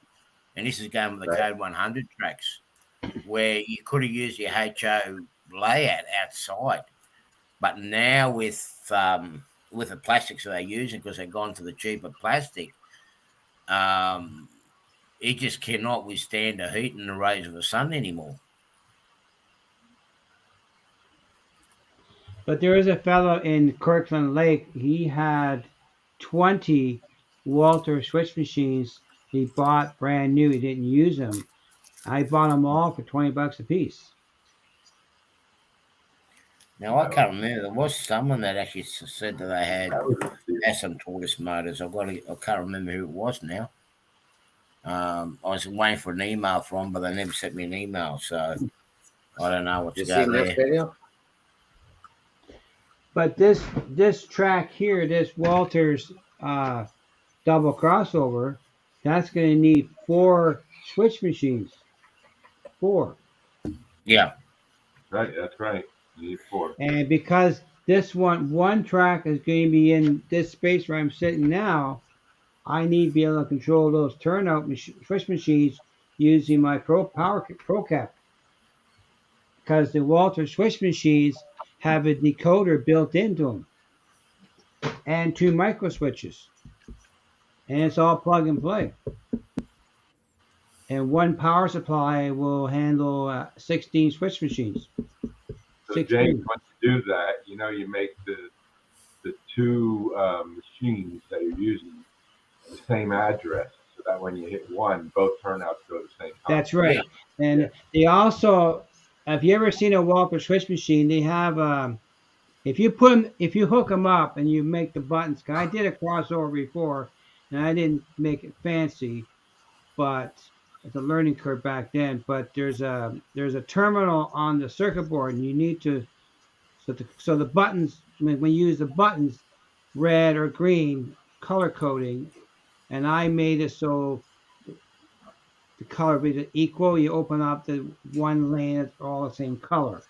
And this is going with the Code 100 tracks where you could have used your HO layout outside. But now with the plastics that they're using, because they've gone to the cheaper plastic, it just cannot withstand the heat and the rays of the sun anymore. But there is a fellow in Kirkland Lake. He had 20 Walter switch machines he bought brand new. He didn't use them. I bought them all for $20 a piece. Now, I can't remember. There was someone that actually said that they had some tortoise motors. I can't remember who it was now. I was waiting for an email from, but they never sent me an email, so I don't know what's going on there. Video? But this track here, this Walters double crossover, that's going to need 4 switch machines. 4. Yeah. Right, that's right. You need 4. And because this one track is going to be in this space where I'm sitting now, I need to be able to control those turnout switch machines using my Pro Cap. Because the Walter switch machines have a decoder built into them and 2 micro switches. And it's all plug and play. And one power supply will handle 16 switch machines. So 16. James, once you do that, you make the 2 machines that you're using the same address, so that when you hit one, both turnouts go to the same time. That's right. And they also Have you ever seen a Walker switch machine? They have if you hook them up and you make the buttons. 'Cause I did a crossover before, and I didn't make it fancy, but it's a learning curve back then. But there's a terminal on the circuit board, and you need to so the buttons when you use the buttons, red or green color coding, and I made it so the color be equal. You open up the one lane, it's all the same color.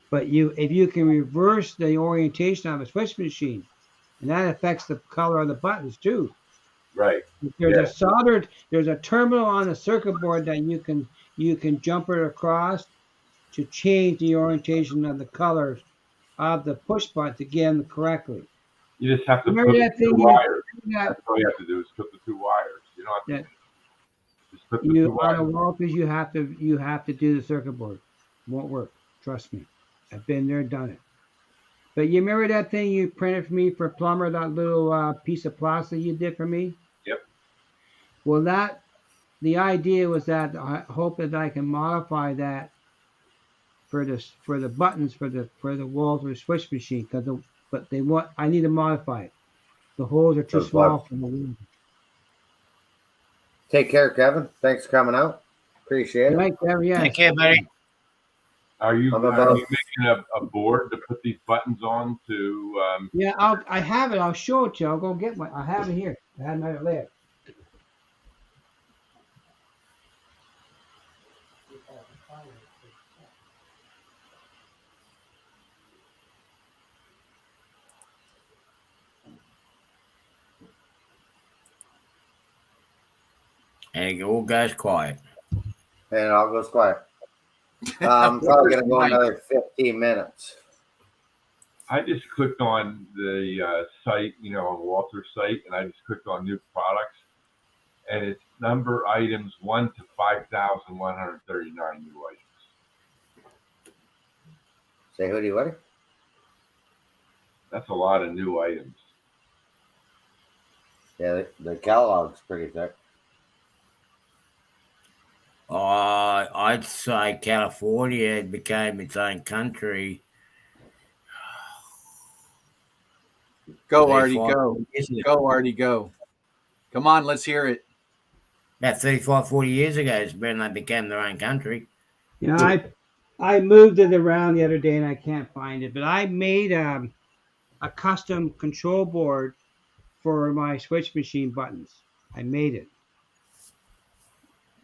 But if you can reverse the orientation of a switch machine, and that affects the color of the buttons too. Right. There's a terminal on the circuit board that you can jump it across to change the orientation of the colors of the push button to get them correctly. You just have to Remember put that the thing two wires. that That's all you have to do is put the two wires. You don't have to just put the you two on a wires. Walters you have to do the circuit board. Won't work. Trust me. I've been there, done it. But you remember that thing you printed for me for plumber, that little piece of plastic you did for me? Yep. Well, the idea was that I hope that I can modify that for the buttons for the Walters switch machine I need to modify it. The holes are too Those small buttons. for the wheel. Take care, Kevin. Thanks for coming out. Appreciate it. Right, Kevin, yes. Take care, buddy. Are you I'm about- making a board to put these buttons on to? Yeah, I have it. I'll show it to you. I'll go get one. I have it here. I have my lab. And it all goes quiet. And I'll go quiet. I'm probably going to go another 15 minutes. I just clicked on the site, on Walter's site, and I just clicked on new products, and it's number items 1 to 5,139 new items. Say who do you want? That's a lot of new items. Yeah, the catalog's pretty thick. I'd say California became its own country. Go, Artie, 35 go. years ago. Go, Artie, go. Come on, let's hear it. About 35, 40 years ago is when they became their own country. You know, I moved it around the other day and I can't find it, but I made a custom control board for my switch machine buttons. I made it.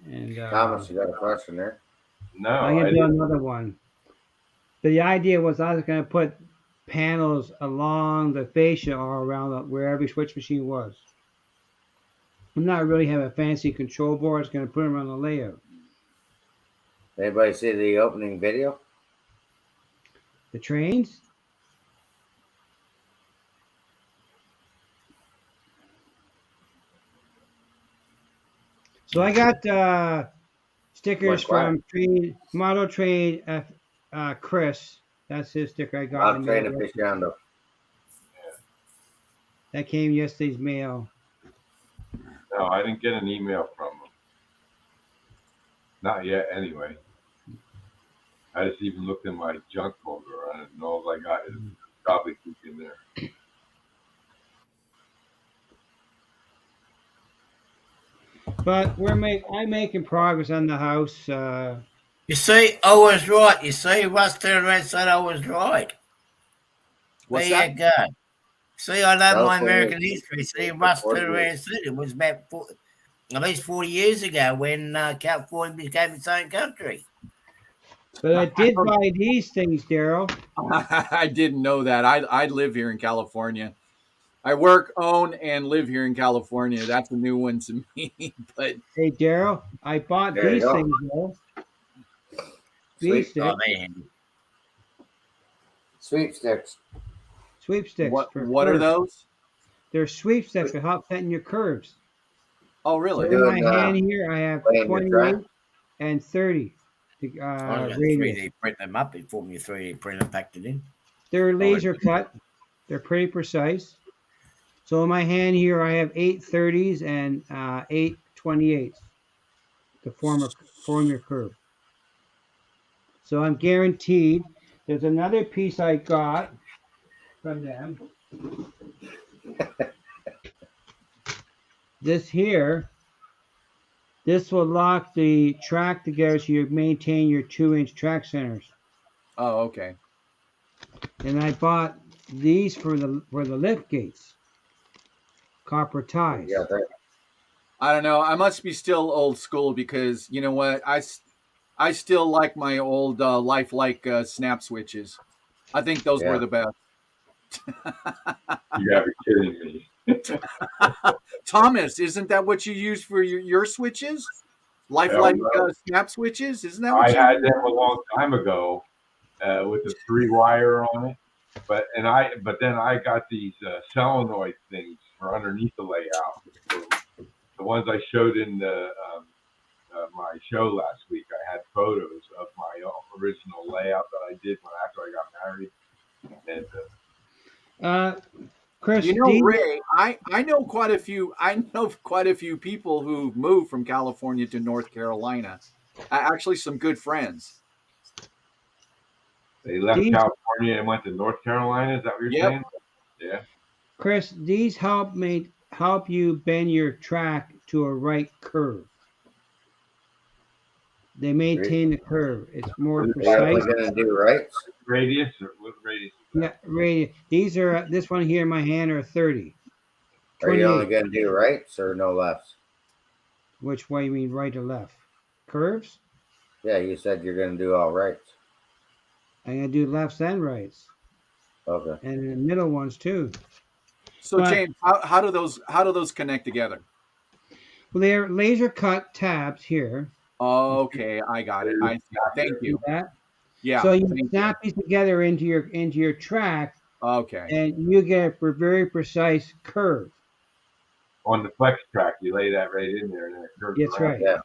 And Thomas, you got a question there? No, I'm I gonna do didn't. another one. But the idea was I was gonna put panels along the fascia or around where every switch machine was. I'm not really have a fancy control board. It's gonna put them on the layout. Anybody see the opening video? The trains. So I got stickers What? from Model Trade Chris. That's his sticker I got. I'm trying to fish down though. That came yesterday's mail. No, I didn't get an email from them. Not yet, anyway. I just even looked in my junk folder on it, and all I got is gobbledygook in there. But I'm making progress on the house. You see, I was right. You see, Russ turned around and said I was right. What's there that? you go. See, I know my Okay. American history. See, Russ turned around and said it was about at least 40 years ago when California became its own country. But I did buy these things, Daryl. I didn't know that. I live here in California. I work, own, and live here in California. That's a new one to me. But Hey, Daryl, I bought There you these go. things, though. Sweet. These Oh, sticks, man. Sweepsticks. sweepsticks. what for are curves. those? They're sweepsticks to help setting your curves. Oh, So really? in my Doing, hand here, I have laying your 28 track. and 30. I'm going to radius. 3D print them up before me 3D printer packed it in. They're laser cut. They're pretty precise. So in my hand here, I have 8 30s and 8 28s to form your curve. So I'm guaranteed. There's another piece I got from them. This here, this will lock the track together so you maintain your 2-inch track centers. Oh, okay. And I bought these for the lift gates, copper ties. Yeah, that, I don't know. I must be still old school because you know what? I still like my old lifelike snap switches. I think those were Yeah. the best. You gotta be kidding me. Thomas, isn't that what you use for your switches? Lifelike Hell no. snap switches? Isn't that what I you had use? them a long time ago with the 3-wire on it, but then I got these solenoid things for underneath the layout. The ones I showed in my show last week. I had photos of my original layout that I did after I got married, and Chris, You know, these, Ray, I know quite a few people who moved from California to North Carolina. Actually, some good friends. they left These- California and went to North Carolina. Is that what you're Yep. saying? Yeah. Chris, these help you bend your track to a right curve. They maintain the curve. It's more are you only precise. gonna do rights? Radius or what radius? Is that? Yeah, radius. These are this one here in my hand are 30. Are you only 28. gonna do rights or no lefts? Which way you mean, right or left? Curves? Yeah, you said you're gonna do all rights. I'm gonna do lefts and rights, Okay. and the middle ones too. So, But- James, how do those connect together? Well, they're laser cut tabs here. Okay, I got it. I see. Thank See you. that? Yeah. So you thank you. snap these together into your track, Okay. and you get a very precise curve. On the flex track, you lay that right in there, and then it curves That's around. right. Yeah.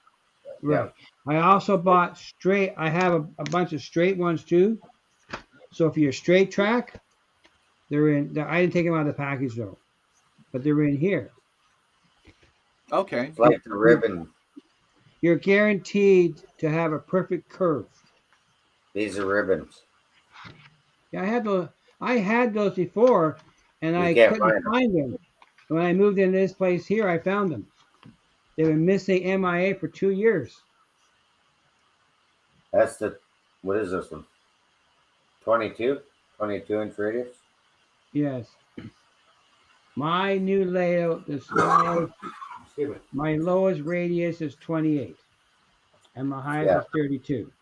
Right. I also bought straight. I have a bunch of straight ones too. So if you're straight track, they're in. I didn't take them out of the package though, but they're in here. Okay. It's like the ribbon. You're guaranteed to have a perfect curve. These are ribbons. Yeah, I had those before, and You I can't couldn't find them. When I moved into this place here, I found them. They were missing MIA for 2 years. That's what is this one? 22 inch radius. Yes. My new layout, my lowest radius is 28, and my highest Yeah. is 32.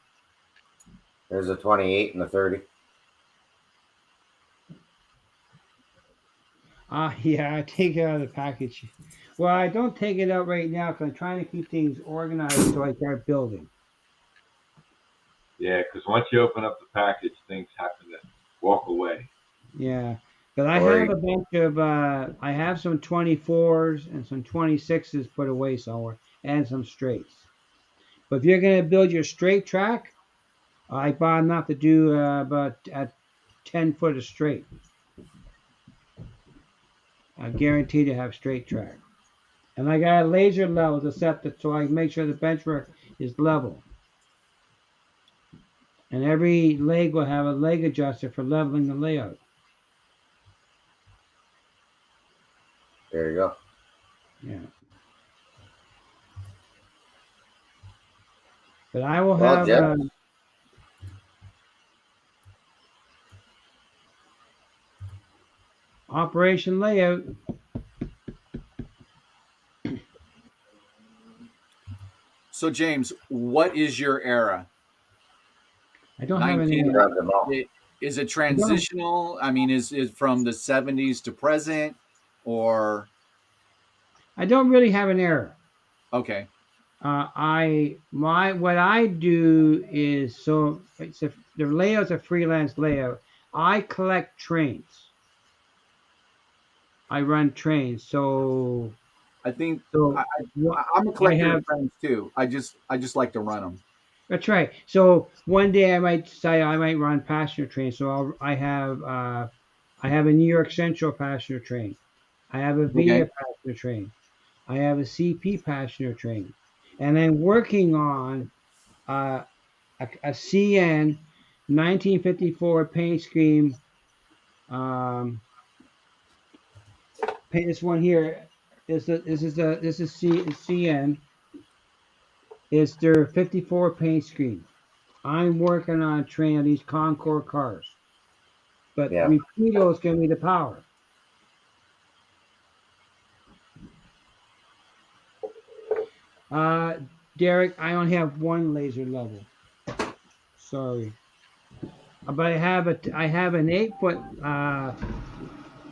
There's a 28 and a 30. Yeah, I take it out of the package. Well, I don't take it out right now because I'm trying to keep things organized so I start building. Yeah, because once you open up the package, things happen to walk away. Yeah, but I Or have a bunch of I have some 24s and some 26s put away somewhere, and some straights. But if you're gonna build your straight track, I bought enough to do about 10 foot of straight. I guarantee to have straight track, and I got a laser level to set it so I can make sure the benchmark is level. And every leg will have a leg adjuster for leveling the layout. There you go. Yeah. But I will Well, have Jeff. Operation Layout. So, James, what is your era? I don't have 19. any. Grab them all. Is it transitional? I mean, is it from the 70s to present, or I don't really have an error. okay? What I do is so the layout's a freelance layout. I collect trains. I run trains, so I think so I'm a collector have- of friends too. I just like to run them. that's right. So one day I might decide I might run passenger trains. So I have a New York Central passenger train. I have a VIA passenger train. I have a CP passenger train, and I'm working on a CN 1954 paint scheme. This one here is CN. It's their 54 paint scheme. I'm working on a train of these Concord cars, but Yeah. Rapido is going to be the power. Derek, I only have one laser level. Sorry, but I have an 8-foot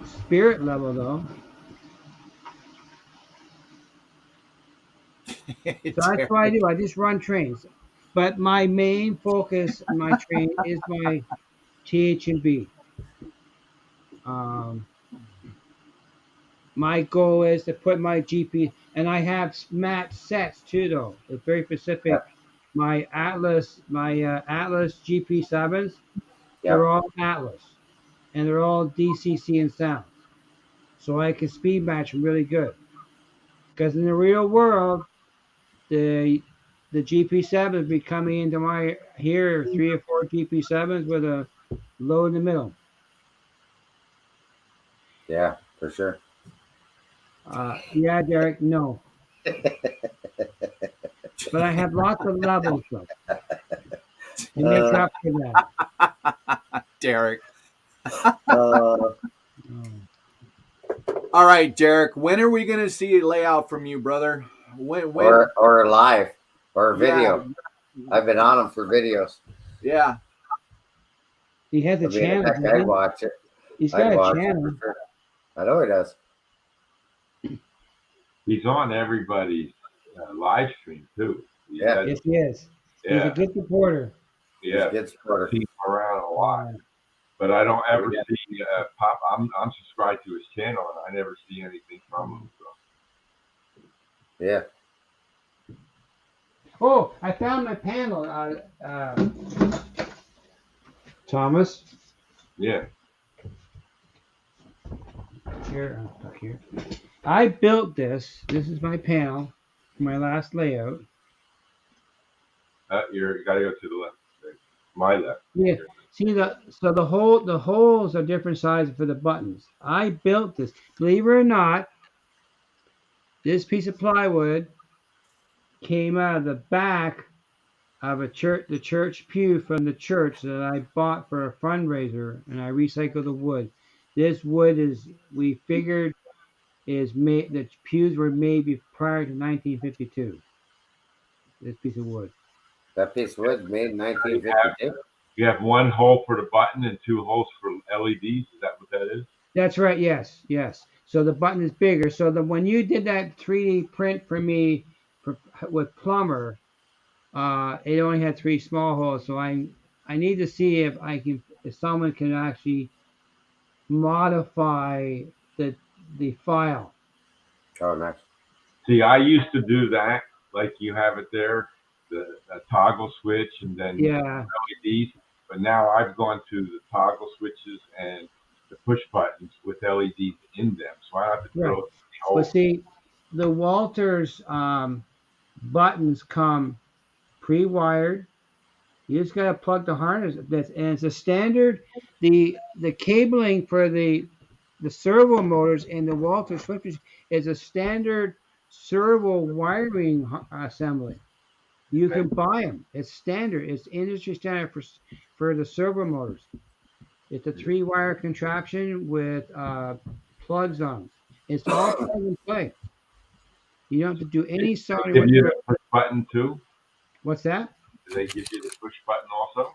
spirit level though. So that's what I do. I just run trains, but my main focus, my train is my TH&B. My goal is to put my GP, and I have match sets too, though. It's very specific. Yep. My Atlas GP7s, they're Yep. all Atlas, and they're all DCC and sound, so I can speed match them really good. Because in the real world, the GP7s be coming into my here 3 or 4 GP7s with a low in the middle. Yeah, for sure. Yeah, Derek, no. But I have lots of levels though. To make up for that. Derek. Uh, All right, Derek. When are we going to see a layout from you, brother? When? or live or video. Yeah. I've been on them for videos. Yeah. He has a channel. Heck, I'd watch it. He's I'd got watch a it channel. for sure. I know he does. He's on everybody's live stream too. Yeah. Yes, he is. He's a Yeah, good supporter. yeah. He's a good supporter. He's around a lot, but I don't ever see Pop. I'm subscribed to his channel, and I never see anything from him. So. Yeah. Oh, I found my panel, Thomas. Yeah. Here, back here. I built this. This is my panel, my last layout. You got to go to the left. My left. Yeah. See the holes are different sizes for the buttons. I built this. Believe it or not, this piece of plywood came out of the back of the church pew from the church that I bought for a fundraiser, and I recycled the wood. This wood we figured is made. The pews were made prior to 1952. This piece of wood. That piece of wood made in 1952. You have one hole for the button and 2 holes for LEDs. Is that what that is? That's right. Yes. So the button is bigger. So when you did that 3D print for me with Plumber, it only had 3 small holes. So I need to see if someone can actually modify the file. Oh, nice. See, I used to do that, like you have it there, the toggle switch and then Yeah. LEDs. But now I've gone to the toggle switches and the push buttons with LEDs in them, so I don't have to throw the But holes. see, the Walters buttons come pre-wired. You just gotta plug the harness. And it's a standard. The cabling for the servo motors in the Walter switches is a standard servo wiring assembly. You can buy them. It's standard. It's industry standard for the servo motors. It's a 3-wire contraption with plugs on. It's all plug and play. You don't have to do any soldering. Give you the push button too? What's that? Do they give you the push button also?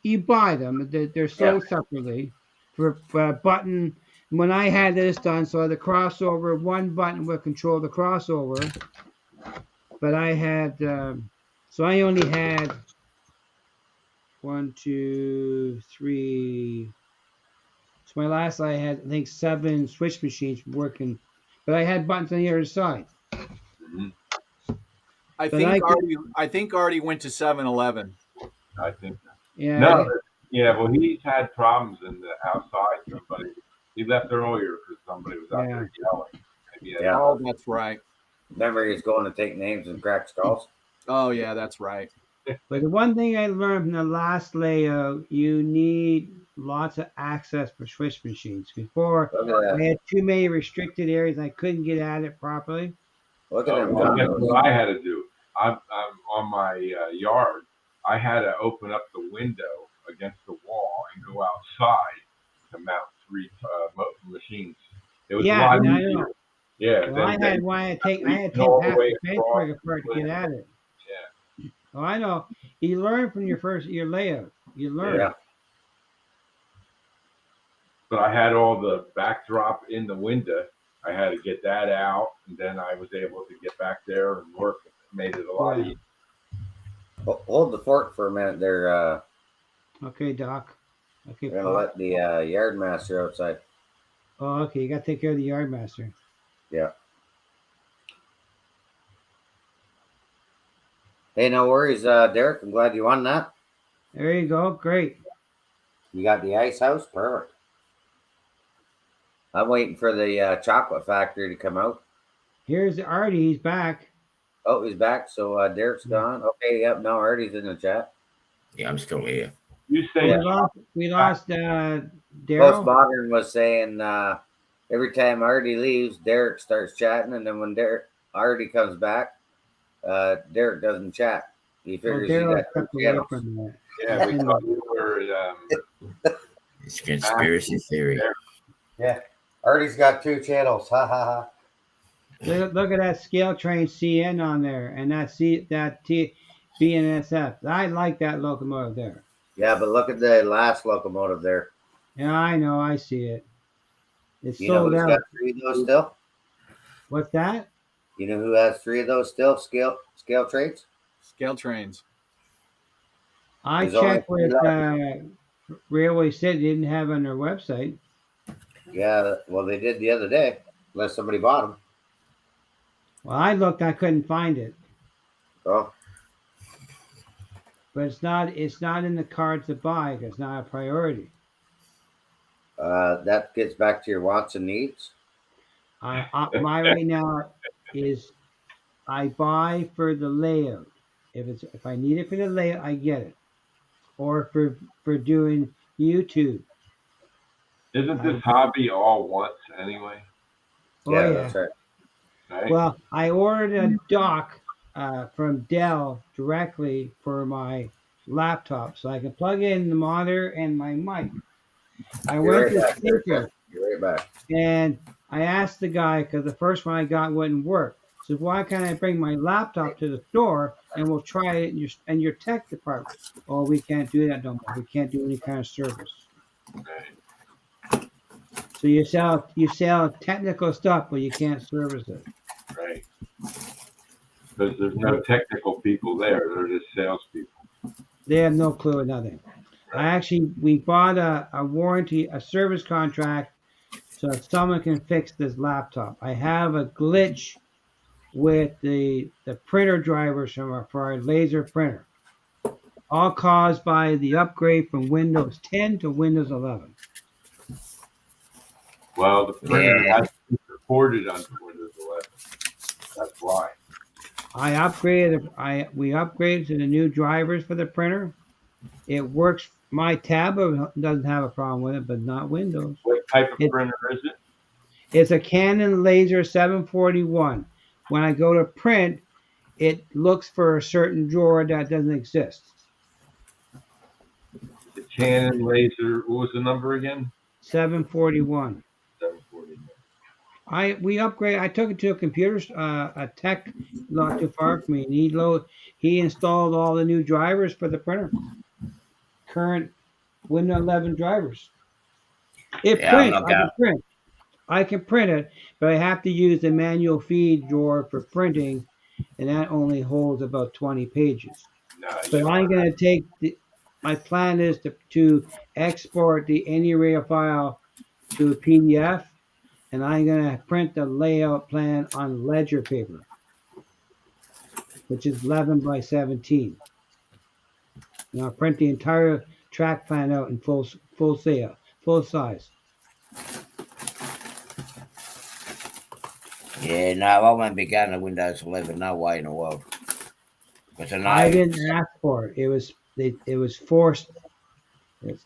You buy them. They're sold separately for a button. When I had this done, so the crossover, one button would control the crossover. But I had, so I only had 1, 2, 3. So my last I had, I think, 7 switch machines working, but I had buttons on the other side. Mm-hmm. I think Artie went to 7-Eleven. I think. Yeah. No, yeah. Well, he's had problems in the outside. He left earlier because somebody was out there yelling. Maybe Yeah. Oh, that's right. Remember, he's going to take names and crack skulls. Oh, yeah, that's right. But the one thing I learned from the last layout, you need lots of access for Swiss machines. Before, Look at I that. had too many restricted areas. I couldn't get at it properly. Look at them Well, guess condos. what I had to do? I'm on my yard. I had to open up the window against the wall and go outside to mount 3 machines. It was a Yeah, lot I easier. know. Yeah. Well, I had Then one. I had to take all the half way the across. Facebook apart to get at it. Yeah. Oh, I know. You learn from your layout. You learn. Yeah. But I had all the backdrop in the window. I had to get that out, and then I was able to get back there and work. It made it a lot Yeah. easier. Hold the fort for a minute there. Okay, Doc. Okay, We're gonna Pop. let the yard master outside. Oh, okay. You got to take care of the yard master. Yeah. Hey, no worries, Derek. I'm glad you won that. There you go. Great. You got the ice house. Perfect. I'm waiting for the chocolate factory to come out. Here's Artie. He's back. Oh, he's back. So Derek's gone. Okay, yep. No, Artie's in the chat. Yeah, I'm still here. You say We lost Daryl. Postmodern was saying every time Artie leaves, Derek starts chatting, and then when Artie comes back, Derek doesn't chat. He Oh, figures he Daryl got stepped two away channels. from that. yeah, we thought you were. It's conspiracy theory. Yeah, Artie's got 2 channels. Ha ha ha. Look at that scale train CN on there, and that BNSF. I like that locomotive there. Yeah, but look at the last locomotive there. Yeah, I know. I see it. It's You know sold who's out. got 3 of those still? What's that? You know who has 3 of those still? Scale trades. Scale trains. I There's only checked with 3 Railway City. Didn't have on their website. Yeah, well, they did the other day, unless somebody bought them. Well, I looked. I couldn't find it. Oh, But it's not in the cards to buy. 'Cause it's not a priority. that gets back to your wants and needs. My right now is I buy for the layout. If I need it for the layout, I get it. Or for doing YouTube. Isn't this hobby all once anyway? Oh Yeah, yeah. that's right. Right? Well, I ordered a dock from Dell directly for my laptop, so I can plug in the monitor and my mic. I You're went right to back there, Stinker. You're right back. And I asked the guy because the first one I got wouldn't work. So why can't I bring my laptop to the store and we'll try it in your tech department? Oh, we can't do that no more. We can't do any kind of service. Right. So you sell technical stuff, but you can't service it. Right. Because there's no technical people there. They're just salespeople. They have no clue or nothing. We bought a warranty, a service contract, so someone can fix this laptop. I have a glitch with the printer drivers for our laser printer, all caused by the upgrade from Windows 10 to Windows 11. Well, the printer Yeah. has been supported on Windows 11. That's why. We upgraded to the new drivers for the printer. It works. My tab doesn't have a problem with it, but not Windows. What type of printer is it? It's a Canon Laser 741. When I go to print, it looks for a certain drawer that doesn't exist. The Canon laser. What was the number again? 741. 740. I took it to a computer, a tech not too far from me, and he installed all the new drivers for the printer. Current Windows 11 drivers. It Yeah, prints. I'll I can print. I can print it, but I have to use the manual feed drawer for printing, and that only holds about 20 pages. No, So I'm going to take my plan is to export the AnyRail file to a PDF, and I'm going to print the layout plan on ledger paper, which is 11 by 17. And I'll print the entire track plan out in full size. Yeah, no, I won't be going to Windows 11. No way in the world. Because I I know. didn't ask for it. It was forced. It's,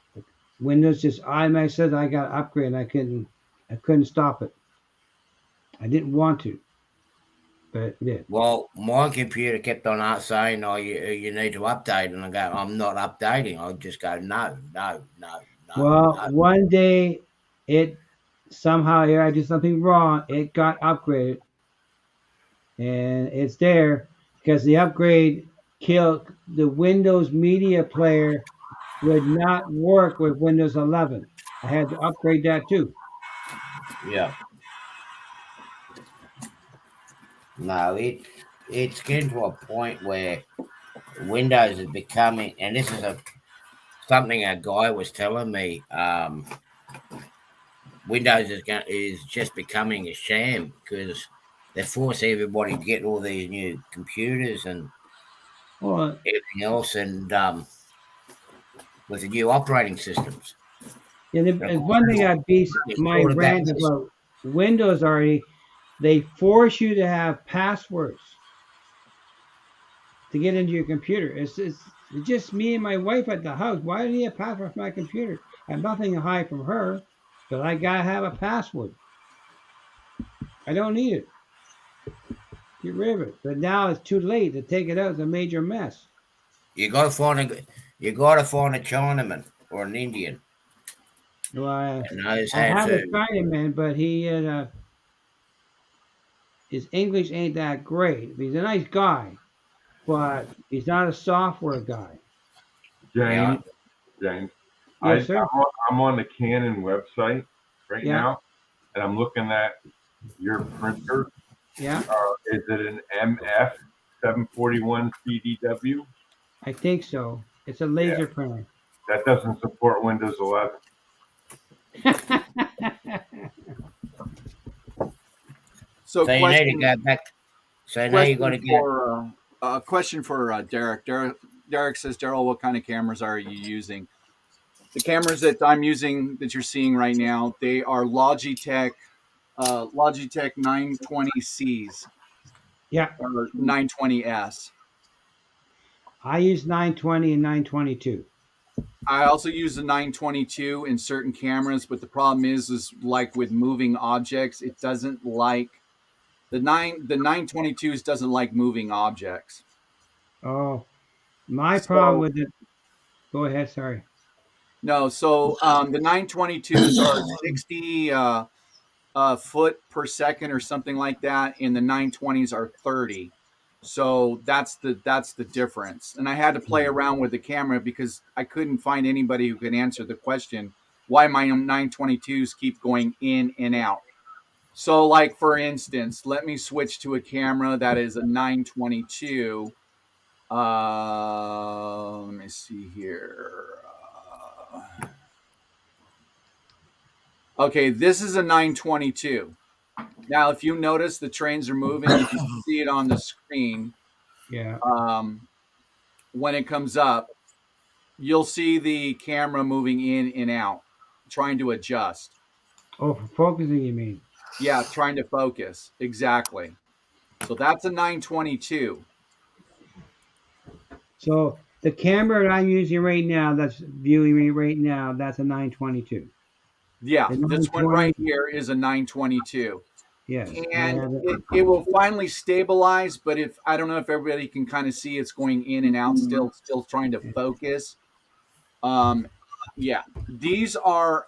Windows just automatically said I got to upgrade. And I couldn't stop it. I didn't want to, but it did. Well, my computer kept on saying, "Oh, you need to update," and I go, "I'm not updating." I just go, "No, no, no, no, Well, no." one day it somehow here I did something wrong. It got upgraded, and it's there because the upgrade killed the Windows Media Player. Would not work with Windows 11. I had to upgrade that too. Yeah, no, it's getting to a point where Windows is becoming, and this is something a guy was telling me. Windows is just becoming a sham because they force everybody to get all these new computers and Well, everything else, and with the new operating systems. yeah, And of there's course, one thing I base it's my all about rant this. about Windows already. They force you to have passwords to get into your computer. It's just me and my wife at the house. Why do you need a password for my computer? I have nothing to hide from her, but I gotta have a password. I don't need it. Get rid of it. But now it's too late to take it out. It's a major mess. You got to you got to find a Chinaman or an Indian Well, that knows I how have a to. Chinaman, but his English ain't that great. He's a nice guy, but he's not a software guy. Yeah, James, Yes, sir. I'm on the Canon website right Yeah, now, and I'm looking at your printer. yeah. Is it an MF 741 CDW? I think so. It's a Yeah, laser printer. that doesn't support Windows 11. So, so you need to go back. So now you got to get. question for Derek. Derek says, Daryl, what kind of cameras are you using? The cameras that I'm using that you're seeing right now, they are Logitech 920Cs Yeah, or 920S. I use 920 and 922. I also use the 922 in certain cameras, but the problem is like with moving objects, it doesn't like the 922s doesn't like moving objects. Oh, my problem So with it. Go ahead. Sorry. no, so the 922s are 60 foot per second or something like that, and the 920s are 30. So that's the difference. And I had to play around with the camera because I couldn't find anybody who could answer the question why my 922s keep going in and out. So, like for instance, let me switch to a camera that is a 922. Let me see here. Okay, this is a 922. Now, if you notice, the trains are moving. You can see it on the screen. Yeah. When it comes up, you'll see the camera moving in and out, trying to adjust. Oh, for focusing, you mean? Yeah, trying to focus. Exactly. So that's a 922. So the camera that I'm using right now, that's viewing me right now, that's a 922. Yeah, The this one 920, right here is a 922. yes, I And have it. it will finally stabilize, but if I don't know if everybody can kind of see it's going in and out, still trying to focus. Yeah, these are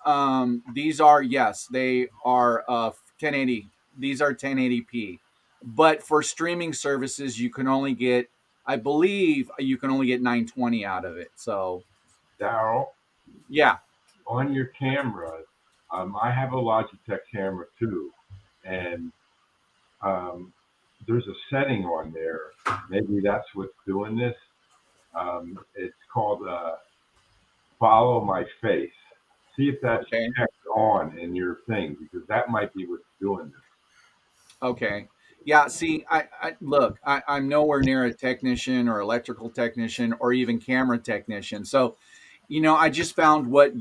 yes, they are 1080. These are 1080p, but for streaming services, you can only get, I believe, you can only get 920 out of it. So Daryl, yeah, on your cameras, I have a Logitech camera too, and there's a setting on there. Maybe that's what's doing this. It's called follow my face. See if that's okay, checked on in your thing because that might be what's doing this. okay. Yeah, see, I look, I'm nowhere near a technician or electrical technician or even camera technician. So, I just found what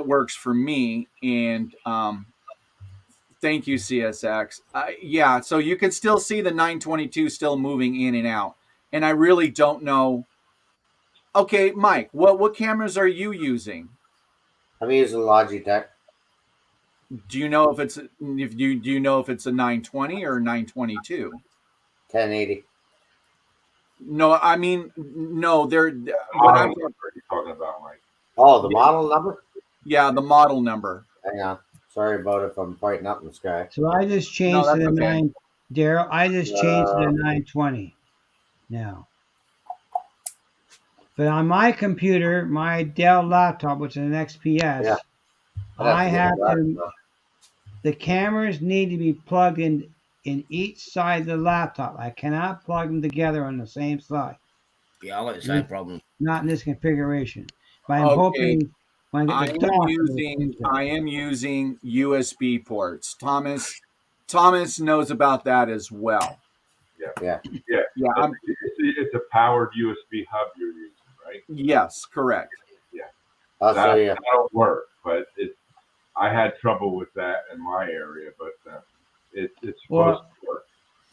works for me, and thank you, CSX. Yeah, so you can still see the 922 still moving in and out. and I really don't know. Okay, Mike, what cameras are you using? I'm using Logitech. Do you know if it's do you know if it's a 920 or 922? 1080. No, I mean no. They're I what don't I'm know what you're talking about, Mike. Oh, the model number? yeah, the model number. Hang on. Sorry about if I'm fighting up in the sky. So I just changed No, to that's the okay. 9. Daryl, I just changed to the Uh, 920 now. But on my computer, my Dell laptop, which is an XPS, Yeah. I to get have that to. stuff. The cameras need to be plugged in each side of the laptop. I cannot plug them together on the same side. Yeah, I got the same problem. Not in this configuration. But I'm Okay, hoping when I I get the am dock, using USB ports. Thomas knows about that as well. Yeah. Yeah, Yeah, it's a powered USB hub you're using, right? yes, correct. I'll show you. That'll work, but I had trouble with that in my area, but it's supposed Well, to work.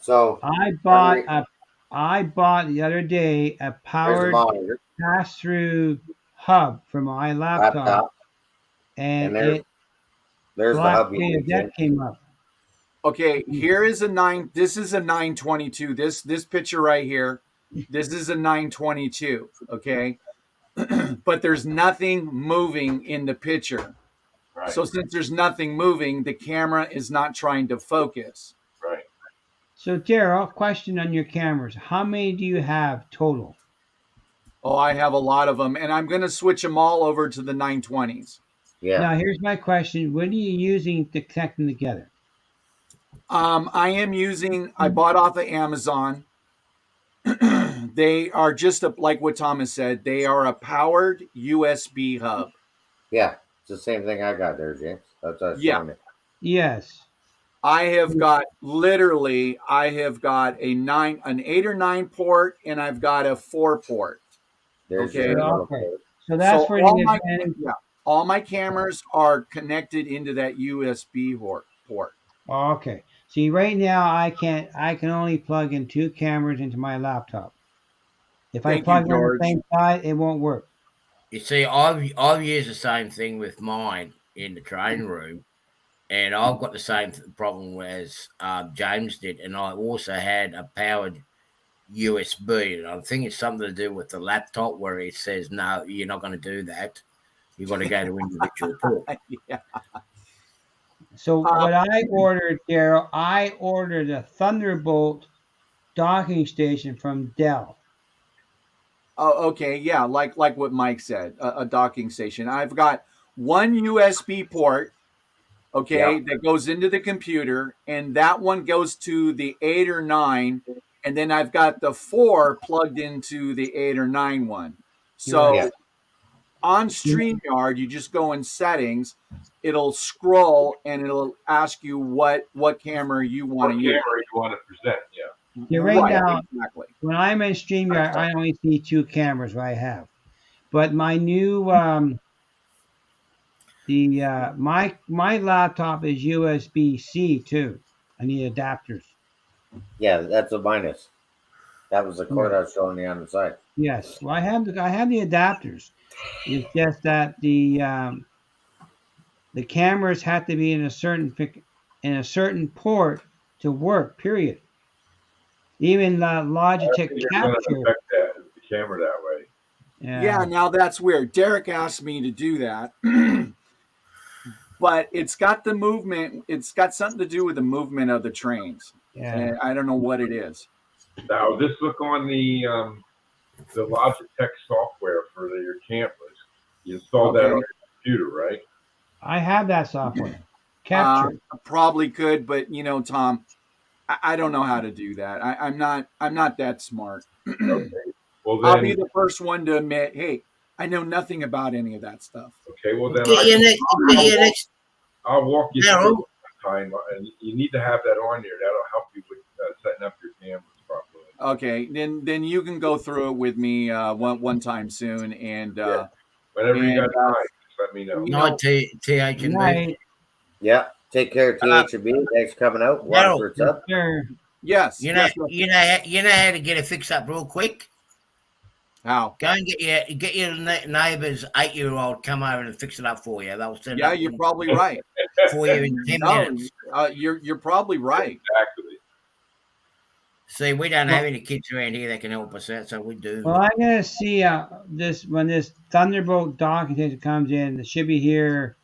So I bought the other day a there's the powered monitor, pass-through hub for my laptop, laptop, and and it there's the hub you black need. that came up. Okay, here is a 9. This is a 922. This picture right here. This is a 922. Okay, but there's nothing moving in the picture. Right, So since there's nothing moving, the camera is not trying to focus. right. So, Daryl, question on your cameras. How many do you have total? Oh, I have a lot of them, and I'm going to switch them all over to the 920s. Yeah. Now, here's my question. What are you using to connect them together? I am using. I bought off of Amazon. They are just like what Thomas said. They are a powered USB hub. Yeah. It's the same thing I got there, James. That's what I was Yeah. showing you. Yes. I have got literally. I have got an 8 or 9 port, and I've got a 4 port. There's Okay. your little Okay. code. So that's So for all the my advantage. all my cameras are connected into that USB port. Oh, okay. See, right now I can only plug in 2 cameras into my laptop. If I Thank you, plug them on George. the same side, it won't work. You see, I've used the same thing with mine in the training room, and I've got the same problem as James did, and I also had a powered USB, and I think it's something to do with the laptop where it says no, you're not going to do that. You've got to go to individual port. Yeah. So what I ordered, Daryl, I ordered a Thunderbolt docking station from Dell. Oh, okay. Yeah, like what Mike said, a docking station. I've got one USB port, okay, that goes into the computer, and that one goes to the 8 or 9, and then I've got the 4 plugged into the 8 or 9 one. So Yeah. on StreamYard, you just go in settings, it'll scroll and it'll ask you what camera you What want to camera use. you want to present? Yeah. Yeah, right now, exactly. when I'm in StreamYard, I only see 2 cameras I have. But my new my laptop is USB-C too. I need adapters. Yeah, that's a minus. That was the cord I was showing you on the side. Yes. Well, I have the adapters. It's just that the cameras have to be in a certain port to work. Period. Even Logitech You're going to Capture. affect the camera that way. Yeah, now that's weird. Derek asked me to do that. But it's got the movement. It's got something to do with the movement of the trains. Yeah. And I don't know what it is. Now, just look on the Logitech software for your cameras. You install that on your computer, right? I have that software. Capture. I probably could, but Tom, I don't know how to do that. I'm not that smart. Okay. Well, I'll then, be the first one to admit, hey, I know nothing about any of that stuff. okay. Well, then I'll walk you through it time, and you need to have that on there. That'll help you with setting up your cameras properly. Okay, then you can go through it with me one time soon, and Whenever you got time, just let me know. Night, TH and B. Right. Yeah. Take care, THB. Thanks for coming out. Waterford's up. Sure. Yes. You know, Yes. you know how to get it fixed up real quick. How? Go and get your neighbour's 8-year-old come over and fix it up for you. They'll set it Yeah, up you're probably right. for you in 10 No, minutes. you're probably right. Exactly. See, we don't have any kids around here that can help us out, so we do. Well, I'm gonna see this when this Thunderbolt dock container comes in. It should be here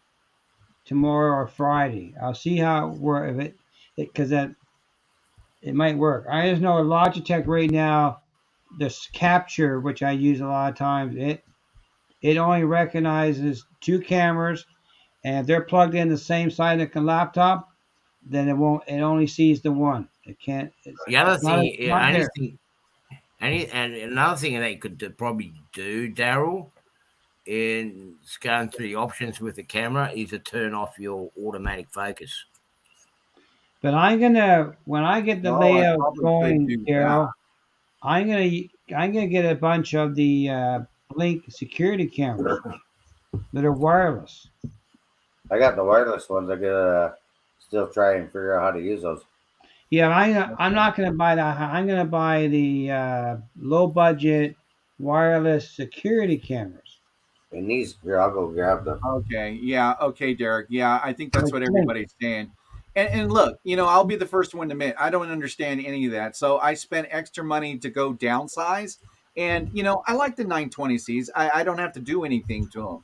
tomorrow or Friday. I'll see how it works if it because that it might work. I just know Logitech right now, this capture which I use a lot of times, it only recognizes 2 cameras, and if they're plugged in the same side of the laptop, then it won't. It only sees the one. It can't. The other It's not, thing, it's not there. and another thing they could probably do, Daryl, in going through the options with the camera, is to turn off your automatic focus. But I'm gonna when I get the No, I layout probably going, could do Daryl, I'm gonna get a bunch of the Blink security cameras that are wireless. I got the wireless ones. I gotta still try and figure out how to use those. Yeah, I'm not gonna buy that. I'm gonna buy the low budget wireless security cameras. And these, here, I'll go grab them. Okay. Yeah. Okay, Derek. Yeah, I think that's Like what Blink. everybody's saying. And look, I'll be the first one to admit I don't understand any of that. So I spent extra money to go downsize, and I like the 920Cs. I don't have to do anything to them.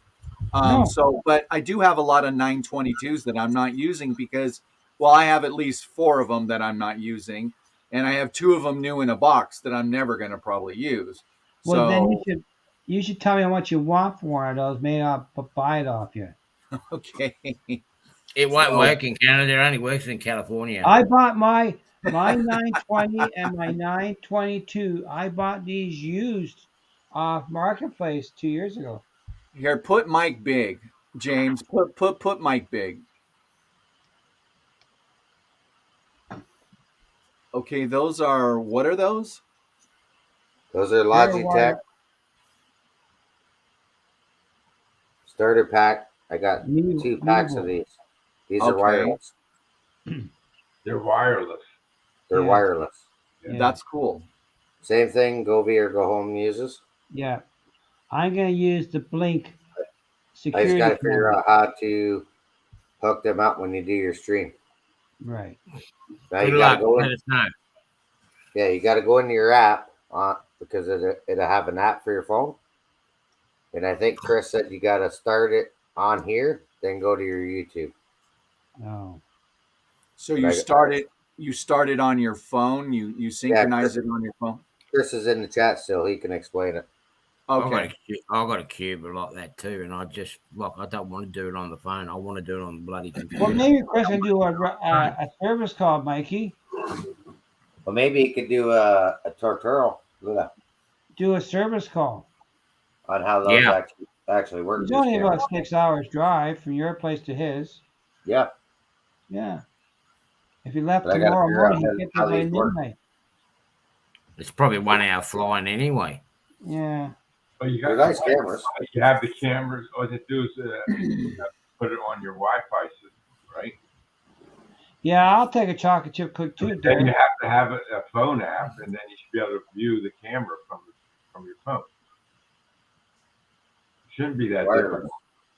No. So, but I do have a lot of 922s that I'm not using because, well, I have at least 4 of them that I'm not using, and I have 2 of them new in a box that I'm never going to probably use. Well, then So, you should tell me how much you want for one of those. Maybe I'll buy it off you. okay. It won't So- work in Canada. It only works in California. I bought my 920 and my 922. I bought these used off Marketplace 2 years ago. Here, put Mike big, James. Put Mike big. Okay, those are what are those? Those are wire- Logitech starter pack. I got 2 packs of these. These are Okay. wireless. They're wireless. They're Yeah. wireless. Yeah. That's cool. Same thing Go Big or Go Home uses. Yeah, I'm gonna use the Blink I security. just got to figure camera. out how to hook them up when you do your stream. Right. Now Good you got luck. to go Let in. us know. Yeah, you got to go into your app because it'll have an app for your phone. And I think Chris said you got to start it on here, then go to your YouTube. Oh. So you started on your phone. You synchronize Chris- it on your phone. Chris is in the chat still. He can explain it. Okay. I've got a cube like that too, and I don't want to do it on the phone. I want to do it on the bloody computer. Well, maybe Chris can do a service call, Mikey. Well, maybe he could do a tutorial Do a service call. on how those Yeah. actually work. It's these only cameras. about 6 hours drive from your place to his. Yeah. Yeah. If you left But I gotta tomorrow figure out morning, you get how there by these work. midnight. It's probably 1 hour flying anyway. Yeah. But you They're got nice cameras. You have the cameras. All you do is put it on your Wi-Fi system, right? Yeah, I'll take a chocolate chip cookie too, Then you Derek. have to have a phone app, and then you should be able to view the camera from your phone. Shouldn't be that Wireless. different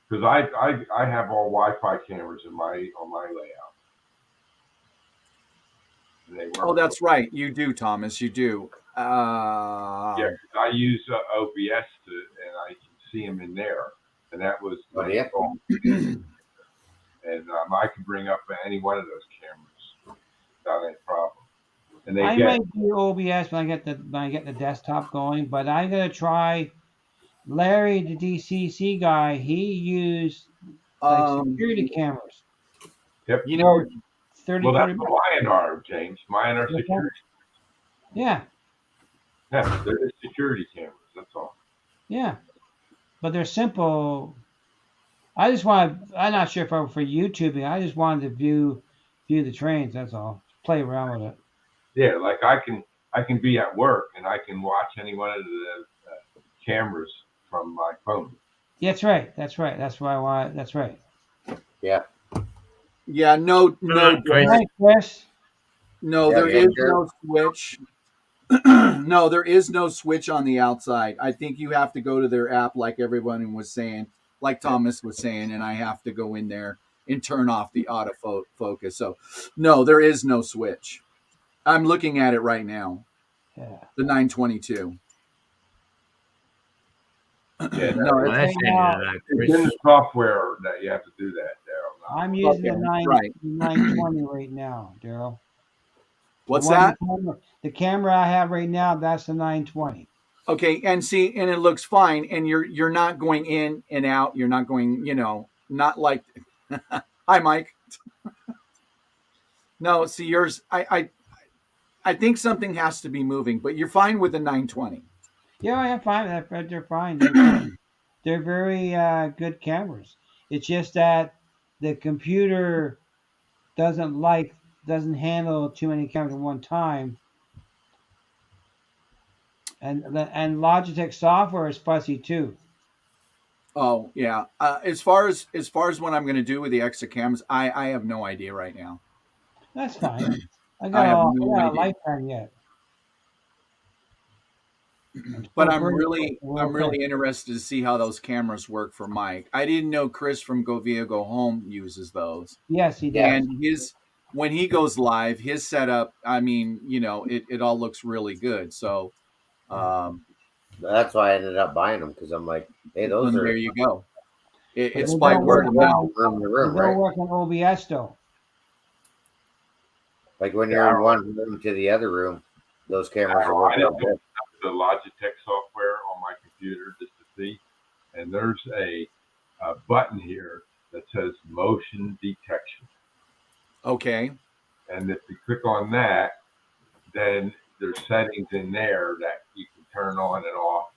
because I have all Wi-Fi cameras on my layout, and they work. Oh, that's right. You do, Thomas. You do. Yeah, 'cause I use OBS and I can see them in there, and that was Oh, yeah? and I can bring up any one of those cameras without any problem. And they I get might do OBS when I get the desktop going, but I'm gonna try. Larry, the DCC guy, he used security cameras. Yep. You know, 30, well, that's 40 what mine are, James. Mine are Okay. security. Yeah, Yeah, they're just security cameras. That's all. yeah. But they're simple. I'm not sure if I'm for YouTubing. I just wanted to view the trains, that's all. Play around with it. Yeah, like I can be at work and I can watch any one of the cameras from my phone. That's right. That's why I want. That's right. yeah. No. Chris. Hi, Chris. No, Yeah, there yeah, is sure. no switch. No, there is no switch on the outside. I think you have to go to their app, like everyone was saying, like Thomas was saying, and I have to go in there and turn off the autofocus. So, no, there is no switch. I'm looking at it right now. Yeah. The 922. Yeah, No, Well, it's that's Okay, now, it's in the software that you have to do that, Daryl. I'm using okay, the right. 920 right now, Daryl. What's The one that? the camera I have right now, that's the 920. Okay, and see, and it looks fine, and you're not going in and out. You're not going, not like. Hi, Mike. No, see yours. I think something has to be moving, but you're fine with the 920. Yeah, I am fine. They're fine. They're fine. They're very good cameras. It's just that the computer doesn't handle too many cameras at one time, and Logitech software is fussy too. Oh yeah. As far as what I'm going to do with the extra cams, I have no idea right now. That's fine. I have I no got a idea. lifetime yet. I'm But still I'm grateful. really We're I'm okay. really interested to see how those cameras work for Mike. I didn't know Chris from Go Via Go Home uses those. Yes, he Yeah. does. And his when he goes live, his setup, I mean, it all looks really good. So um That's why I ended up buying them because I'm like, hey, those and there are you go. But It's they by don't word work of good mouth. from room to They room, don't right? work on OBS though. Like when you're in one room to the other room, those cameras are I working didn't good. the Logitech software on my computer just to see, and there's a button here that says motion detection. Okay. And if you click on that, then there's settings in there that you can turn on and off.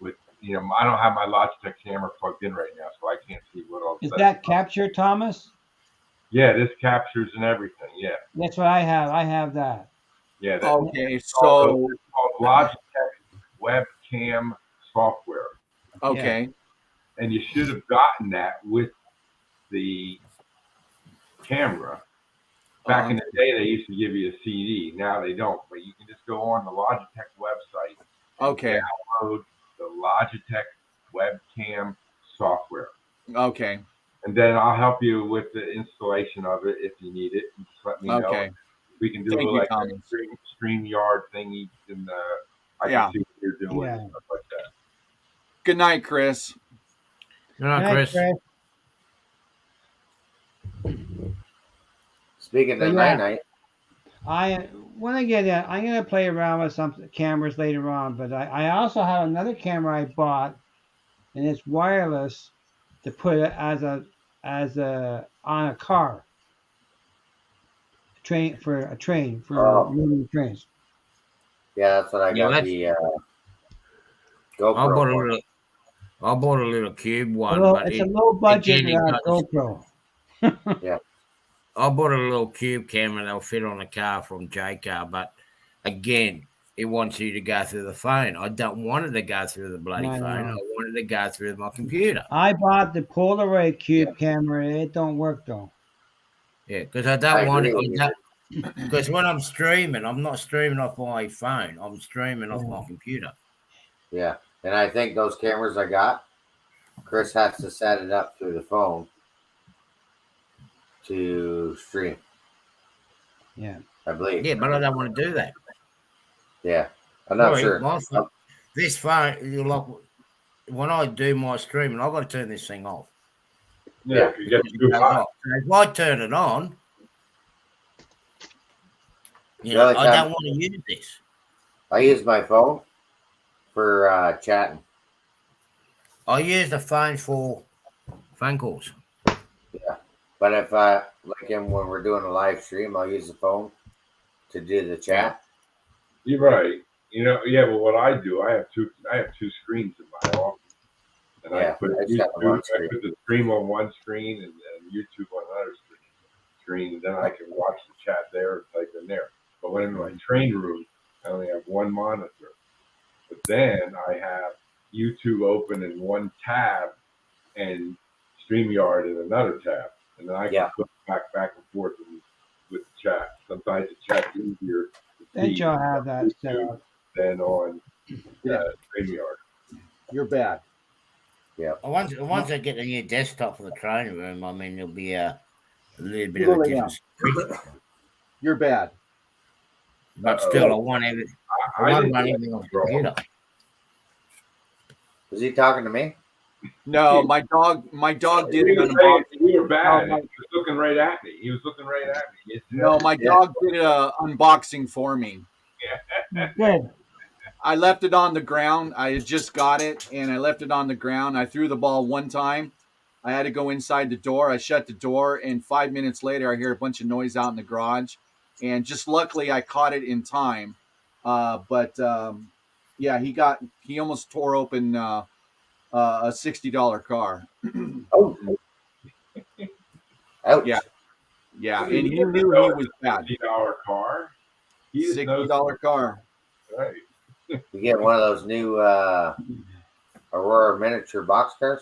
With I don't have my Logitech camera plugged in right now, so I can't see what all. Is that capture, Thomas? Yeah, this captures and everything. Yeah, That's what I have. I have that. yeah. Okay. It's So called Logitech webcam software, okay. and you should have gotten that with the camera. Back in the day, they used to give you a CD. Now they don't, but you can just go on the Logitech website and Okay. download the Logitech webcam software. Okay. And then I'll help you with the installation of it if you need it. And just let me know. Okay. We can do Thank you, like Thomas. a StreamYard thingy, and I Yeah. can see what you're doing Yeah. and stuff like that. Good night, Chris. Good night, Good night, Chris. Chris. Speaking But of yeah. night, When I get in, I'm gonna play around with some cameras later on. But I also have another camera I bought, and it's wireless to put it as a on a car. Train for moving trains. yeah, that's what I Yeah, got that's- the I GoPro bought a for. little. I bought a little cube one, Well, but it's a low budget again, it does- GoPro. I bought a little cube camera that'll fit on a car from J-Car, but again, it wants you to go through the phone. I don't want it to go through the bloody I phone. know. I wanted to go through my computer. I bought the Polaroid cube camera. It don't work though. Yeah, because I I don't want agree with you. it. Because when I'm streaming, I'm not streaming off my phone. I'm streaming off my computer. Yeah, and I think those cameras I got, Chris has to set it up through the phone to stream. Yeah. I believe. Yeah, but I don't want to do that. Yeah, I'm not Sorry, sure. my phone- this phone, like when I do my streaming, I've got to turn this thing off. Yeah, if you get Because it too goes hot. off. So if I turn it on, The other I time- don't want to use this. I use my phone for chatting. I use the phone for phone calls. But if when we're doing a live stream, I'll use the phone to do the chat. You're right. Well, what I do, I have two screens in my office, and Yeah, I put I just have YouTube, one I screen. put the stream on one screen and YouTube on another screen, and then I can watch the chat there and type in there. But when I'm in my train room, I only have one monitor. But then I have YouTube open in one tab and StreamYard in another tab, and then I can flip back and forth with the chat. sometimes the chat's easier to They see y'all have that on set YouTube up. than on Yeah. StreamYard. You're bad. Once I get the new desktop for the training room, I mean, there'll be a little bit Go of a lay difference. You're bad. But Uh-oh. still, I want everything. I want to didn't run do everything on the wrong. computer. Is he talking to me? No, my dog did He an was saying unboxing. we were bad. No, He was looking right at me. He was looking right at me. It's, No, my Yeah. dog did an unboxing for me. Good. I left it on the ground. I had just got it, and I left it on the ground. I threw the ball one time. I had to go inside the door. I shut the door, and 5 minutes later, I hear a bunch of noise out in the garage. And just luckily, I caught it in time. Yeah, he almost tore open a $60 car. Oh, ouch! Yeah. Yeah, What and did he he knew get? he was bad. $60 car. He just knows $60 car. right. You get one of those new Aurora miniature boxcars.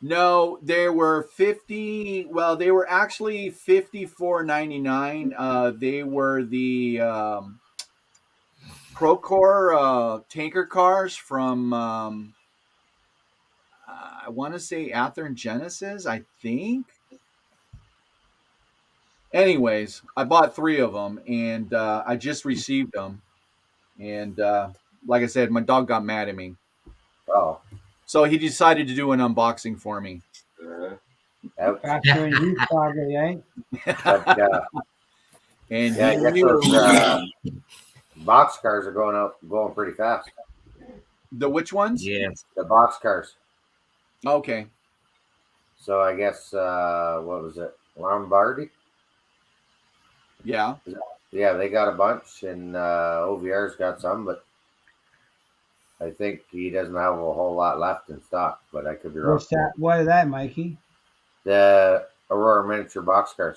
No, there were 50. Well, they were actually $54.99. They were the Procore tanker cars from I want to say Athearn Genesis, I think. Anyways, I bought 3 of them, and I just received them. And like I said, my dog got mad at me, Oh, so he decided to do an unboxing for me. ouch! Faster than you, Saga, eh? But And yeah, I he guess knew those boxcars are going pretty fast. the which ones? Yeah. The boxcars. Okay. So I guess what was it? Lombardi. Yeah. Yeah, they got a bunch, and OVR's got some, but I think he doesn't have a whole lot left in stock. But I could be wrong. What's that? What is that, Mikey? The Aurora miniature boxcars.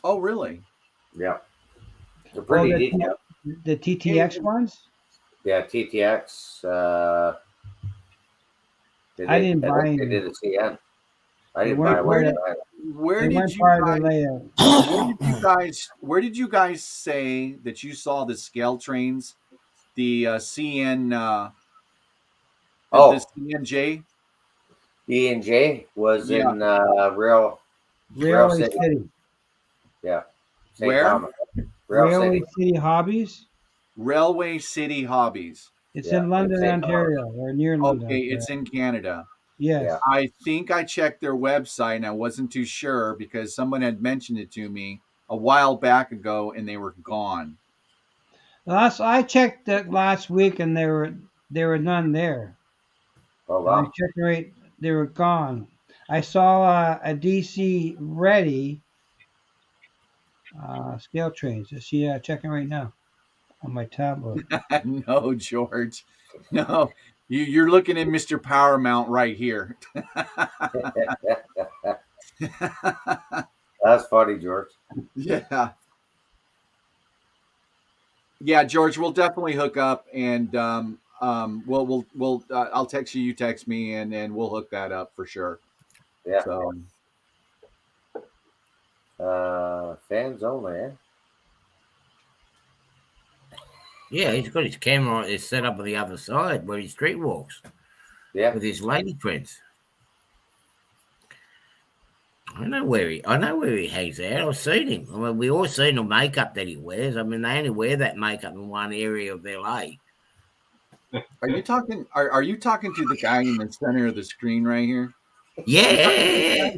Oh, really? Yeah, they're pretty the, detailed. the TTX ones? Yeah, TTX. I didn't I buy think they any. did a CN. I They didn't buy weren't one. part of- Where They did weren't you part of guys? the layout. Where did you guys say that you saw the scale trains, the CN? Oh. The CNJ. E&J was Yeah. in Rail Railway City. City. Yeah. St. Where? Thomas. Rail Railway City. City Hobbies. Railway City Hobbies. It's Yeah, in London, it's St. Ontario, or near London. Okay, it's in Canada. Yes. Yeah. I think I checked their website and I wasn't too sure because someone had mentioned it to me a while back ago and they were gone. I checked that last week and there were none there. Oh, I wow. checked right, they were gone. I saw a DC Ready scale trains. I see checking right now on my tablet. No, George. No. You're looking at Mr. Power Mount right here. That's funny, George. Yeah. Yeah, George, we'll definitely hook up and we'll I'll text you, you text me, and we'll hook that up for sure. Yeah. So Fans only, eh? Yeah, he's got his camera is set up on the other side where he street walks Yeah. with his lady friends. I know where he hangs out. I've seen him. I mean, we all seen the makeup that he wears. I mean, they only wear that makeup in one area of LA. are you talking to the guy in the center of the screen right here? Yeah.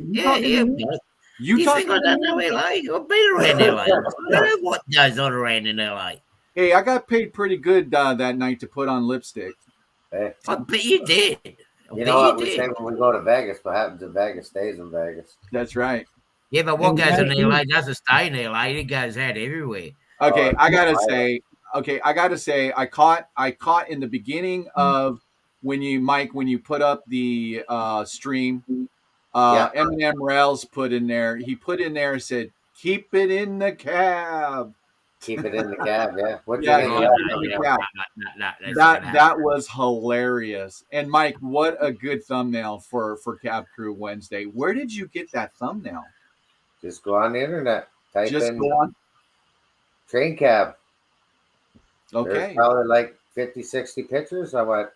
You You think I talking don't know LA? I've been around LA. I know what goes on around in LA. Hey, I got paid pretty good that night to put on lipstick. Hey, I bet you did. you know what we say when we go to Vegas? What happens in Vegas stays in Vegas. That's right. Yeah, but what And goes in that LA doesn't stay in LA. It goes out everywhere. Okay, Oh, I gotta say, I caught in the beginning of when you put up the stream, Yeah. Eminem Rails put in there. He put in there and said, "Keep it in the cab." Keep it in the cab, yeah. What you Yeah, think? yeah. That's That was hilarious. And Mike, what a good thumbnail for Cab Crew Wednesday. Where did you get that thumbnail? Just go on the internet. type Just in go on. train cab. There's Okay. probably like 50, 60 pictures. I went,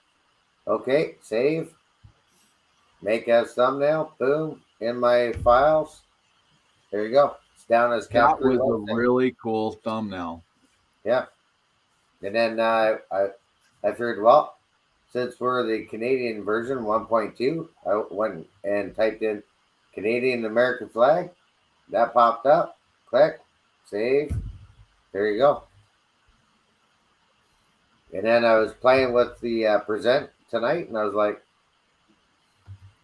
okay, save, make as thumbnail, boom, in my files. There you go. It's down as Cab That Crew was a Wednesday. really cool thumbnail. Yeah. And then I figured, well, since we're the Canadian version 1.2, I went and typed in Canadian American flag. That popped up. Click, save. There you go. And then I was playing with the present tonight, and I was like,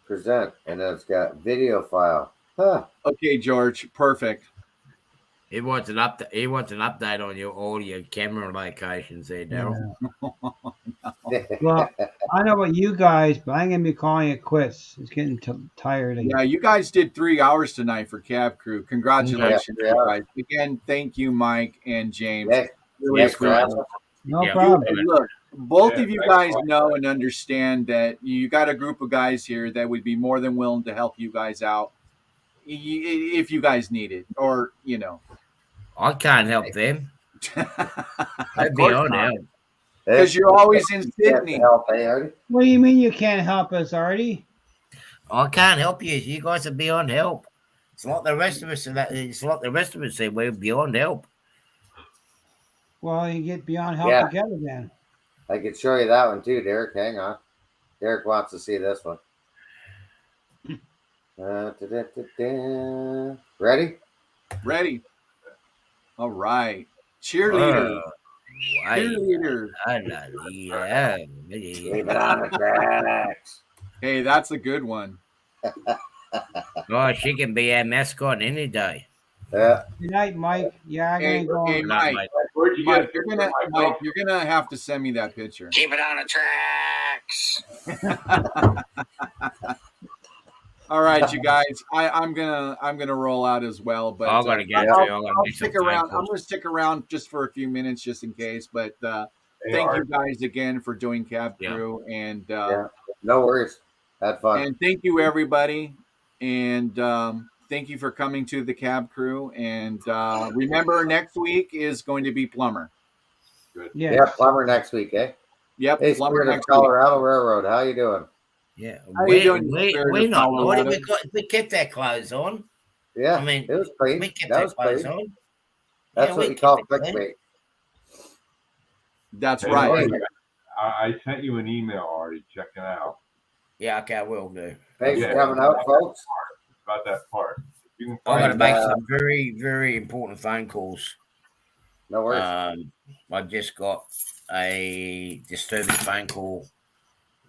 present, and then it's got video file. Huh. Okay, George. Perfect. He wants an update. He wants an update on all your camera locations there, Daryl. Well, I know about you guys, but I'm gonna be calling it quits. It's getting tired. Yeah, you guys did 3 hours tonight for Cab Crew. Congratulations, Yeah, you guys. Again, thank you, Mike and James. Next, Really next appreciate round. it. No Yeah. problem. And look, both Yeah, of you thanks, guys Mike. know and understand that you got a group of guys here that would be more than willing to help you guys out if you guys need it, or I can't help them. of They're course beyond not, help. because you're always in Can't Sydney. help, eh, Artie? What do you mean you can't help us, Artie? I can't help you. You guys are beyond help. It's like the rest of us. It's like the rest of us say we're beyond help. Well, you get beyond help Yeah. together then. I could show you that one too, Derek. Hang on. Derek wants to see this one. Ready? Ready? All right, cheerleader, cheerleader. Yeah. Leave it on the tracks. Hey, that's a good one. Oh, she can be our mascot any day. Yeah. Good night, Mike. Yeah, I'm Hey, gonna go. hey, on. Mike, Mate. Where'd you get Mike, it? you're gonna have to send me that picture. Keep it on the tracks. All right, you guys. I'm gonna roll out as well, but I gotta go too. I'll stick around. I'm gonna stick around just for a few minutes, just in case. But thank you guys again for doing Cab Yeah. Crew, and Yeah. No worries. Had fun. and thank you everybody, and thank you for coming to the Cab Crew. And remember, next week is going to be Plumber. Yeah. Yeah, plumber next week, eh? Yep, Hey, Plumber Spirit of next week. Colorado Railroad, how you doing? Yeah, How you doing, we Spirit of not naughty. Colorado? We kept our clothes on. Yeah, I mean, it was clean. We kept That our was clothes clean. on. That's Yeah, what we you call kept it clean. clickbait. That's Hey, right. Mike, I sent you an email already. Check it out. Yeah, okay, I will do. Thanks Yeah. for coming out, folks. It's about that part. If you can I'm going to find make uh, some very, very important phone calls. No worries. I just got a disturbing phone call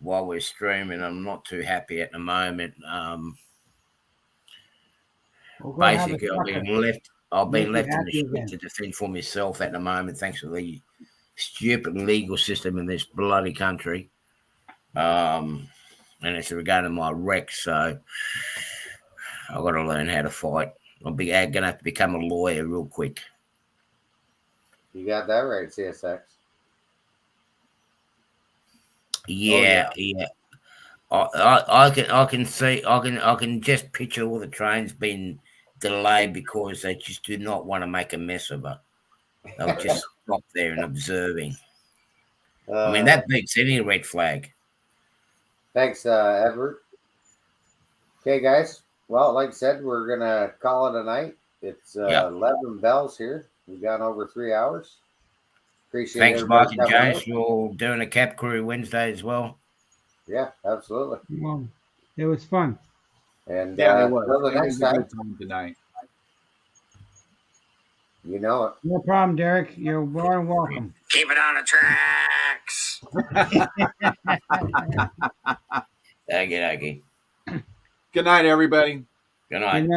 while we're streaming. I'm not too happy at the moment. We'll go have a Basically, I've supper. been Make left you in the happy street again. to defend for myself at the moment, thanks to the stupid legal system in this bloody country. And it's regarding my wreck, so I've got to learn how to fight. I'm going to have to become a lawyer real quick. You got that right, CSX. Yeah. I can see. I can just picture all the trains being delayed because they just do not want to make a mess of it. They'll just stop there and observing. I mean, that beats any red flag. Thanks, Edward. Okay, guys. Well, like I said, we're going to call it a night. It's Yeah. 11 bells here. We've gone over 3 hours. Appreciate Thanks, everybody Mike and coming James, out. for doing a Cap Crew Wednesday as well. Yeah, absolutely. Well, it was fun. And Yeah, it was. until the It next was a time, good time tonight. you know it. No problem, Derek. You're more than welcome. Keep it on the tracks. Okay. Good night, everybody. Good night. Good night.